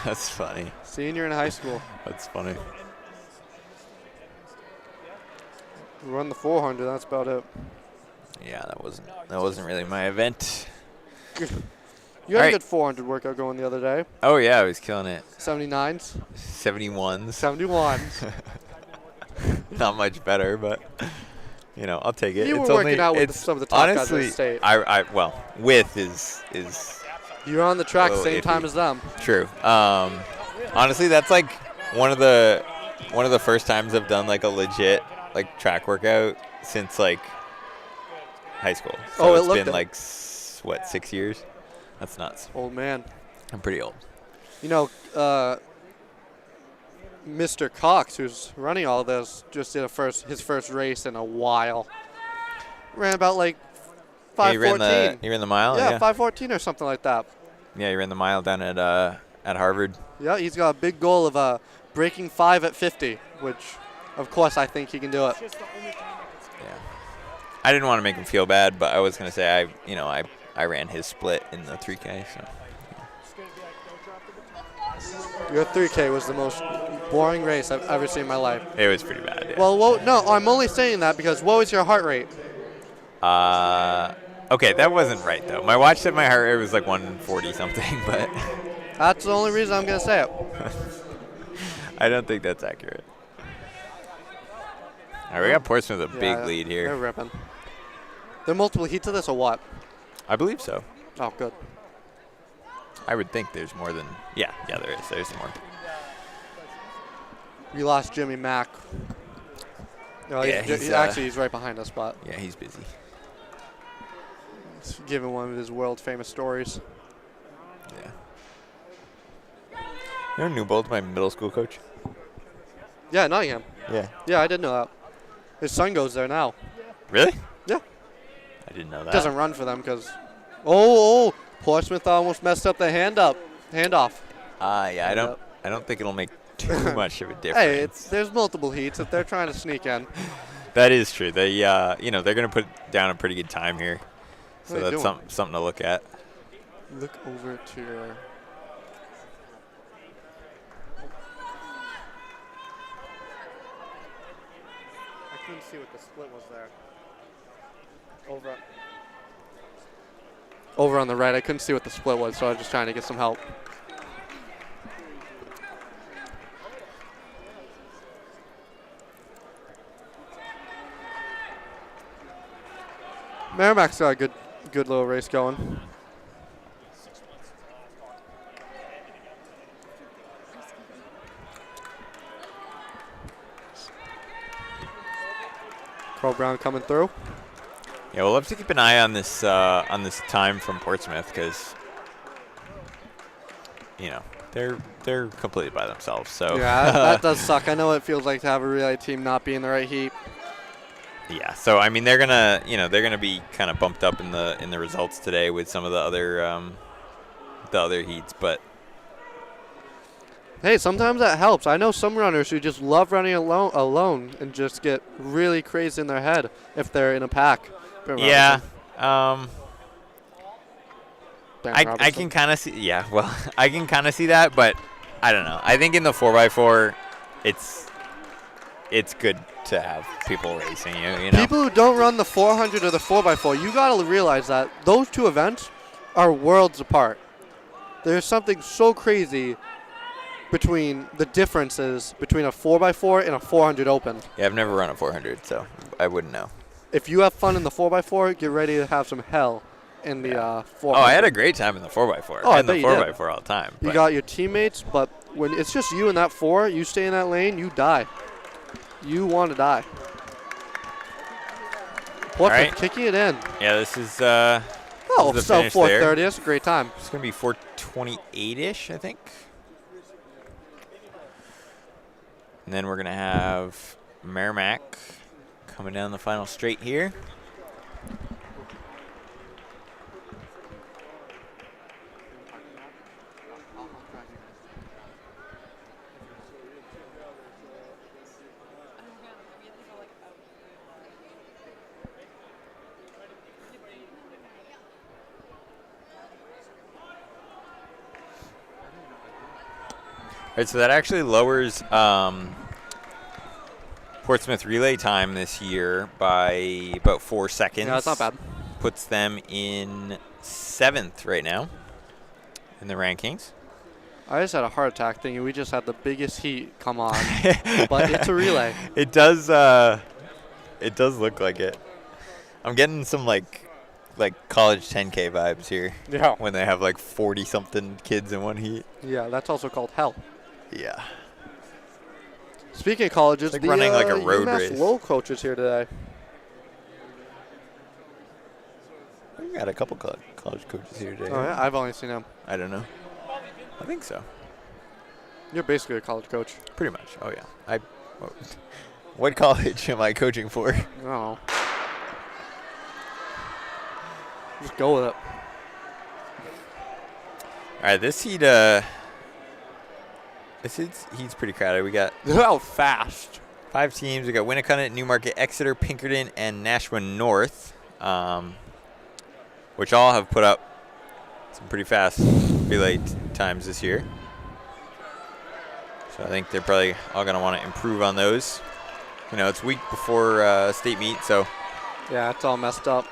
That's funny. Senior in high school. That's funny. We run the 400. That's about it. Yeah, that wasn't really my event. You had All a right. good 400 workout going the other day. Oh yeah, I was killing it. 79s. 71s. 71s. Not much better, but you know, I'll take it. You it's were only, working out with it's some of the top guys in honestly, the state. well, width is You were on the track a the little same time iffy. as them. True. Honestly, that's like one of the first times I've done like a legit like track workout since like high school. So Oh, it it's looked been it. like 6 years? That's nuts. Old man. I'm pretty old. You know, Mr. Cox, who's running all this, just did his first race in a while. Ran about like Yeah, you 5:14. ran the mile. Yeah, Yeah, 5:14 or something like that. Yeah, you ran the mile down at Harvard. Yeah, he's got a big goal of breaking 5 at 50, which, of course, I think he can do it. Yeah. I didn't want to make him feel bad, but I was gonna say I ran his split in the 3K. So Your 3K was the most boring race I've ever seen in my life. it was pretty bad. Yeah. Well, no, I'm only saying that because what was your heart rate? Okay, that wasn't right though. My watch said my heart rate was like 140 something, but That's the only reason I'm going to say it. I don't think that's accurate. All right, we got Portsmouth with a big Yeah, lead They're here. ripping. There are multiple heats of this or what? I believe so. Oh, good. I would think there's more than yeah, there is. There's more. We lost Jimmy Mack. No, Yeah, actually, he's right behind us, but Yeah, he's busy. he's giving one of his world famous stories. Yeah. You know Newbold's my middle school coach? Yeah, Nottingham. Yeah. Yeah, I did know that. His son goes there now. Really? Yeah. I didn't know that. Doesn't run for them because. Oh, Portsmouth almost messed up the handoff. Yeah, I don't think it'll make too much of a difference. Hey, there's multiple heats if they're trying to sneak in. That is true. They they're going to put down a pretty good time here. So What are they that's doing? something to look at. Look over to your. I couldn't see what the split was there. Over on the right, I couldn't see what the split was, so I was just trying to get some help. Merrimack's got a good little race going. Crow Brown coming through. Yeah, we'll have to keep an eye on this time from Portsmouth because they're completely by themselves. So Yeah, that does suck. I know what it feels like to have a relay team not be in the right heat. yeah. So I mean, they're gonna be kind of bumped up in the results today with some of the other heats, but Hey, sometimes that helps. I know some runners who just love running alone and just get really crazy in their head if they're in a pack. Ben yeah. Robinson. Ben I Robinson. can kind of see. Yeah, well, I can kind of see that, but I don't know. I think in the 4x4, it's good to have people racing you. You know. People who don't run the 400 or the 4x4, you got to realize that those two events are worlds apart. There's something so crazy between the differences between a 4x4 and a 400 open. Yeah, I've never run a 400, so I wouldn't know. If you have fun in the 4x4, get ready to have some hell in the 4x4. Oh, I had a great time in the 4x4. Oh, I I had the bet you did. 4x4 all the time. You but- got your teammates, but when it's just you in that 4, you stay in that lane, you die. You want to die. Portsmouth right. kicking it in. Yeah, this is Oh, this is the so finish there. 4:30. That's a great time. It's going to be 4:28-ish, I think. And then we're going to have Merrimack coming down the final straight here. All right, so that actually lowers Portsmouth relay time this year by about 4 seconds. Yeah, that's not bad. Puts them in 7th right now in the rankings. I just had a heart attack thinking we just had the biggest heat come on, but it's a relay. It does look like it. I'm getting some like college 10K vibes here. Yeah. When they have like 40 something kids in one heat. Yeah, that's also called hell. Yeah. Speaking of colleges, It's like the running like a road UMass race. Lowell coach is here today. We got a couple college coaches here today. Oh, yeah? I've only seen him. I don't know. I think so. You're basically a college coach. Pretty much. Oh yeah. What college am I coaching for? I don't know. Just go with it. All right, this heat heat's pretty crowded. We got How fast. 5 teams. We got Winnicott, Newmarket, Exeter, Pinkerton, and Nashua North, which all have put up some pretty fast relay times this year. So I think they're probably all going to want to improve on those. You know, it's week before state meet, so. Yeah, it's all messed up.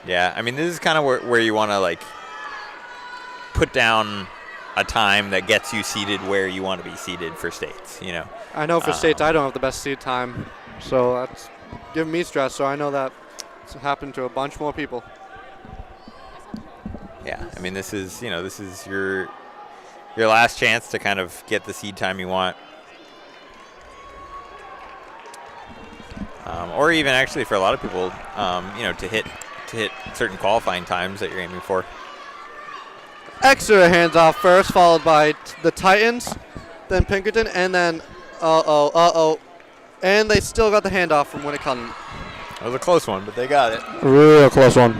Yeah, I mean, this is kind of where you want to, like, put down a time that gets you seated where you want to be seated for states, you know. I know for states I don't have the best seat time, so that's giving me stress, so I know that it's happened to a bunch more people. Yeah, I mean, this is your last chance to kind of get the seed time you want. Or even actually for a lot of people, you know, to hit certain qualifying times that you're aiming for. Exeter hands off first, followed by the Titans, then Pinkerton, and then and they still got the handoff from Winnicott. It was a close one, but they got it. Real close one.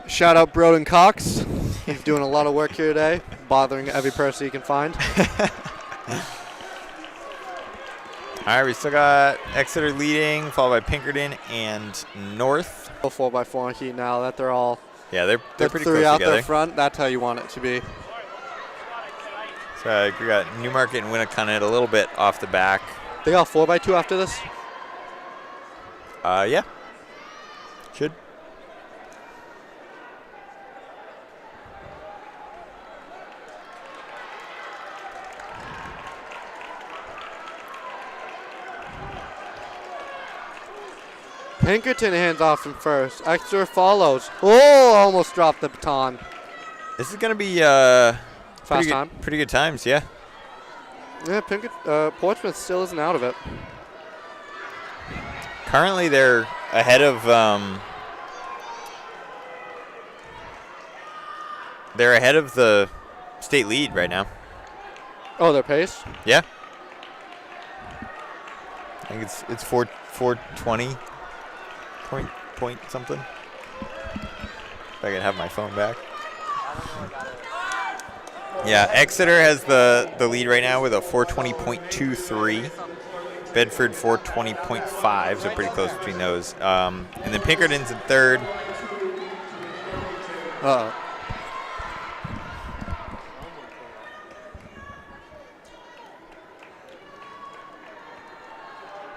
Shout out Broden Cox. He's doing a lot of work here today, bothering every person he can find. All right, we still got Exeter leading, followed by Pinkerton and North. 4x4 on heat now that they're all Yeah, they're pretty three close out together. there front. That's how you want it to be. So we got Newmarket and Winnicott a little bit off the back. They got 4x2 after this. Yeah, should. Pinkerton hands off from first. Exeter follows. Oh, almost dropped the baton. This is gonna be Fast time. pretty good times, yeah. Yeah, Portsmouth still isn't out of it. Currently, they're ahead of the state lead right now. Oh, their pace? Yeah. I think it's 420 point something. If I can have my phone back. Yeah, Exeter has the lead right now with a 420.23. Bedford 420.5, so pretty close between those. And then Pinkerton's in third. Uh-oh.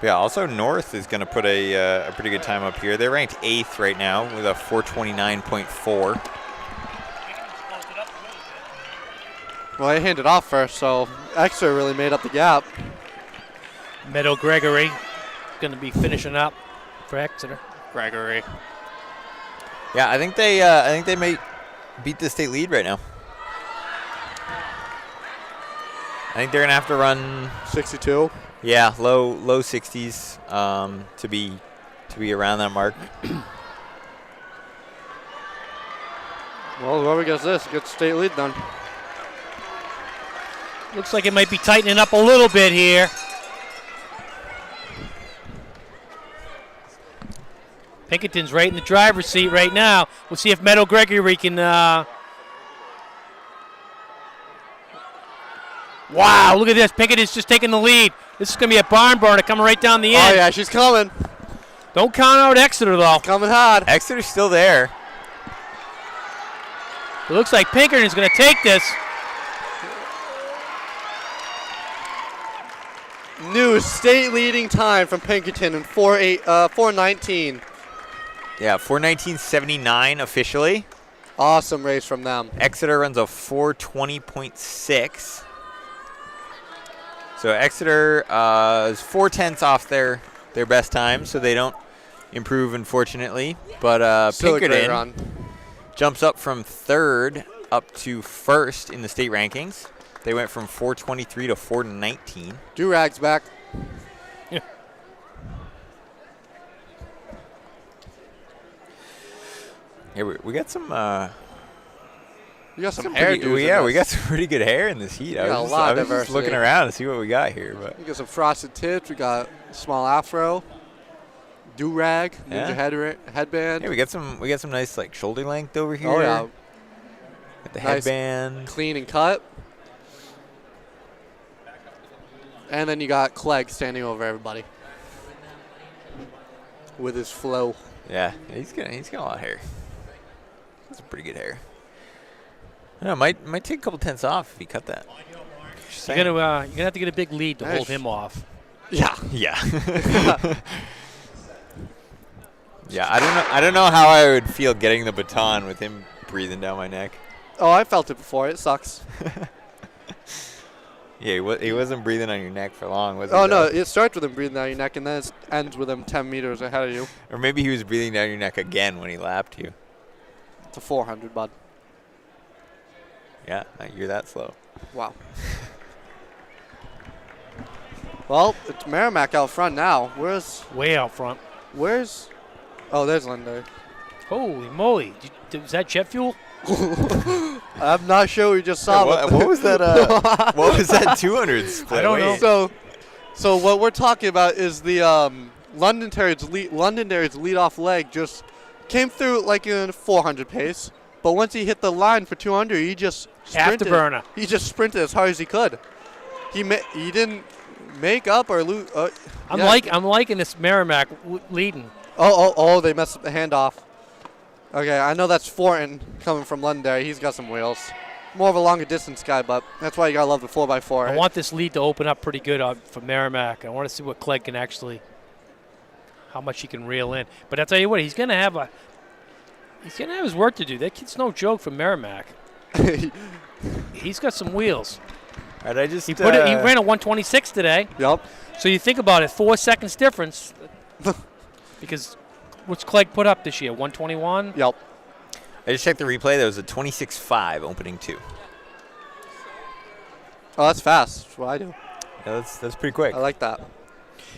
Yeah, also North is going to put a pretty good time up here. They're ranked 8th right now with a 4:29.4. Well, they handed off first, so Exeter really made up the gap. Meadow Gregory going to be finishing up for Exeter. Gregory. Yeah, I think they may beat the state lead right now. I think they're going to have to run 62. Yeah, low 60s to be around that mark. Well, whoever gets this gets state lead then. Looks like it might be tightening up a little bit here. Pinkerton's right in the driver's seat right now. We'll see if Meadow Gregory can. Wow, look at this. Pinkerton's just taking the lead. This is going to be a barn burner coming right down the end. Oh, yeah, she's coming. Don't count out Exeter, though. Coming hard. Exeter's still there. It looks like Pinkerton's going to take this. New state leading time from Pinkerton in 4:19. Yeah, 4:19.79 officially. Awesome race from them. Exeter runs a 4:20.6. So Exeter is 4/10 off their best time, so they don't improve, unfortunately. But Still a great Pinkerton run. jumps up from 3rd up to 1st in the state rankings. They went from 4:23 to 4:19. Do-Rag's back. Yeah. Yeah, we got some. You got some pretty- hairdos. yeah, we got some pretty good hair in this heat. We got a lot of I was just diversity. looking around to see what we got here, but We got some frosted tips. We got small afro. Do-Rag. Yeah. Ninja headband. yeah, we got some nice like shoulder length over here. Oh, yeah. Got the Nice. headband. Clean and cut. And then you got Clegg standing over everybody with his flow. Yeah, he's got a lot of hair. That's pretty good hair. I don't know, might take a couple tenths off if he cut that. Just You're saying. gonna have to get a big lead to Nice. hold him off. Yeah. Yeah. Yeah, I don't know how I would feel getting the baton with him breathing down my neck. Oh, I felt it before. It sucks. Yeah, he wasn't breathing on your neck for long, was he? Oh, no. though? It starts with him breathing down your neck, and then it ends with him 10 meters ahead of you. Or maybe he was breathing down your neck again when he lapped you. It's a 400, bud. Yeah, you're that slow. Wow. Well, it's Merrimack out front now. Way out front. Oh, there's Linder. Holy moly. Is that jet fuel? I'm not sure we just saw. What was that? What was that 200 split? I don't know. So what we're talking about is the Londonderry's lead-off leg just came through like in 400 pace, but once he hit the line for 200, he just sprinted. Afterburner. He just sprinted as hard as he could. He didn't make up or lose. I'm liking this Merrimack leading. Oh! They messed up the handoff. Okay, I know that's Fortin coming from Londonderry. He's got some wheels. More of a longer distance guy, but that's why you gotta love the 4x4. I want this lead to open up pretty good for Merrimack. I want to see what Clegg can how much he can reel in. But I tell you what, he's gonna have his work to do. That kid's no joke for Merrimack. He's got some wheels. All right, He ran a 126 today. Yep. So you think about it, 4 seconds difference. Because what's Clegg put up this year? 121. Yep. I just checked the replay. There was a 26.5 opening 2. Oh, that's fast. That's what I do. Yeah, that's pretty quick. I like that.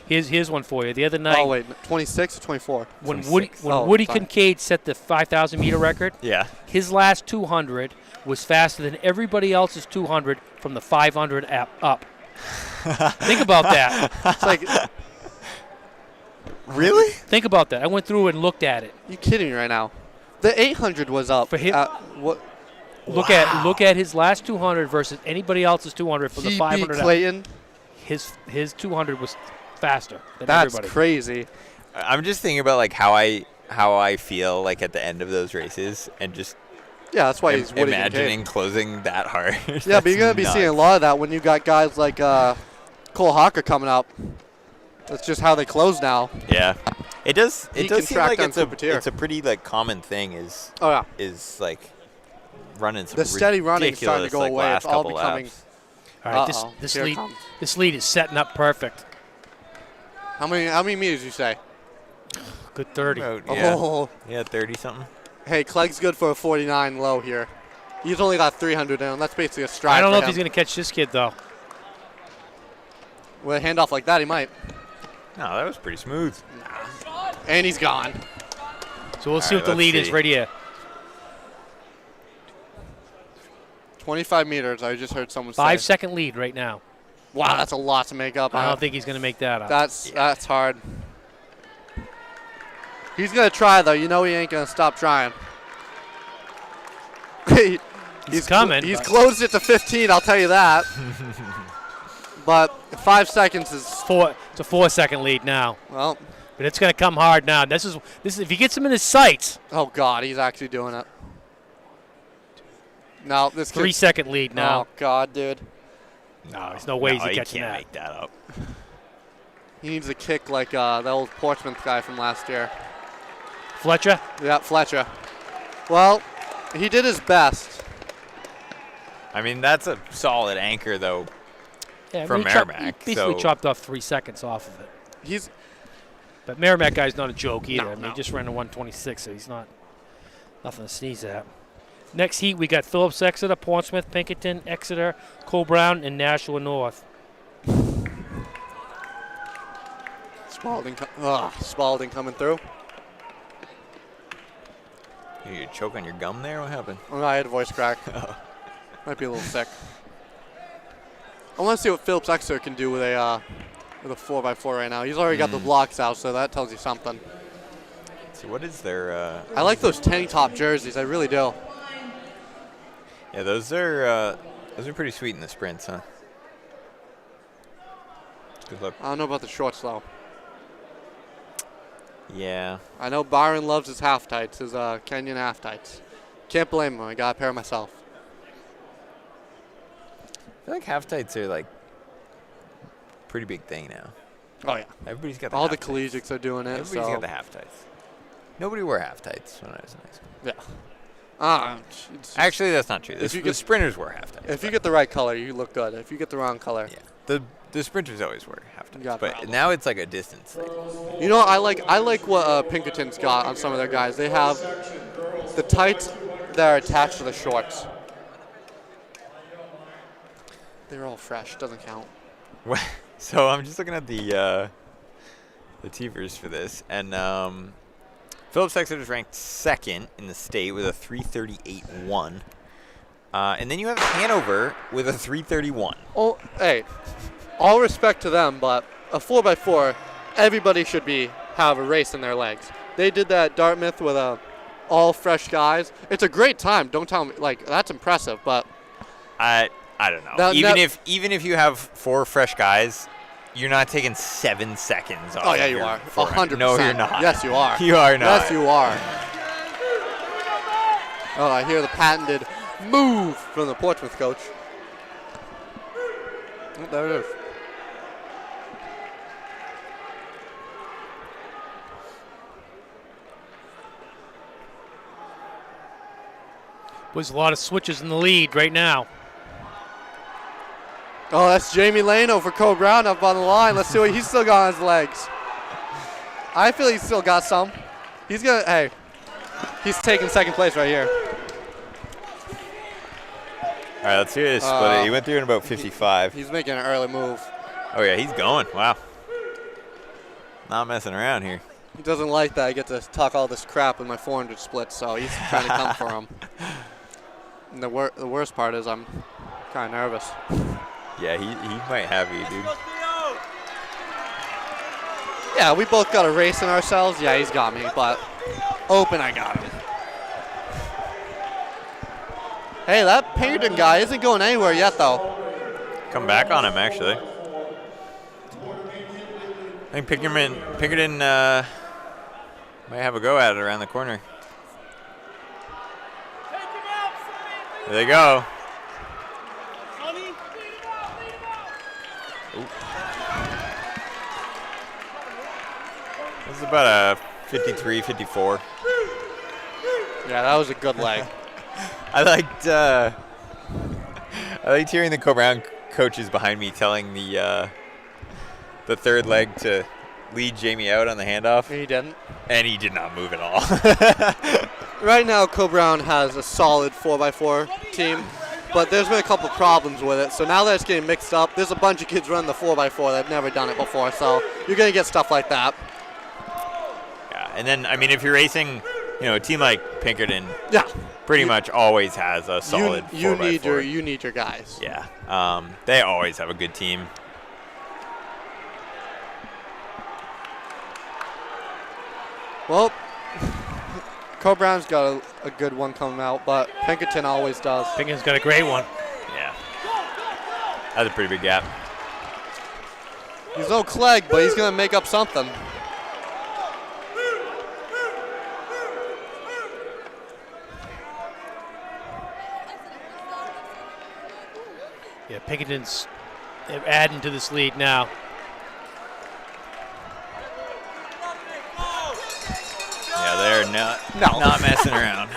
Here's one for you. The other night, Oh wait, 26 or 24? when 26. Woody sorry. Kincaid set the 5,000 meter record, Yeah. his last 200 was faster than everybody else's 200 from the 500 up. Think about that. It's like, Really? Think about that. I went through and looked at it. you kidding me right now? The 800 was up. For him- What? Look at his last 200 versus anybody else's 200 from the He 500 beat up. Clayton. His 200 was faster than That's everybody. crazy. I'm just thinking about like how I feel like at the end of those races, and just Yeah, that's why he's Woody imagining Kincaid. closing that hard. Yeah, but you're gonna be seeing a lot of that when you got guys like Cole Hawker coming up. That's just how they close now. Yeah. It does. He It can does seem track like down it's a Puppeteer. pretty like common thing. Is Oh yeah. is like running some The steady running is starting to ridiculous, go like, away. last It's all couple becoming. laps. All right, Uh-oh. this Here it lead comes. this lead is setting up perfect. How many meters you say? Good 30. About, yeah. Oh. Yeah, 30 something. Hey, Clegg's good for a 49 low here. He's only got 300 in him. That's basically a stride. I don't know for if he's him. going to catch this kid though. With a handoff like that, he might. No, that was pretty smooth. And he's gone. So we'll see right, what the let's lead is see. right here. 25 meters. I just heard someone say. 5-second lead right now. Wow, that's a lot to make up. I don't think he's going to make that up. That's hard. He's gonna try though. You know he ain't gonna stop trying. He's coming. He's closed it to 15. I'll tell you that. But 5 seconds is It's a 4-second lead now. well. But it's going to come hard now. This is if he gets him in his sights. Oh God, he's actually doing it. No, this 3-second lead now. Oh God, dude. No, there's no way he's he catching can't that. make that up. He needs a kick like the old Portsmouth guy from last year. Fletcher? Yeah, Fletcher. Well, he did his best. I mean, that's a solid anchor though. Yeah, From he Merrimack, basically so- chopped off 3 seconds off of it. But Merrimack guy's not a joke either. I mean, he just ran a 126, so he's nothing to sneeze at. Next heat, we got Phillips Exeter, Portsmouth, Pinkerton, Exeter, Cole Brown, and Nashua North. Spalding coming through. You choke on your gum there? What happened? Oh, no, I had a voice crack. Might be a little sick. I want to see what Phillips Exeter can do with a 4x4 right now. He's already got the blocks out, so that tells you something. So what is their? I like those tank top jerseys. I really do. Yeah, those are pretty sweet in the sprints, huh? Good luck. I don't know about the shorts though. Yeah. I know Byron loves his half tights, his Kenyan half tights. Can't blame him. I got a pair myself. I feel like half tights are like pretty big thing now. Oh yeah. Everybody's got all the half tights. collegiates are doing it. Everybody's so. got the half tights. Nobody wore half tights when I was in high school. Yeah. Actually, that's not true. If you The get- sprinters wear half tights. If you get the right color, you look good. If you get the wrong color, yeah. The sprinters always wear half tights, got but problems. now it's like a distance thing. You know, I like what Pinkerton's got on some of their guys. They have the tights that are attached to the shorts. They're all fresh. Doesn't count. So I'm just looking at the Tivers for this, and Phillips Exeter is ranked second in the state with a 338.1, and then you have Hanover with a 331. Oh, hey, all respect to them, but a 4x4, everybody should have a race in their legs. They did that at Dartmouth with all fresh guys. It's a great time. Don't tell me that's impressive, but I don't know. Now- Even if you have 4 fresh guys, you're not taking 7 seconds off. oh yeah, of you your are. 400. 100%. No, you're not. Yes, you are. You are not. Yes, you are. Oh, I hear the patented move from the Portsmouth coach. Oh, there it is. There's a lot of switches in the lead right now. Oh, that's Jamie Lano for Cole Brown up on the line. Let's see what he's still got on his legs. I feel he's still got some. He's taking second place right here. All right, let's hear this split. He went through in about 55. He's making an early move. Oh yeah, he's going. Wow. Not messing around here. He doesn't like that I get to talk all this crap in my 400 split, so he's trying to come for him. And the worst part is I'm kind of nervous. Yeah, he might have you, dude. Yeah, we both got a race in ourselves. Yeah, he's got me, but open, I got him. Hey, that Pinkerton guy isn't going anywhere yet, though. Come back on him, actually. I think Pinkerton might have a go at it around the corner. There they go. Ooh. This is about a 53, 54. Yeah, that was a good leg. I liked hearing the Co-Brown coaches behind me telling the third leg to lead Jamie out on the handoff. He didn't. And he did not move at all. Right now, Co-Brown has a solid 4x4 team, but there's been a couple problems with it. So now that it's getting mixed up, there's a bunch of kids running the 4x4 that have never done it before. So you're going to get stuff like that. Yeah, and then, I mean, if you're racing, a team like Pinkerton, yeah, pretty much always has a solid 4x4. You need your guys. Yeah, they always have a good team. Well, Co-Brown's got a good one coming out, but Pinkerton always does. Pinkerton's got a great one. Yeah. That's a pretty big gap. He's no Clegg, but he's going to make up something. Yeah, Pinkerton's adding to this lead now. Yeah, they're not messing around.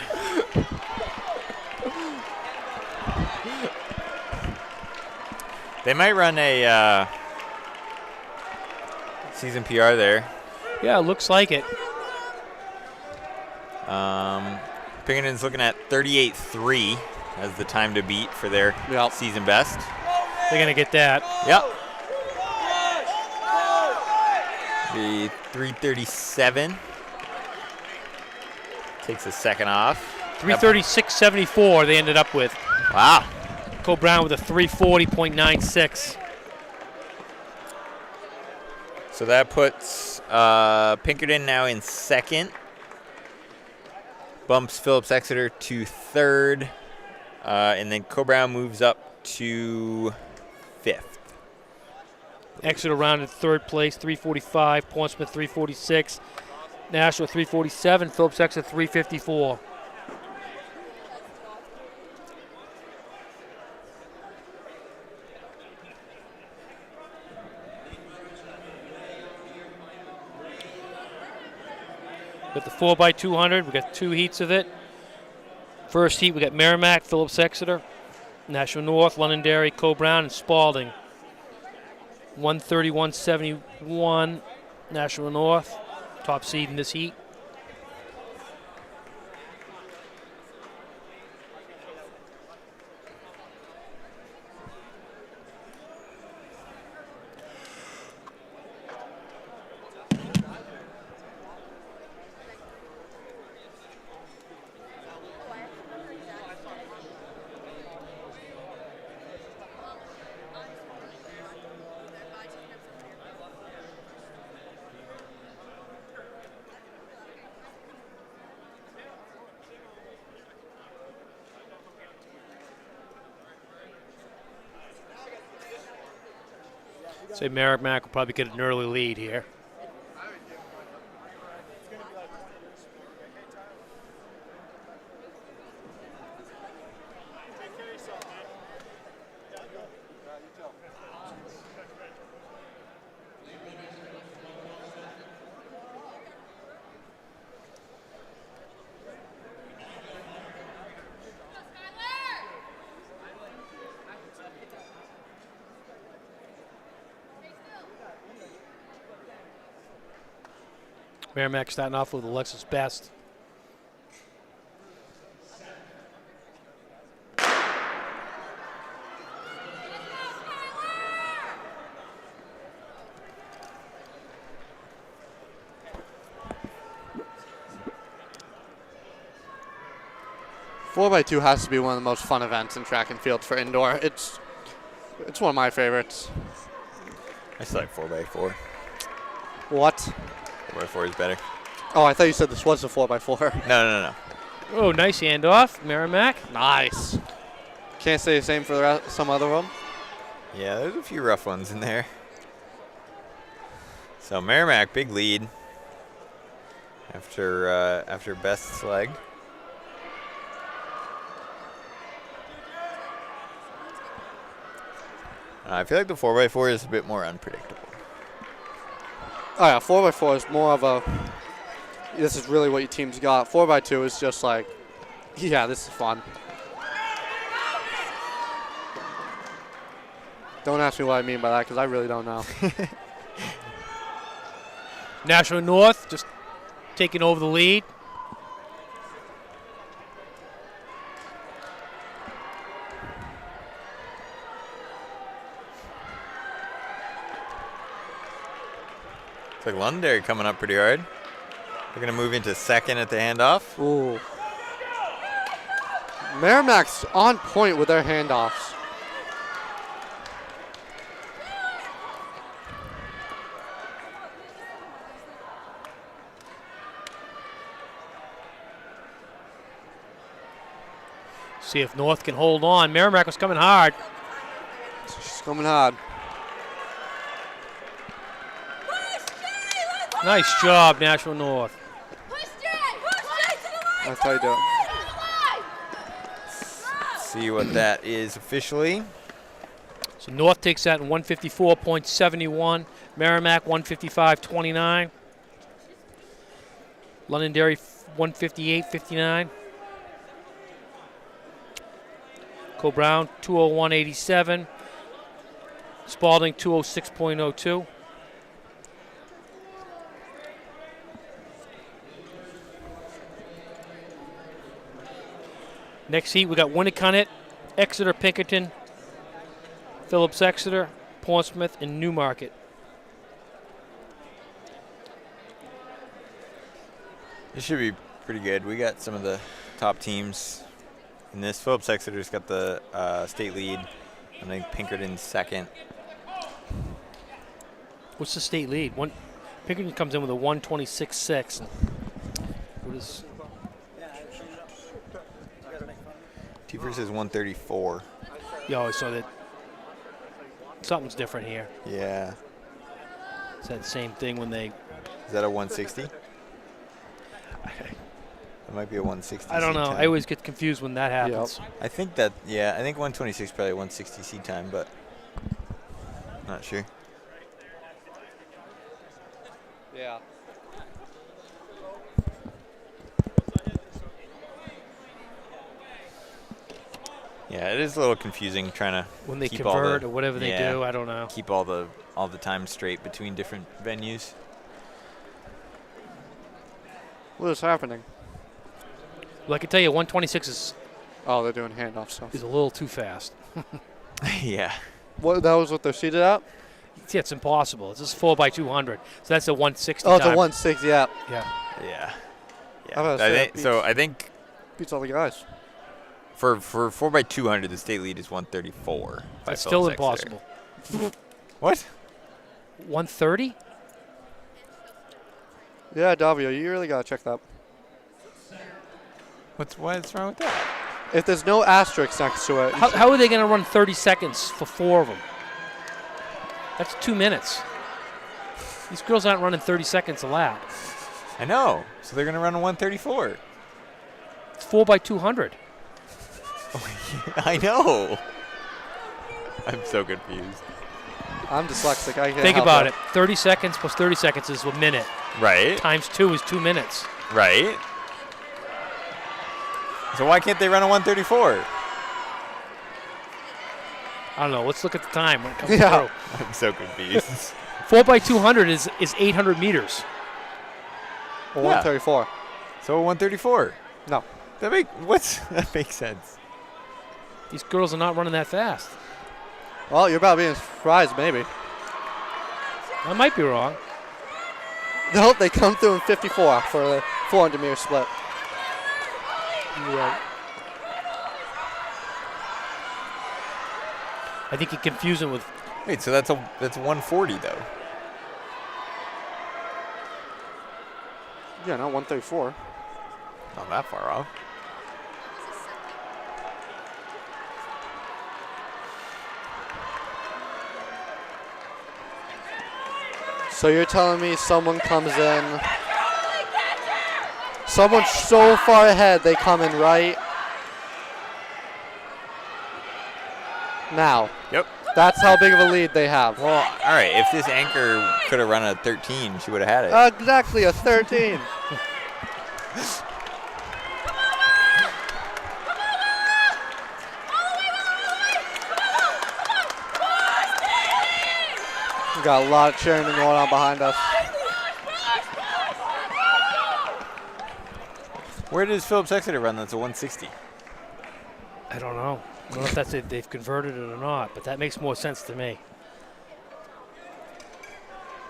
They might run a season PR there. Yeah, looks like it. Pinkerton's looking at 38.3 as the time to beat for their season best. They're going to get that. Yep. The 3:37 takes a second off. 3:36.74 they ended up with. Wow. Co-Brown with a 3:40.96. So that puts Pinkerton now in second. Bumps Phillips Exeter to third. And then Co-Brown moves up to fifth. Exeter rounded third place, 3:45. Portsmouth 3:46. Nashua 3:47. Phillips Exeter 3:54. With the 4x200, we got 2 heats of it. First heat, we got Merrimack, Phillips Exeter, Nashua North, Londonderry, Co-Brown, and Spalding. 131.71, Nashua North, top seed in this heat. Say Merrimack will probably get an early lead here. Merrimack starting off with Alexis Best. Four by two has to be one of the most fun events in track and field for indoor. It's one of my favorites. I still like 4x4. What? 4x4 is better. Oh, I thought you said this was a 4x4. No. Oh, nice handoff, Merrimack. Nice. Can't say the same for some other one. Yeah, there's a few rough ones in there. So Merrimack, big lead after Best's leg. I feel like the 4x4 is a bit more unpredictable. Oh yeah, 4x4 is more of a. This is really what your team's got. 4x2 is just like, yeah, this is fun. Don't ask me what I mean by that because I really don't know. National North just taking over the lead. It's like Londonderry coming up pretty hard. They're going to move into second at the handoff. Ooh. Merrimack's on point with their handoffs. See if North can hold on. Merrimack was coming hard. She's coming hard. Nice job, National North. That's how you do it. Let's see what that is officially. So North takes that in 154.71. Merrimack 155.29. Londonderry 158.59. Co-Brown 201.87. Spalding 206.02. Next heat, we got Winnicott, Exeter, Pinkerton, Phillips Exeter, Portsmouth, and Newmarket. This should be pretty good. We got some of the top teams in this. Phillips Exeter's got the state lead. I think Pinkerton's second. What's the state lead? Pinkerton comes in with a 126.6. What is? T-First is 134. Yo, so that something's different here. Yeah. It's that same thing when they. Is that a 160? It might be a 160. I don't know. seat time. I always get confused when that happens. Yep. I think that, yeah, I think 126 probably 160 seat time, but not sure. Yeah. Yeah, it is a little confusing trying to When they keep convert all or whatever they do, I don't know. Keep all the time straight between different venues. What is happening? Well, I can tell you 126 is Oh, they're doing handoff stuff. a little too fast. Yeah. What? That was what they're seated at? See, it's impossible. It's just 4x200. So that's a 160 Oh, it's a time. 160, yeah. Yeah. Yeah. I was Yeah. about to say, So I think beats all the guys. for 4x200, the state lead is 134. by That's still Phillips Exeter. impossible. What? 130? Yeah, Davio, you really got to check that. What's wrong with that? If there's no asterisk next to it. How are they going to run 30 seconds for 4 of them? That's 2 minutes. These girls aren't running 30 seconds a lap. I know. So they're going to run a 134. It's 4x200. I know. I'm so confused. I'm dyslexic. I can't Think help about it. 30 seconds plus 30 seconds is a minute. Right. Times 2 is 2 minutes. Right. So why can't they run a 134? I don't know. Let's look at the time when it comes Yeah. through. I'm so confused. 4x200 is 800 meters. A 134. So a 134. No. That makes sense. These girls are not running that fast. Well, you're about being surprised, maybe. I might be wrong. Nope, they come through in 54 for the 400 meter split. Right. I think you confuse them with. Wait, so that's 140 though. Yeah, not 134. Not that far off. So you're telling me someone comes in, someone's so far ahead they come in right now. Yep. That's how big of a lead they have. Well, all right. If this anchor could have run a 13, she would have had it. Exactly, a 13. We got a lot of cheering going on behind us. Where does Phillips Exeter run? That's a 160. I don't know. I don't know if that's they've converted it or not, but that makes more sense to me.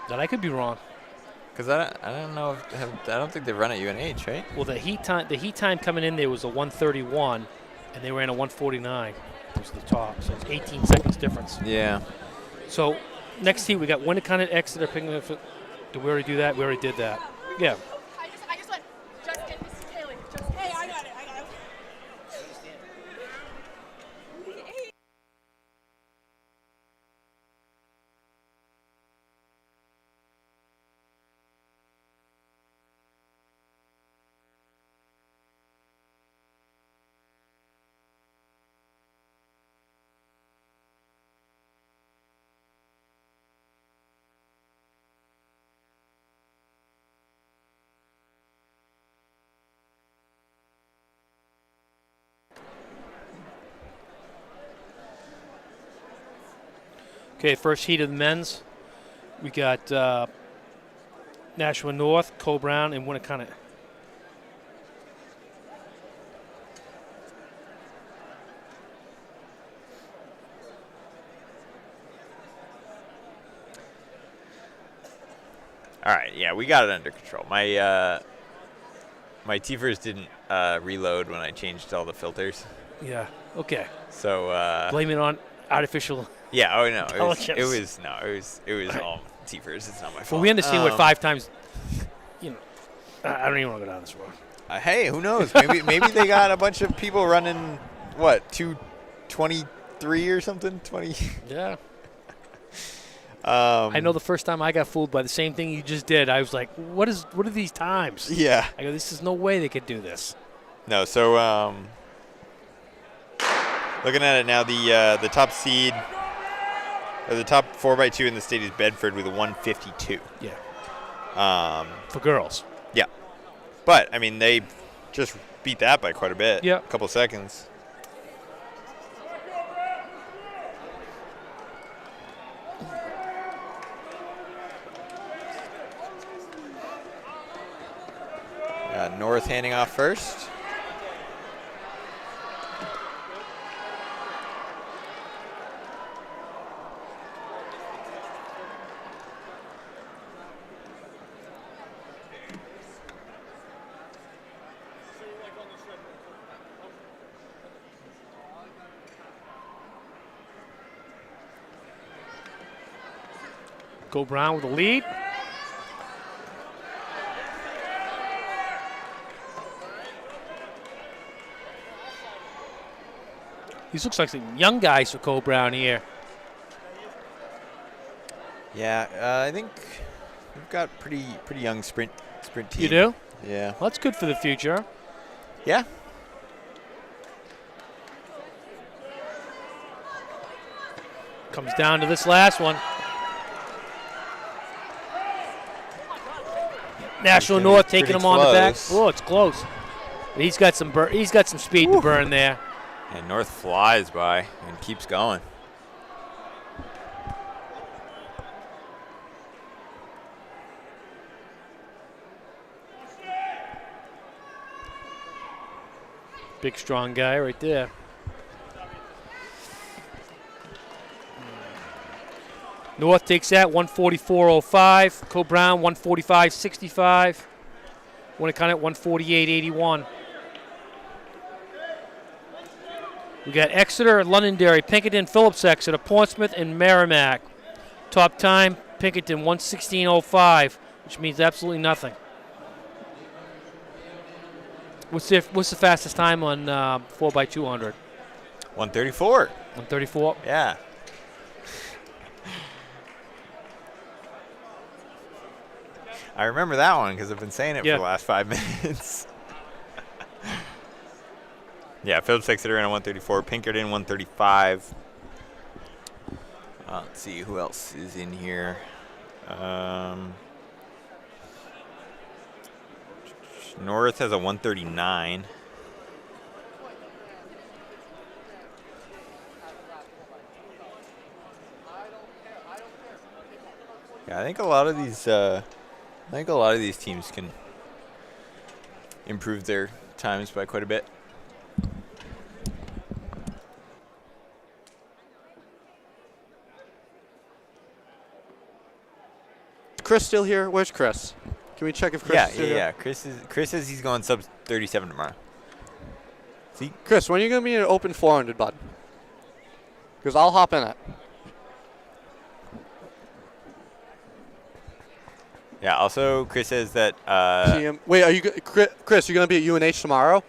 But I could be wrong. Because I don't know. I don't think they run at UNH, right? Well, the heat time coming in there was a 131, and they ran a 149. Was the top, so it's 18 seconds difference. Yeah. So next heat we got Winnacunnet, Exeter, picking up. Did we already do that? We already did that. Yeah. I just went, Justin, this is Kaylee. Hey, I got it. Okay, first heat of the men's. We got Nashua North, Cole Brown, and Winnacunnet. All right. Yeah, we got it under control. My TFers didn't reload when I changed all the filters. Yeah. Okay. So blame it on artificial. Yeah. Oh no. intelligence. It was all TFers. It's not my fault. Well, we understand what 5 times. You know, I don't even want to go down this road. Hey, who knows? Maybe they got a bunch of people running what 223 or something. 20. Yeah. I know the first time I got fooled by the same thing you just did, I was like, what are these times? Yeah. I go, this is no way they could do this. No, so looking at it now, the top seed, or the top 4x2 in the state is Bedford with a 152. Yeah. For girls. Yeah. But, I mean, they just beat that by quite a bit. Yeah. A couple seconds. North handing off first. Go Brown with the lead. These looks like some young guys for Cole Brown here. Yeah, I think we've got pretty young sprint team. You do? Yeah. Well, that's good for the future. Yeah. Comes down to this last one. National North taking him on the back. Oh, it's close. He's got some speed to burn there. And North flies by and keeps going. Big, strong guy right there. North takes that, 144.05. Cole Brown, 145.65. Winnacunnet, 148.81. We got Exeter, Londonderry, Pinkerton, Phillips Exeter, Portsmouth, and Merrimack. Top time, Pinkerton, 116.05, which means absolutely nothing. What's the fastest time on 4x200? 134. 134? Yeah. I remember that one because I've been saying it for the last 5 minutes. Yeah, Phillips Exeter in a 134, Pinkerton 135. Let's see who else is in here. North has a 139. Yeah, I think a lot of these teams can improve their times by quite a bit. Chris still here? Where's Chris? Can we check if Chris is still here? Yeah. Chris says he's going sub 37 tomorrow. See, Chris, when are you going to be in an open 400, bud? Because I'll hop in it. Yeah. Also, Chris says that. Wait, are you Chris? You're going to be at UNH tomorrow?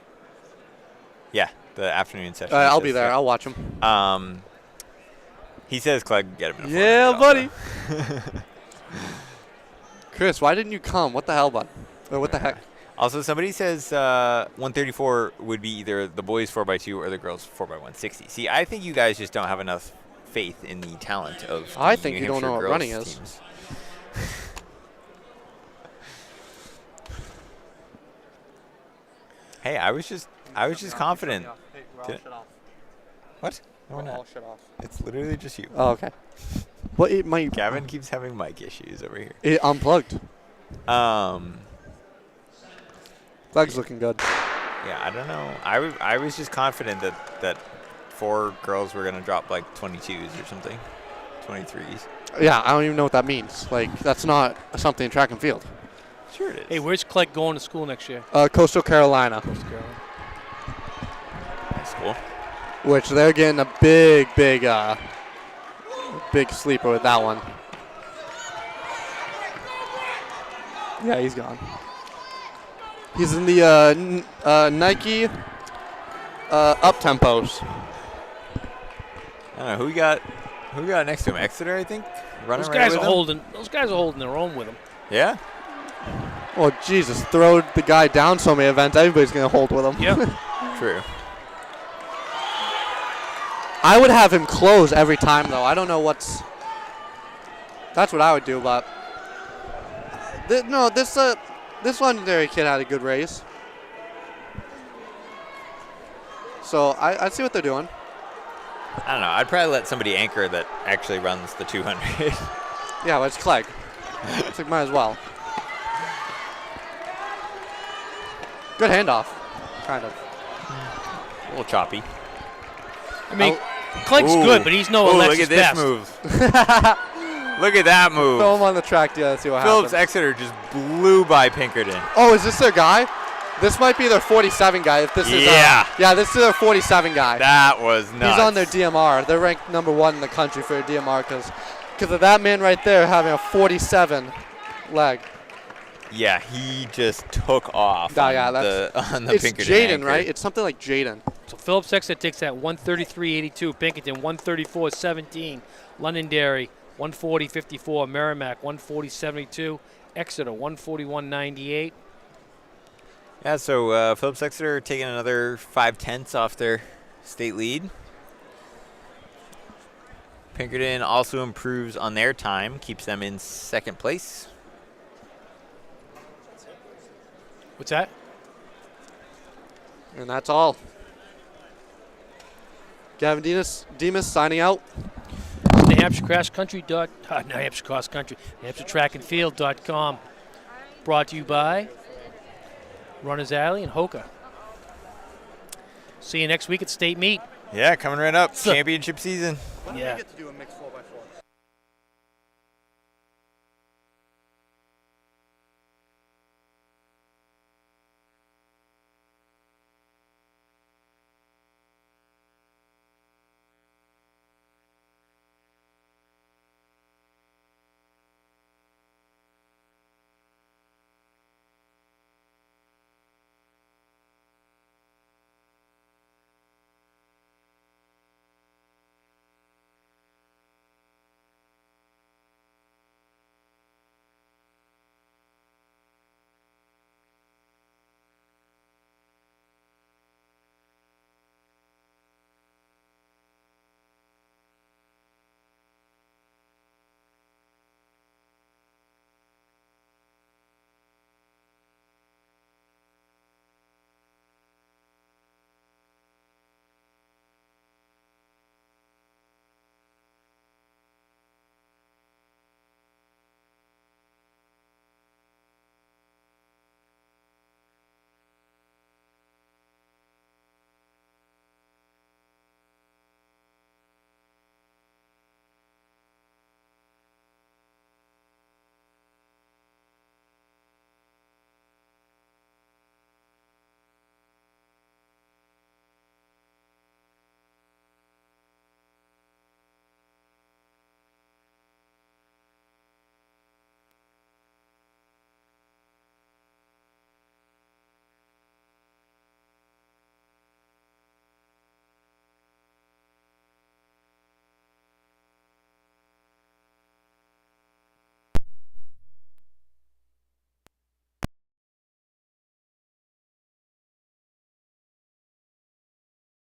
Yeah, the afternoon session. I'll be there. I'll watch him. He says Clegg get him. In a Yeah, 400 buddy. also. Chris, why didn't you come? What the hell, bud? Or what the heck? Also, somebody says 134 would be either the boys 4x2 or the girls 4x160. See, I think you guys just don't have enough faith in the talent of. I the think New you don't Hampshire know what girls running is. teams. Hey, I was just confident. What? No, we're not. Shut off. It's literally just you. Oh, okay. Well, it might. Gavin keeps having mic issues over here. It unplugged. Um. Leg's looking good. Yeah, I don't know. I was just confident that 4 girls were gonna drop like 22s or something, 23s. Yeah, I don't even know what that means. Like, that's not something in track and field. Sure it is. Hey, where's Clegg going to school next year? Coastal Carolina. High school. Which they're getting a big sleeper with that one. Yeah, he's gone. He's in the Nike up tempos. I don't know who we got next to him. Exeter, I think. Running Those right guys with are him? holding. Those guys are holding their own with him. Yeah. Oh Jesus! Throw the guy down so many events. Everybody's gonna hold with him. Yep. True. I would have him close every time though. I don't know what's. That's what I would do, but this legendary kid had a good race. So I see what they're doing. I don't know. I'd probably let somebody anchor that actually runs the 200. Yeah, but it's Clegg. It's like, might as well. Good handoff, kind of. A little choppy. I mean, Clegg's good, but he's no Alexis Look at this Best. move. Look at that move. Throw him on the track, yeah, let's see what Phillips happens. Exeter just blew by Pinkerton. Oh, is this their guy? This might be their 47 guy. If this is Yeah. This is their 47 guy. That was nuts. He's on their DMR. They're ranked number 1 in the country for their DMR because of that man right there having a 47 leg. Yeah, he just took off Yeah, on yeah, the it's Pinkerton Jaden, anchor. right? It's something like Jaden. So Phillips Exeter takes that 133.82. Pinkerton 134.17. Londonderry 140.54. Merrimack 140.72. Exeter 141.98. Yeah, so Phillips Exeter taking another 5/10 off their state lead. Pinkerton also improves on their time, keeps them in second place. What's that? And that's all. Gavin Demas signing out. New Hampshire Cross Country. New Hampshire Cross Country. New Hampshire Trackandfield.com. Brought to you by Runners Alley and Hoka. See you next week at State Meet. Yeah, coming right up. Championship season. Yeah. to do a mixed 4x4?